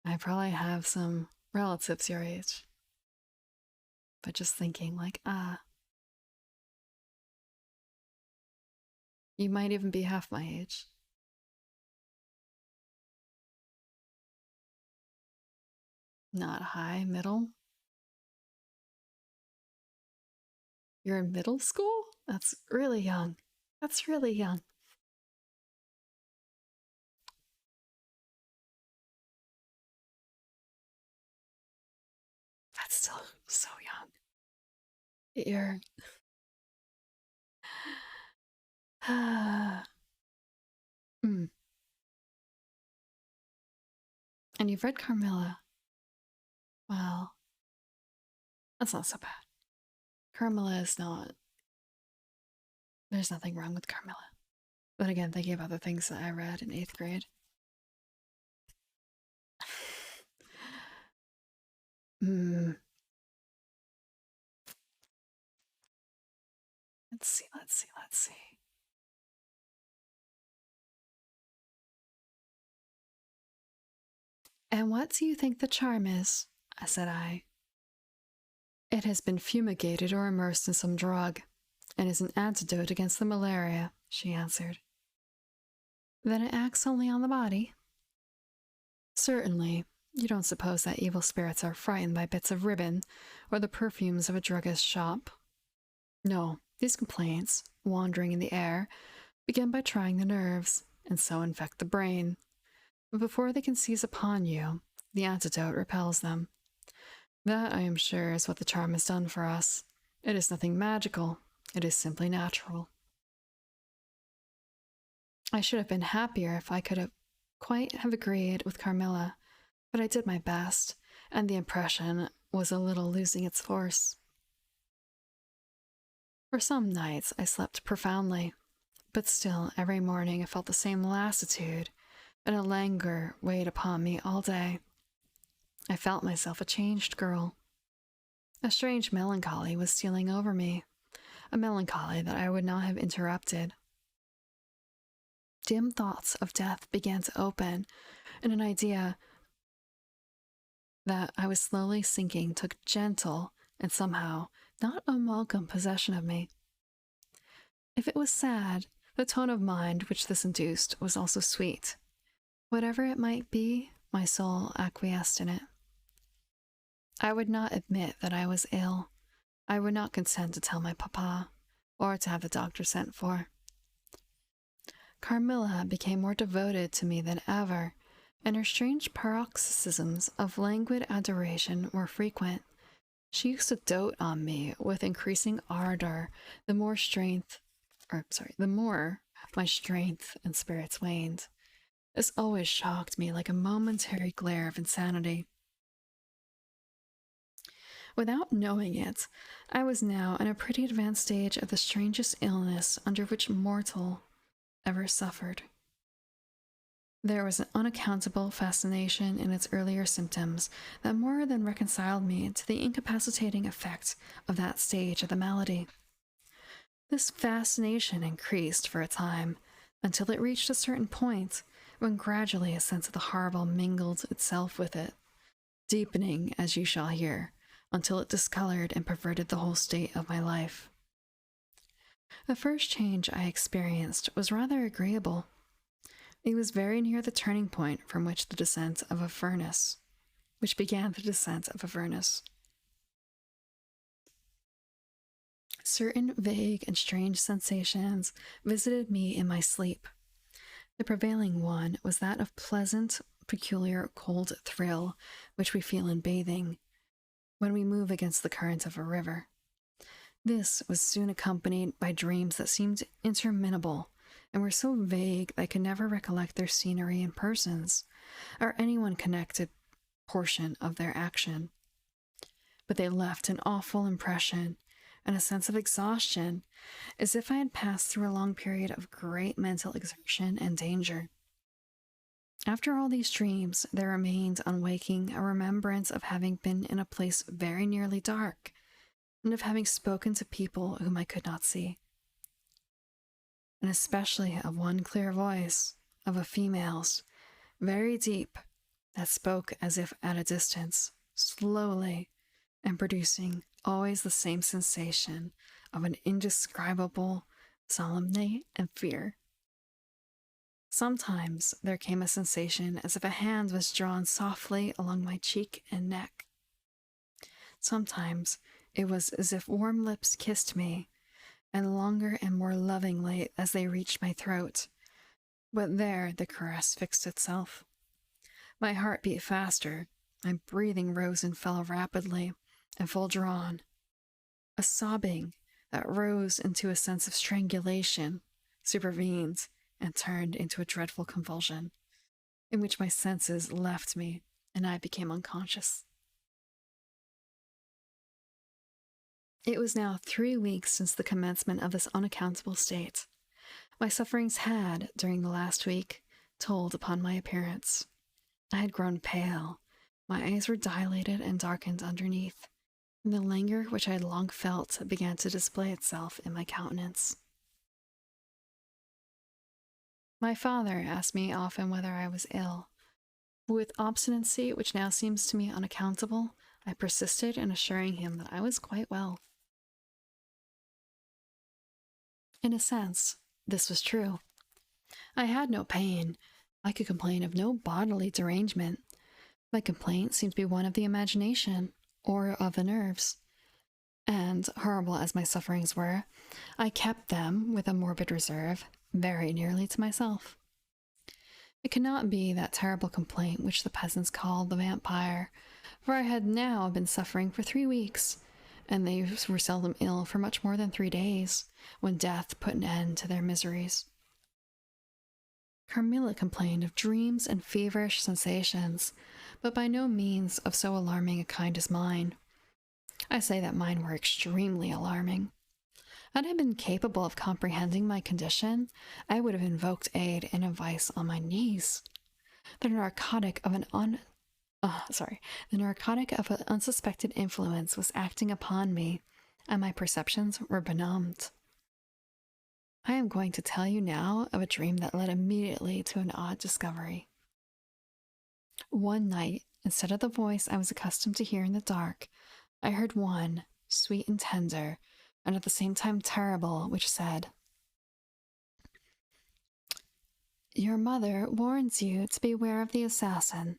I probably have some relatives your age. But just thinking, like, you might even be half my age. Not high, middle. You're in middle school? That's really young. That's really young. That's still so young. You're. mm. And you've read Carmilla. Well, that's not so bad. Carmilla is not. There's nothing wrong with Carmilla. But again, thinking about the things that I read in 8th grade. Let's see. And what do you think the charm is? Said I. It has been fumigated or immersed in some drug, and is an antidote against the malaria, she answered. Then it acts only on the body? Certainly. You don't suppose that evil spirits are frightened by bits of ribbon or the perfumes of a druggist's shop? No, these complaints, wandering in the air, begin by trying the nerves, and so infect the brain. But before they can seize upon you, the antidote repels them. That, I am sure, is what the charm has done for us. It is nothing magical. It is simply natural. I should have been happier if I could have quite have agreed with Carmilla, but I did my best, and the impression was a little losing its force. For some nights I slept profoundly, but still every morning I felt the same lassitude, and a languor weighed upon me all day. I felt myself a changed girl. A strange melancholy was stealing over me, a melancholy that I would not have interrupted. Dim thoughts of death began to open, and an idea that I was slowly sinking took gentle and somehow not unwelcome possession of me. If it was sad, the tone of mind which this induced was also sweet. Whatever it might be, my soul acquiesced in it. I would not admit that I was ill. I would not consent to tell my papa, or to have the doctor sent for. Carmilla became more devoted to me than ever, and her strange paroxysms of languid adoration were frequent. She used to dote on me with increasing ardor, the more my strength and spirits waned. This always shocked me like a momentary glare of insanity. Without knowing it, I was now in a pretty advanced stage of the strangest illness under which mortal ever suffered. There was an unaccountable fascination in its earlier symptoms that more than reconciled me to the incapacitating effect of that stage of the malady. This fascination increased for a time, until it reached a certain point, when gradually a sense of the horrible mingled itself with it, deepening, as you shall hear, until it discolored and perverted the whole state of my life. The first change I experienced was rather agreeable. It was very near the turning point from which the descent of a furnace, which began the descent of a furnace. Certain vague and strange sensations visited me in my sleep. The prevailing one was that of pleasant, peculiar, cold thrill which we feel in bathing, when we move against the current of a river. This was soon accompanied by dreams that seemed interminable, and were so vague that I could never recollect their scenery and persons, or anyone connected portion of their action. But they left an awful impression, and a sense of exhaustion, as if I had passed through a long period of great mental exertion and danger. After all these dreams, there remained on waking a remembrance of having been in a place very nearly dark, and of having spoken to people whom I could not see, and especially of one clear voice, of a female's, very deep, that spoke as if at a distance, slowly, and producing always the same sensation of an indescribable solemnity and fear. Sometimes there came a sensation as if a hand was drawn softly along my cheek and neck. Sometimes it was as if warm lips kissed me, and longer and more lovingly as they reached my throat. But there the caress fixed itself. My heart beat faster, my breathing rose and fell rapidly, and full drawn. A sobbing that rose into a sense of strangulation supervened and turned into a dreadful convulsion, in which my senses left me and I became unconscious. It was now 3 weeks since the commencement of this unaccountable state. My sufferings had, during the last week, told upon my appearance. I had grown pale, my eyes were dilated and darkened underneath, and the languor which I had long felt began to display itself in my countenance. My father asked me often whether I was ill. With obstinacy which now seems to me unaccountable, I persisted in assuring him that I was quite well. In a sense, this was true. I had no pain. I could complain of no bodily derangement. My complaint seemed to be one of the imagination, or of the nerves. And, horrible as my sufferings were, I kept them, with a morbid reserve, very nearly to myself. It could not be that terrible complaint which the peasants called the vampire, for I had now been suffering for 3 weeks, and they were seldom ill for much more than 3 days, when death put an end to their miseries. Carmilla complained of dreams and feverish sensations, but by no means of so alarming a kind as mine. I say that mine were extremely alarming. Had I been capable of comprehending my condition, I would have invoked aid and advice on my knees. The narcotic of an unsuspected influence was acting upon me, and my perceptions were benumbed. I am going to tell you now of a dream that led immediately to an odd discovery. One night, instead of the voice I was accustomed to hear in the dark, I heard one, sweet and tender, and at the same time terrible, which said, "Your mother warns you to beware of the assassin."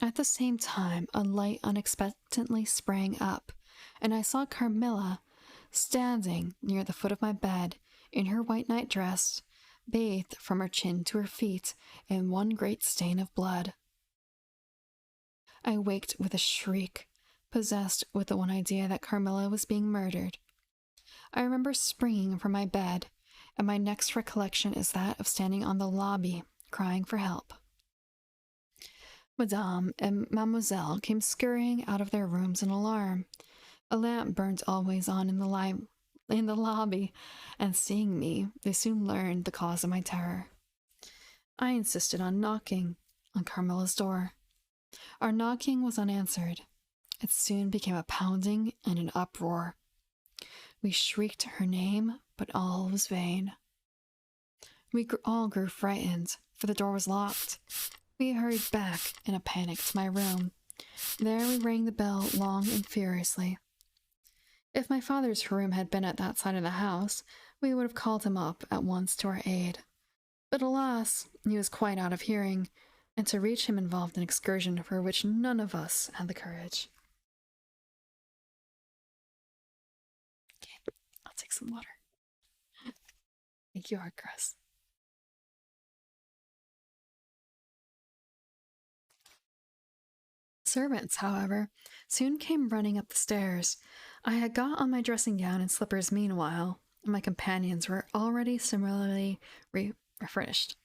At the same time, a light unexpectedly sprang up, and I saw Carmilla standing near the foot of my bed, in her white nightdress, bathed from her chin to her feet in one great stain of blood. I waked with a shriek, possessed with the one idea that Carmilla was being murdered. I remember springing from my bed, and my next recollection is that of standing on the lobby, crying for help. Madame and Mademoiselle came scurrying out of their rooms in alarm. A lamp burned always on in the lobby, and seeing me, they soon learned the cause of my terror. I insisted on knocking on Carmilla's door. Our knocking was unanswered. It soon became a pounding and an uproar. We shrieked her name, but all was vain. We all grew frightened, for the door was locked. We hurried back in a panic to my room. There we rang the bell long and furiously. If my father's room had been at that side of the house, we would have called him up at once to our aid. But alas, he was quite out of hearing, and to reach him involved an excursion for which none of us had the courage. Okay, I'll take some water. Thank you, Hardcrust. Servants, however, soon came running up the stairs. I had got on my dressing gown and slippers meanwhile, and my companions were already similarly refreshed.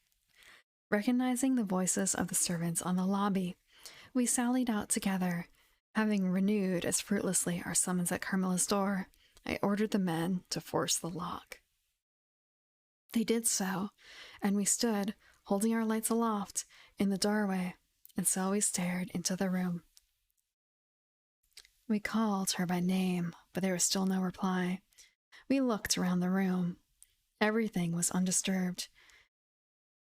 Recognizing the voices of the servants on the lobby, we sallied out together. Having renewed as fruitlessly our summons at Carmilla's door, I ordered the men to force the lock. They did so, and we stood, holding our lights aloft, in the doorway, and so we stared into the room. We called her by name, but there was still no reply. We looked around the room. Everything was undisturbed.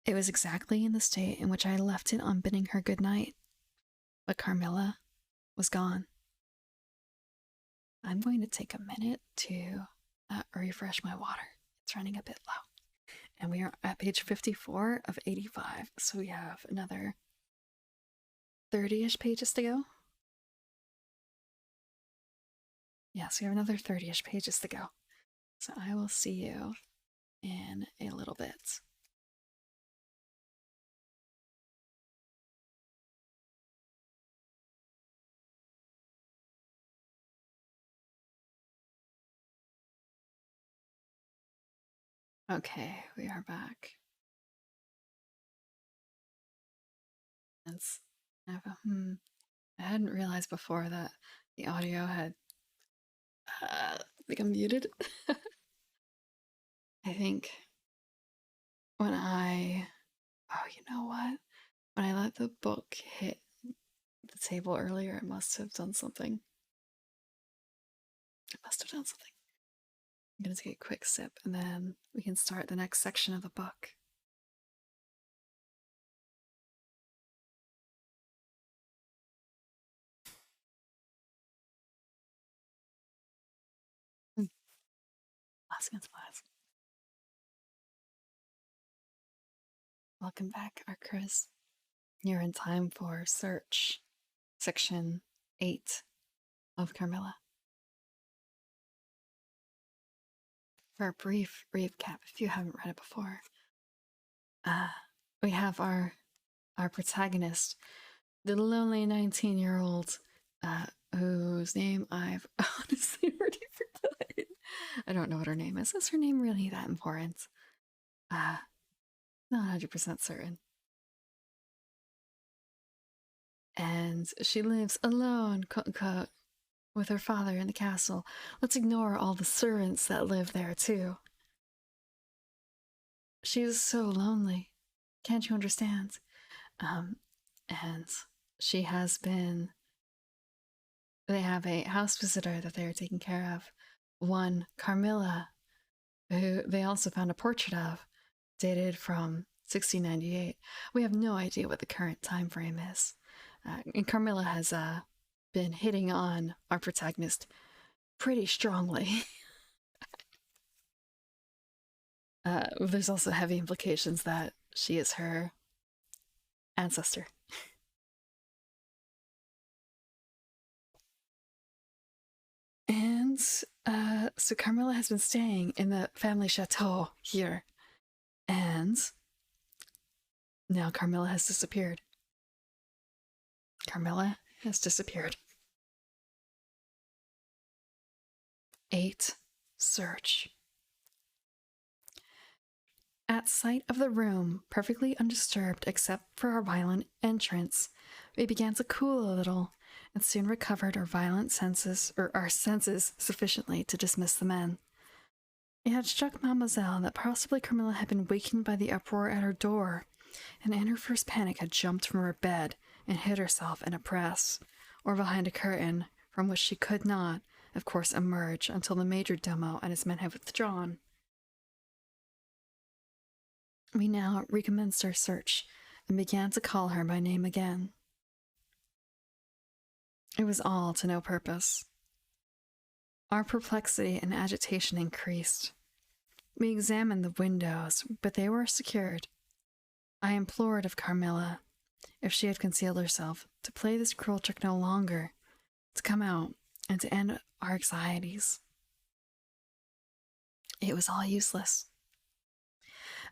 It was exactly in the state in which I left it on bidding her good night. But Carmilla was gone. I'm going to take a minute to refresh my water. It's running a bit low. And we are at page 54 of 85, so we have another 30-ish pages to go. Yes, we have another 30-ish pages to go. So I will see you in a little bit. Okay, we are back. I hadn't realized before that the audio had become muted. I think when you know what? When I let the book hit the table earlier, I must have done something. I'm gonna take a quick sip and then we can start the next section of the book. Last against last. Welcome back, Arcris. You're in time for Search, Section 8 of Carmilla. For a brief recap, if you haven't read it before, we have our protagonist, the lonely 19-year-old, whose name I've honestly already forgotten. I don't know what her name is. Is her name really that important? Not 100% certain. And she lives alone, quote unquote, with her father in the castle. Let's ignore all the servants that live there, too. She's so lonely. Can't you understand? And she has been... They have a house visitor that they are taking care of. One, Carmilla, who they also found a portrait of, dated from 1698. We have no idea what the current time frame is. And Carmilla has been hitting on our protagonist pretty strongly. There's also heavy implications that she is her ancestor. And so Carmilla has been staying in the family chateau here. And now Carmilla has disappeared. Carmilla has disappeared. 8. Search. At sight of the room, perfectly undisturbed except for our violent entrance, we began to cool a little, and soon recovered our senses sufficiently to dismiss the men. It had struck Mademoiselle that possibly Carmilla had been wakened by the uproar at her door, and in her first panic had jumped from her bed and hid herself in a press, or behind a curtain from which she could not, of course, emerge until the major domo and his men had withdrawn. We now recommenced our search and began to call her by name again. It was all to no purpose. Our perplexity and agitation increased. We examined the windows, but they were secured. I implored of Carmilla, if she had concealed herself, to play this cruel trick no longer, to come out, and to end our anxieties. It was all useless.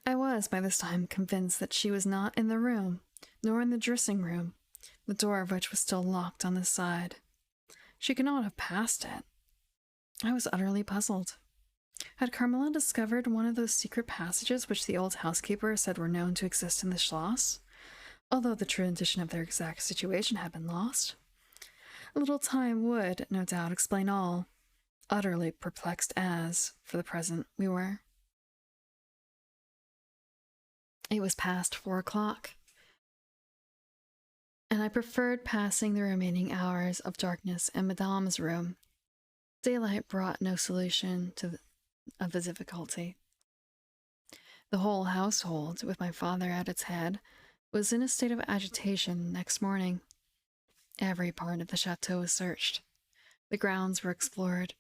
I was, by this time, convinced that she was not in the room, nor in the dressing room, the door of which was still locked on this side. She could not have passed it. I was utterly puzzled. Had Carmilla discovered one of those secret passages which the old housekeeper said were known to exist in the Schloss, although the true condition of their exact situation had been lost? A little time would, no doubt, explain all, utterly perplexed as, for the present, we were. It was past 4 o'clock, and I preferred passing the remaining hours of darkness in Madame's room. Daylight brought no solution of the difficulty. The whole household, with my father at its head, was in a state of agitation next morning. Every part of the chateau was searched. The grounds were explored.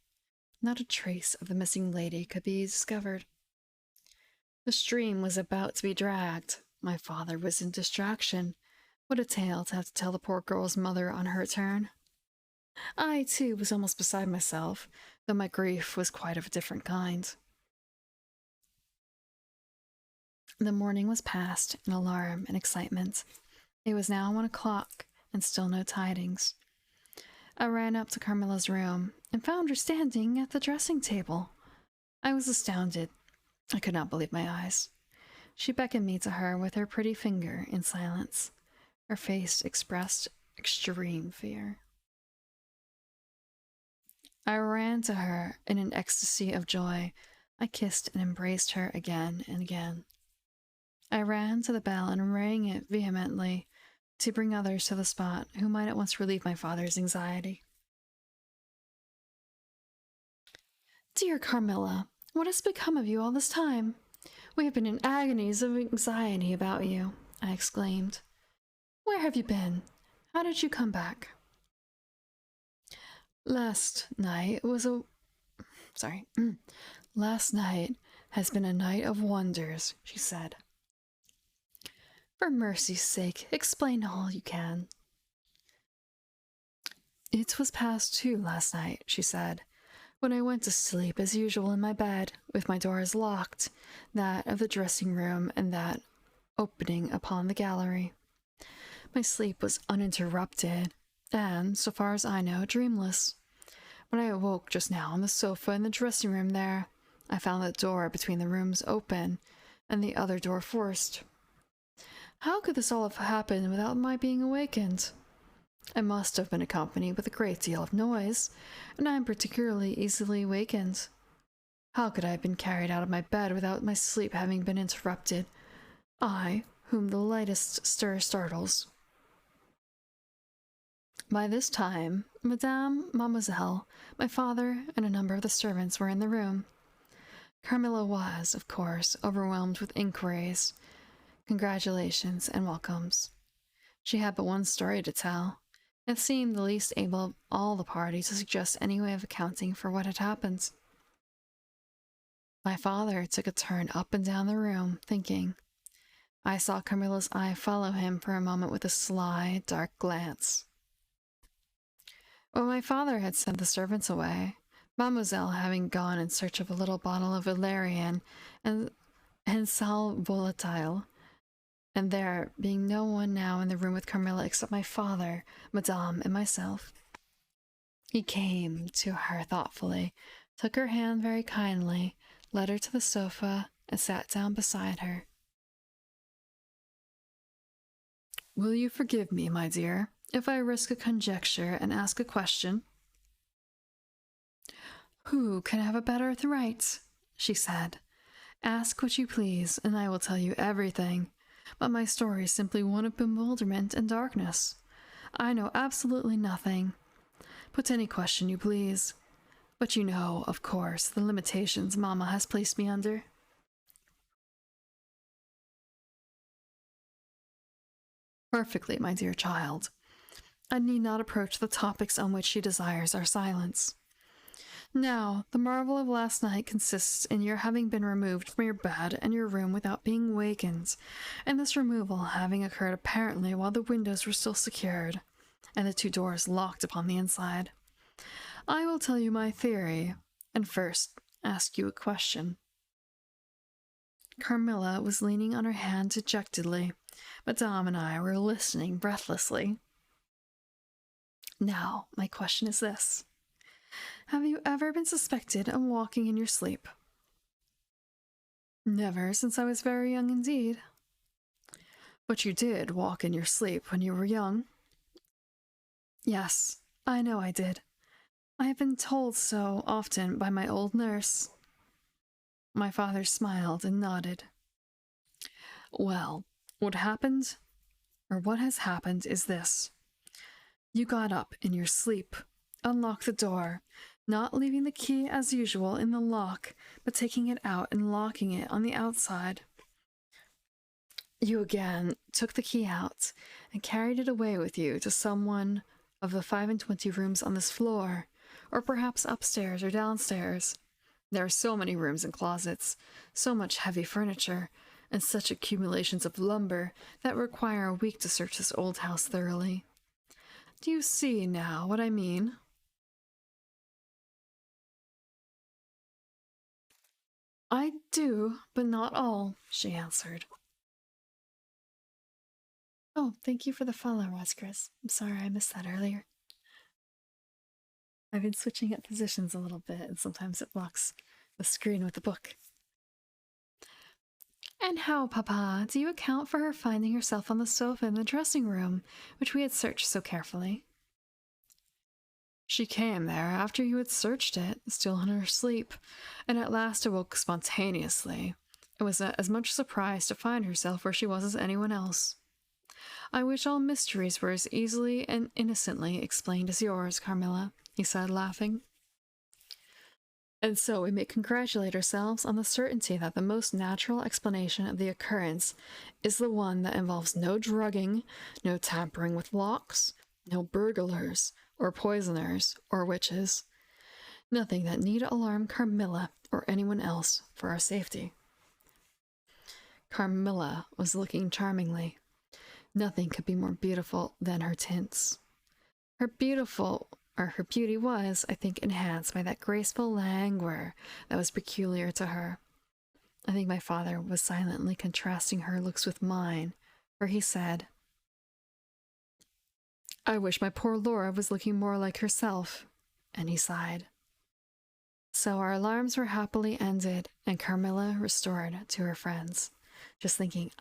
Not a trace of the missing lady could be discovered. The stream was about to be dragged. My father was in distraction. What a tale to have to tell the poor girl's mother on her return. I, too, was almost beside myself, though my grief was quite of a different kind. The morning was passed in alarm and excitement. It was now 1 o'clock, and still no tidings. I ran up to Carmilla's room, and found her standing at the dressing table. I was astounded. I could not believe my eyes. She beckoned me to her with her pretty finger in silence. Her face expressed extreme fear. I ran to her in an ecstasy of joy. I kissed and embraced her again and again. I ran to the bell and rang it vehemently to bring others to the spot who might at once relieve my father's anxiety. Dear Carmilla, what has become of you all this time? We have been in agonies of anxiety about you, I exclaimed. Where have you been? How did you come back? Last night has been a night of wonders, she said. For mercy's sake, explain all you can. It was past 2 last night, she said, when I went to sleep as usual in my bed, with my doors locked, that of the dressing room and that opening upon the gallery. My sleep was uninterrupted, and, so far as I know, dreamless. When I awoke just now on the sofa in the dressing room there, I found the door between the rooms open, and the other door forced. How could this all have happened without my being awakened? I must have been accompanied with a great deal of noise, and I am particularly easily awakened. How could I have been carried out of my bed without my sleep having been interrupted? I, whom the lightest stir startles. By this time, Madame, Mademoiselle, my father, and a number of the servants were in the room. Carmilla was, of course, overwhelmed with inquiries, congratulations, and welcomes. She had but one story to tell, and seemed the least able of all the party to suggest any way of accounting for what had happened. My father took a turn up and down the room, thinking. I saw Carmilla's eye follow him for a moment with a sly, dark glance. When my father had sent the servants away, Mademoiselle having gone in search of a little bottle of valerian and sal volatile, and there being no one now in the room with Carmilla except my father, Madame, and myself, he came to her thoughtfully, took her hand very kindly, led her to the sofa, and sat down beside her. Will you forgive me, my dear, if I risk a conjecture and ask a question? Who can have a better right? She said. Ask what you please, and I will tell you everything. But my story is simply one of bewilderment and darkness. I know absolutely nothing. Put any question you please. But you know, of course, the limitations Mama has placed me under. Perfectly, my dear child. I need not approach the topics on which she desires our silence. Now, the marvel of last night consists in your having been removed from your bed and your room without being wakened, and this removal having occurred apparently while the windows were still secured, and the two doors locked upon the inside. I will tell you my theory, and first ask you a question. Carmilla was leaning on her hand dejectedly. Madame and I were listening breathlessly. Now, my question is this. Have you ever been suspected of walking in your sleep? Never, since I was very young indeed. But you did walk in your sleep when you were young? Yes, I know I did. I have been told so often by my old nurse. My father smiled and nodded. Well, what happened, or what has happened, is this. You got up in your sleep, unlocked the door, not leaving the key as usual in the lock, but taking it out and locking it on the outside. You again took the key out and carried it away with you to some one of the 25 rooms on this floor, or perhaps upstairs or downstairs. There are so many rooms and closets, so much heavy furniture, and such accumulations of lumber that require a week to search this old house thoroughly. Do you see now what I mean? I do, but not all, she answered. Oh, thank you for the follow, Chris. I'm sorry I missed that earlier. I've been switching up positions a little bit, and sometimes it blocks the screen with the book. And how, Papa, do you account for her finding herself on the sofa in the dressing room, which we had searched so carefully? She came there after you had searched it, still in her sleep, and at last awoke spontaneously. It was as much a surprise to find herself where she was as anyone else. I wish all mysteries were as easily and innocently explained as yours, Carmilla, he said, laughing. And so we may congratulate ourselves on the certainty that the most natural explanation of the occurrence is the one that involves no drugging, no tampering with locks, no burglars, or poisoners, or witches. Nothing that need alarm Carmilla or anyone else for our safety. Carmilla was looking charmingly. Nothing could be more beautiful than her tints. Her beauty was, I think, enhanced by that graceful languor that was peculiar to her. I think my father was silently contrasting her looks with mine, for he said, I wish my poor Laura was looking more like herself, and he sighed. So our alarms were happily ended, and Carmilla restored to her friends, just thinking,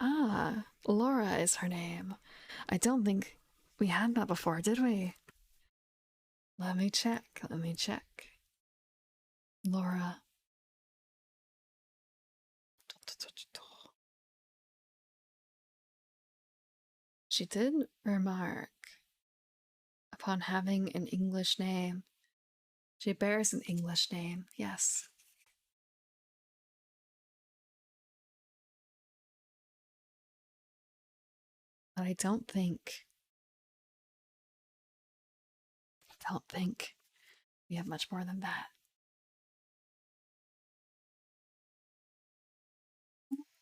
Laura is her name. I don't think we had that before, did we? Let me check. Laura. She did remark upon having an English name. She bears an English name, yes. But I don't think we have much more than that.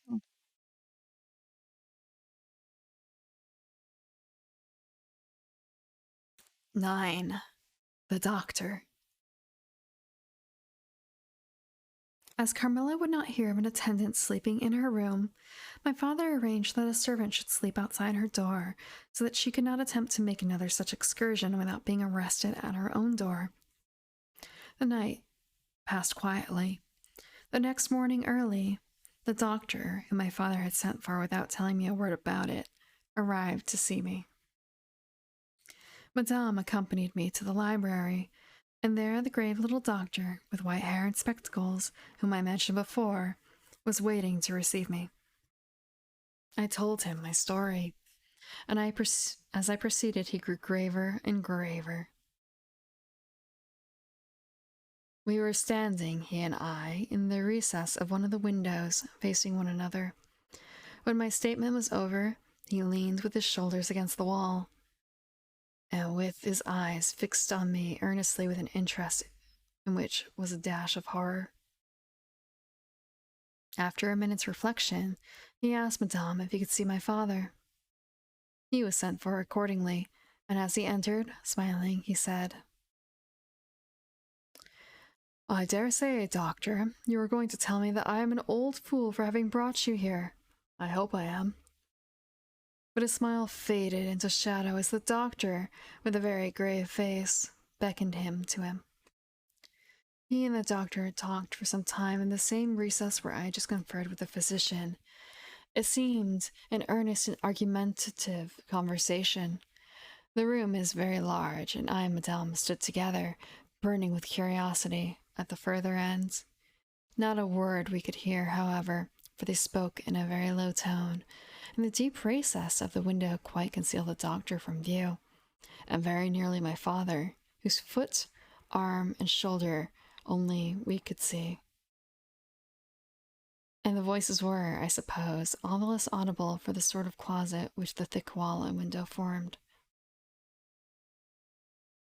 Hmm. 9. The doctor. As Carmilla would not hear of an attendant sleeping in her room, my father arranged that a servant should sleep outside her door, so that she could not attempt to make another such excursion without being arrested at her own door. The night passed quietly. The next morning early, the doctor, whom my father had sent for without telling me a word about it, arrived to see me. Madame accompanied me to the library, and there the grave little doctor, with white hair and spectacles, whom I mentioned before, was waiting to receive me. I told him my story, and as I proceeded he grew graver and graver. We were standing, he and I, in the recess of one of the windows, facing one another. When my statement was over, he leaned with his shoulders against the wall, and with his eyes fixed on me earnestly with an interest in which was a dash of horror. After a minute's reflection, he asked Madame if he could see my father. He was sent for accordingly, and as he entered, smiling, he said, "I dare say, doctor, you are going to tell me that I am an old fool for having brought you here. I hope I am." But his smile faded into shadow as the doctor, with a very grave face, beckoned him to him. He and the doctor talked for some time in the same recess where I had just conferred with the physician. It seemed an earnest and argumentative conversation. The room is very large, and I and Madame stood together, burning with curiosity, at the further end. Not a word we could hear, however, for they spoke in a very low tone, and the deep recess of the window quite concealed the doctor from view, and very nearly my father, whose foot, arm, and shoulder only we could see. And the voices were, I suppose, all the less audible for the sort of closet which the thick wall and window formed.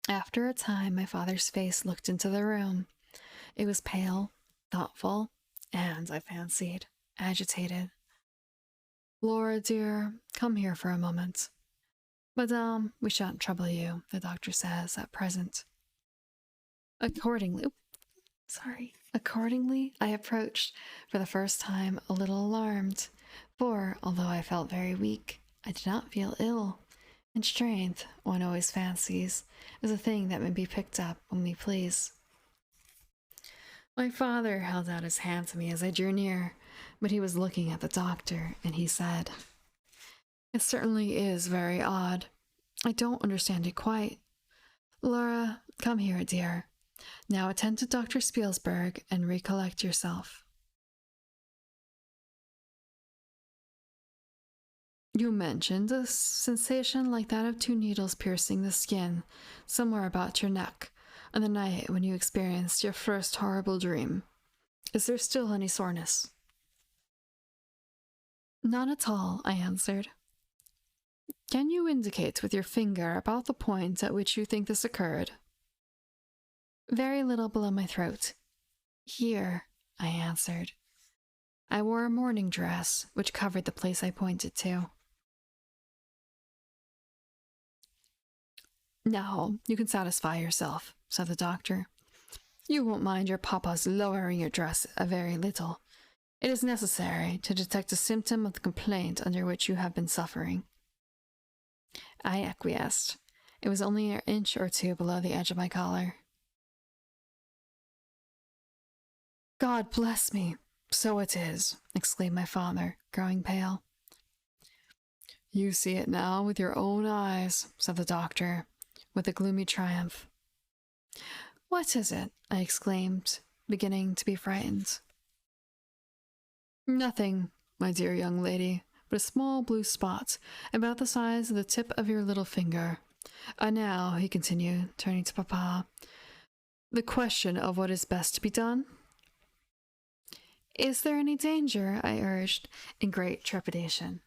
After a time, my father's face looked into the room. It was pale, thoughtful, and, I fancied, agitated. "Laura, dear, come here for a moment." "Madame, we shan't trouble you," the doctor says, "at present." Accordingly, I approached, for the first time a little alarmed, for, although I felt very weak, I did not feel ill, and strength, one always fancies, is a thing that may be picked up when we please. My father held out his hand to me as I drew near, but he was looking at the doctor, and he said, "It certainly is very odd. I don't understand it quite. Laura, come here, dear. Now attend to Dr. Spielsberg and recollect yourself. You mentioned a sensation like that of two needles piercing the skin, somewhere about your neck, on the night when you experienced your first horrible dream. Is there still any soreness?" "None at all," I answered. "Can you indicate with your finger about the point at which you think this occurred?" "Very little below my throat. Here," I answered. I wore a morning dress, which covered the place I pointed to. "Now, you can satisfy yourself," said the doctor. "You won't mind your papa's lowering your dress a very little. It is necessary to detect a symptom of the complaint under which you have been suffering." I acquiesced. It was only an inch or two below the edge of my collar. "God bless me! So it is," exclaimed my father, growing pale. "You see it now with your own eyes," said the doctor, with a gloomy triumph. "What is it?" I exclaimed, beginning to be frightened. "Nothing, my dear young lady, but a small blue spot, about the size of the tip of your little finger. And now," he continued, turning to Papa, "the question of what is best to be done?" "Is there any danger?" I urged, in great trepidation.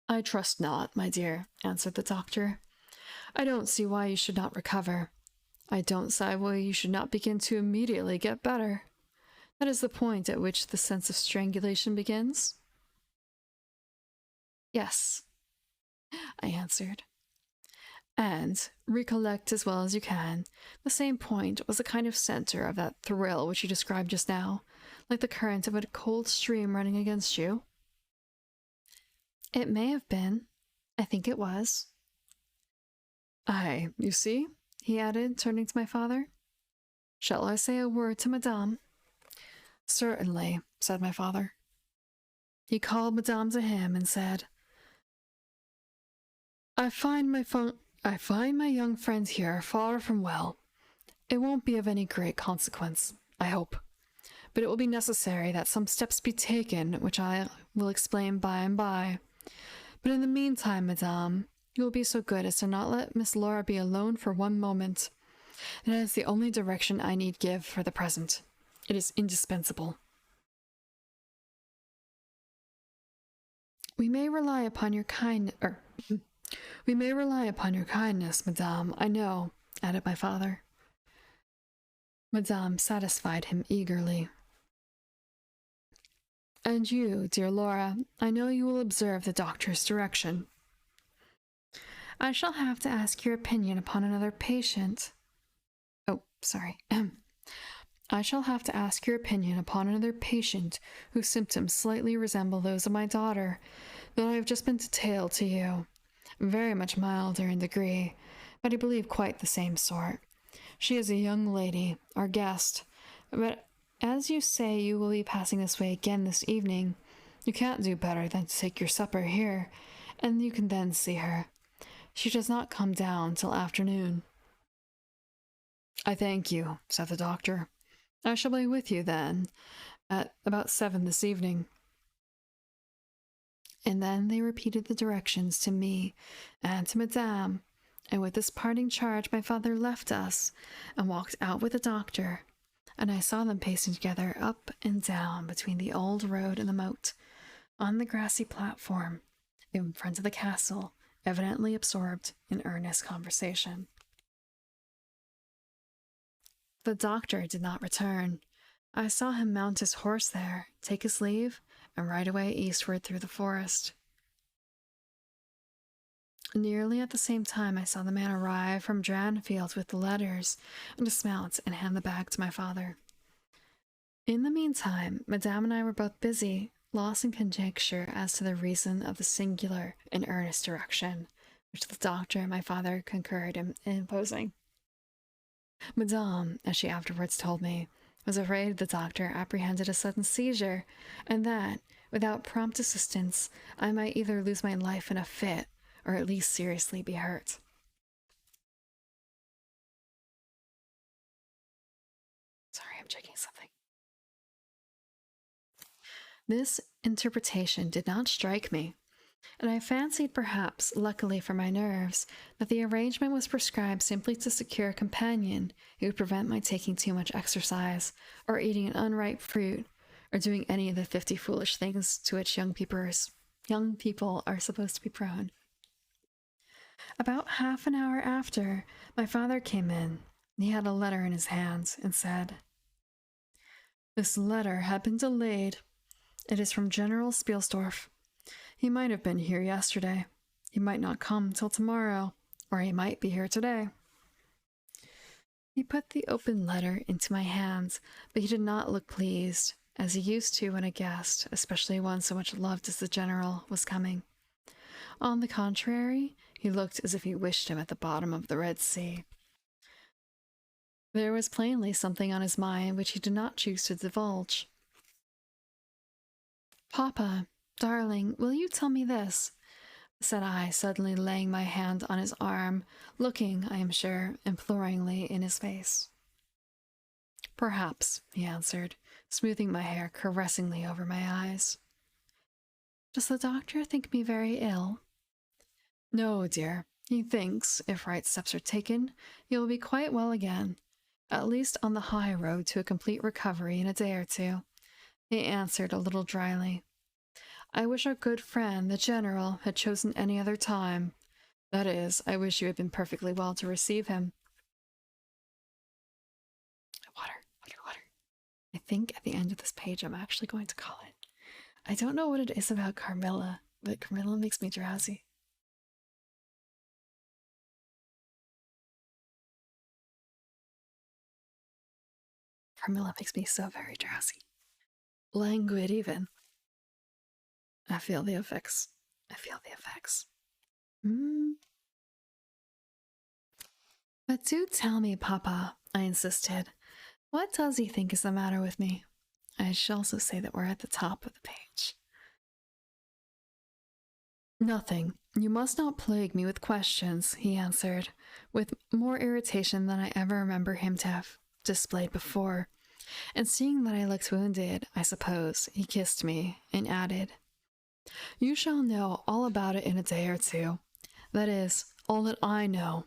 "I trust not, my dear," answered the doctor. "I don't see why you should not recover. I don't see why you should not begin to immediately get better. That is the point at which the sense of strangulation begins?" "Yes," I answered. "And, recollect as well as you can, the same point was the kind of center of that thrill which you described just now, like the current of a cold stream running against you?" "It may have been. I think it was." "Aye, you see," he added, turning to my father. "Shall I say a word to Madame?" "Certainly," said my father. He called Madame to him and said, I find my young friend here far from well. It won't be of any great consequence, I hope, but it will be necessary that some steps be taken, which I will explain by and by. But in the meantime, Madame, You will be so good as to not let Miss Laura be alone for one moment. That is the only direction I need give for the present. It is indispensable. We may rely upon your we may rely upon your kindness, Madame, I know, added my father. Madame satisfied him eagerly. And you, dear Laura, I know you will observe the doctor's direction. I shall have to ask your opinion upon another patient. Oh, sorry. I shall have to ask your opinion upon another patient whose symptoms slightly resemble those of my daughter that I have just been detailed to you. Very much milder in degree, but I believe quite the same sort. She is a young lady, our guest, but as you say you will be passing this way again this evening, you can't do better than to take your supper here, and you can then see her. She does not come down till afternoon. I thank you, said the doctor. I shall be with you then, at about 7 this evening. And then they repeated the directions to me and to Madame, and with this parting charge my father left us and walked out with the doctor, and I saw them pacing together up and down between the old road and the moat, on the grassy platform, in front of the castle, evidently absorbed in earnest conversation. The doctor did not return. I saw him mount his horse there, take his leave, and ride away eastward through the forest. Nearly at the same time I saw the man arrive from Dranfield with the letters, and dismount and hand the bag to my father. In the meantime, Madame and I were both busy, lost in conjecture as to the reason of the singular and earnest direction which the doctor and my father concurred in imposing. Madame, as she afterwards told me, was afraid the doctor apprehended a sudden seizure, and that, without prompt assistance, I might either lose my life in a fit, or at least seriously be hurt. Sorry, I'm checking something. This interpretation did not strike me, and I fancied perhaps, luckily for my nerves, that the arrangement was prescribed simply to secure a companion who would prevent my taking too much exercise, or eating an unripe fruit, or doing any of the 50 foolish things to which young people are supposed to be prone. About half an hour after, my father came in. He had a letter in his hands, and said, "This letter had been delayed. It is from General Spielsdorf. He might have been here yesterday. He might not come till tomorrow, or he might be here today." He put the open letter into my hands, but he did not look pleased, as he used to when a guest, especially one so much loved as the general, was coming. On the contrary, he looked as if he wished him at the bottom of the Red Sea. There was plainly something on his mind which he did not choose to divulge. "Papa, darling, will you tell me this?" said I, suddenly laying my hand on his arm, looking, I am sure, imploringly in his face. "Perhaps," he answered, smoothing my hair caressingly over my eyes. "Does the doctor think me very ill?" "No, dear. He thinks, if right steps are taken, you will be quite well again, at least on the high road to a complete recovery in a day or two," he answered a little dryly. "I wish our good friend, the General, had chosen any other time. That is, I wish you had been perfectly well to receive him." Water. I think at the end of this page I'm actually going to call it. I don't know what it is about Carmilla, but Carmilla makes me drowsy. Carmilla makes me so very drowsy. Languid, even. I feel the effects. But do tell me, Papa, I insisted. What does he think is the matter with me? I should also say that we're at the top of the page. "Nothing. You must not plague me with questions," he answered, with more irritation than I ever remember him to have displayed before. And seeing that I looked wounded, I suppose, he kissed me and added, "You shall know all about it in a day or two. That is, all that I know.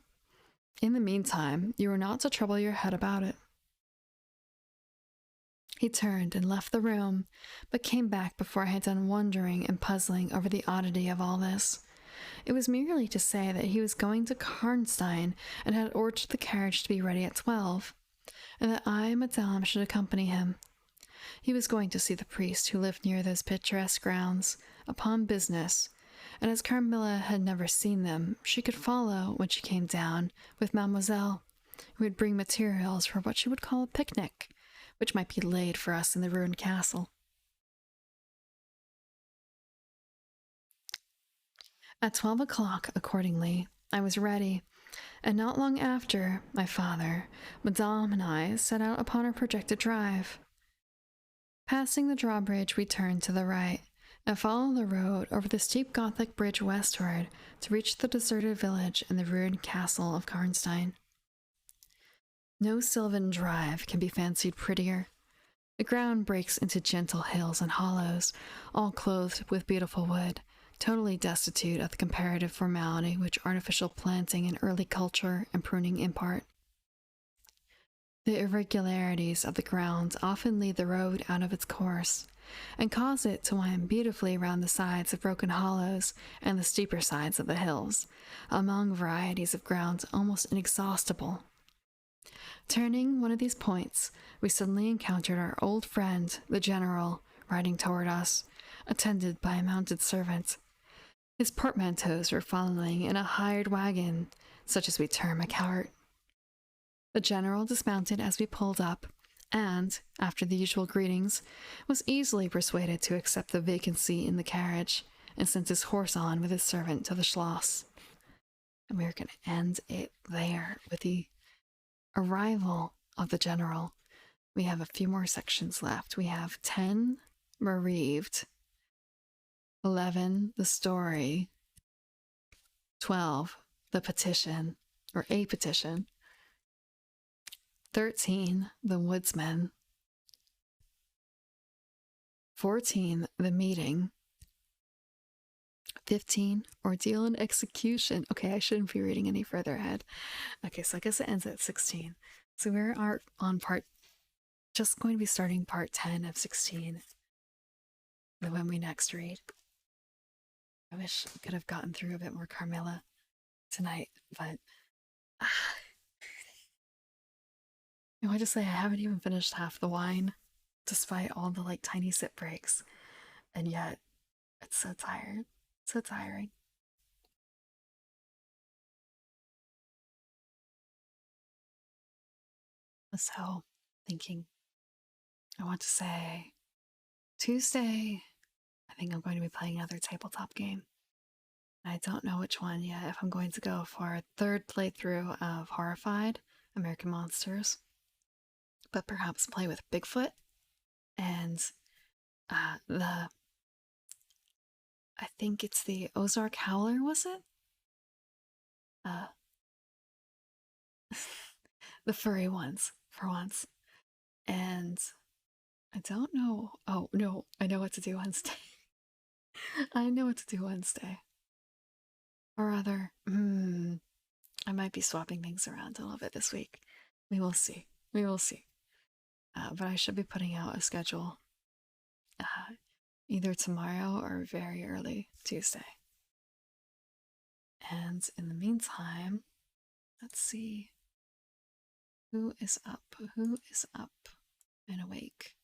In the meantime, you are not to trouble your head about it. He turned and left the room, but came back before I had done wondering and puzzling over the oddity of all this. It was merely to say that he was going to Karnstein and had ordered the carriage to be ready at 12, and that I and Madame should accompany him. He was going to see the priest who lived near those picturesque grounds, upon business, and as Carmilla had never seen them, she could follow, when she came down, with Mademoiselle, who would bring materials for what she would call a picnic, which might be laid for us in the ruined castle. At 12 o'clock, accordingly, I was ready, and not long after, my father, Madame, and I set out upon our projected drive. Passing the drawbridge, we turned to the right, and followed the road over the steep Gothic bridge westward to reach the deserted village and the ruined castle of Karnstein. No sylvan drive can be fancied prettier. The ground breaks into gentle hills and hollows, all clothed with beautiful wood, totally destitute of the comparative formality which artificial planting and early culture and pruning impart. The irregularities of the ground often lead the road out of its course, and cause it to wind beautifully round the sides of broken hollows and the steeper sides of the hills, among varieties of ground almost inexhaustible. Turning one of these points, we suddenly encountered our old friend, the general, riding toward us, attended by a mounted servant. His portmanteaus were following in a hired wagon, such as we term a cart. The general dismounted as we pulled up, and, after the usual greetings, was easily persuaded to accept the vacancy in the carriage, and sent his horse on with his servant to the Schloss. And we are going to end it there with the arrival of the general. We have a few more sections left. We have 10, bereaved, 11, the story, 12, the petition, or a petition, 13, the woodsman, 14, the meeting, 15, ordeal and execution. Okay, I shouldn't be reading any further ahead. Okay, so I guess it ends at 16. So we're on just going to be starting part 10 of 16 when we next read. I wish I could have gotten through a bit more Carmilla tonight, but I want to say I haven't even finished half the wine, despite all the tiny sip breaks, and yet it's so tired, so tiring. So, thinking, I want to say Tuesday, I think I'm going to be playing another tabletop game. I don't know which one yet, if I'm going to go for a third playthrough of Horrified American Monsters, but perhaps play with Bigfoot and I think it's the Ozark Howler, was it? The furry ones, for once. And I don't know. Oh, no, I know what to do Wednesday. I know what to do Wednesday. Or rather, I might be swapping things around a little bit this week. We will see. We will see. But I should be putting out a schedule either tomorrow or very early Tuesday. And in the meantime, let's see. Who is up? Who is up and awake?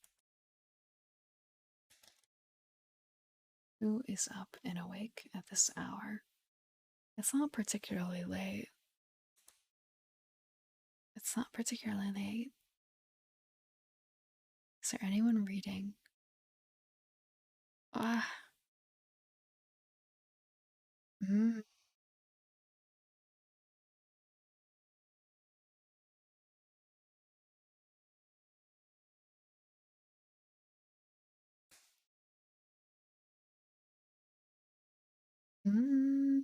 Who is up and awake at this hour? It's not particularly late. It's not particularly late. Is there anyone reading? Ah. Mm. Mm.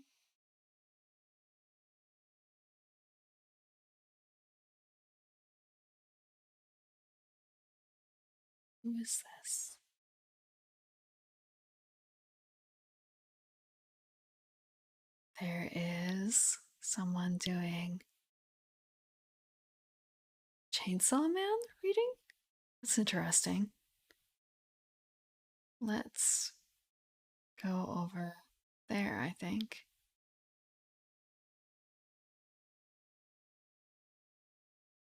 Who is this? There is someone doing Chainsaw Man reading? That's interesting. Let's go over there, I think.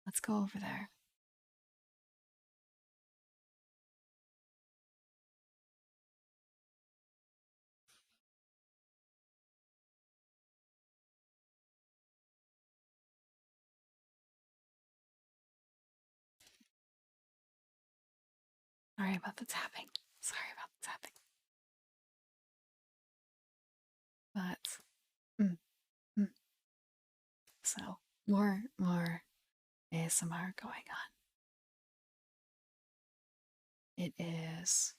Let's go over there. Sorry about the tapping. Sorry about the tapping. But mm. So more ASMR going on. It is.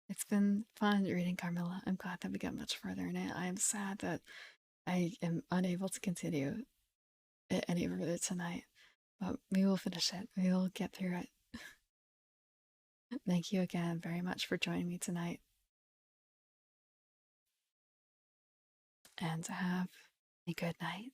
It's been fun reading Carmilla. I'm glad that we got much further in it. I am sad that I am unable to continue it any further tonight, but we will finish it. We will get through it. Thank you again very much for joining me tonight, and have a good night.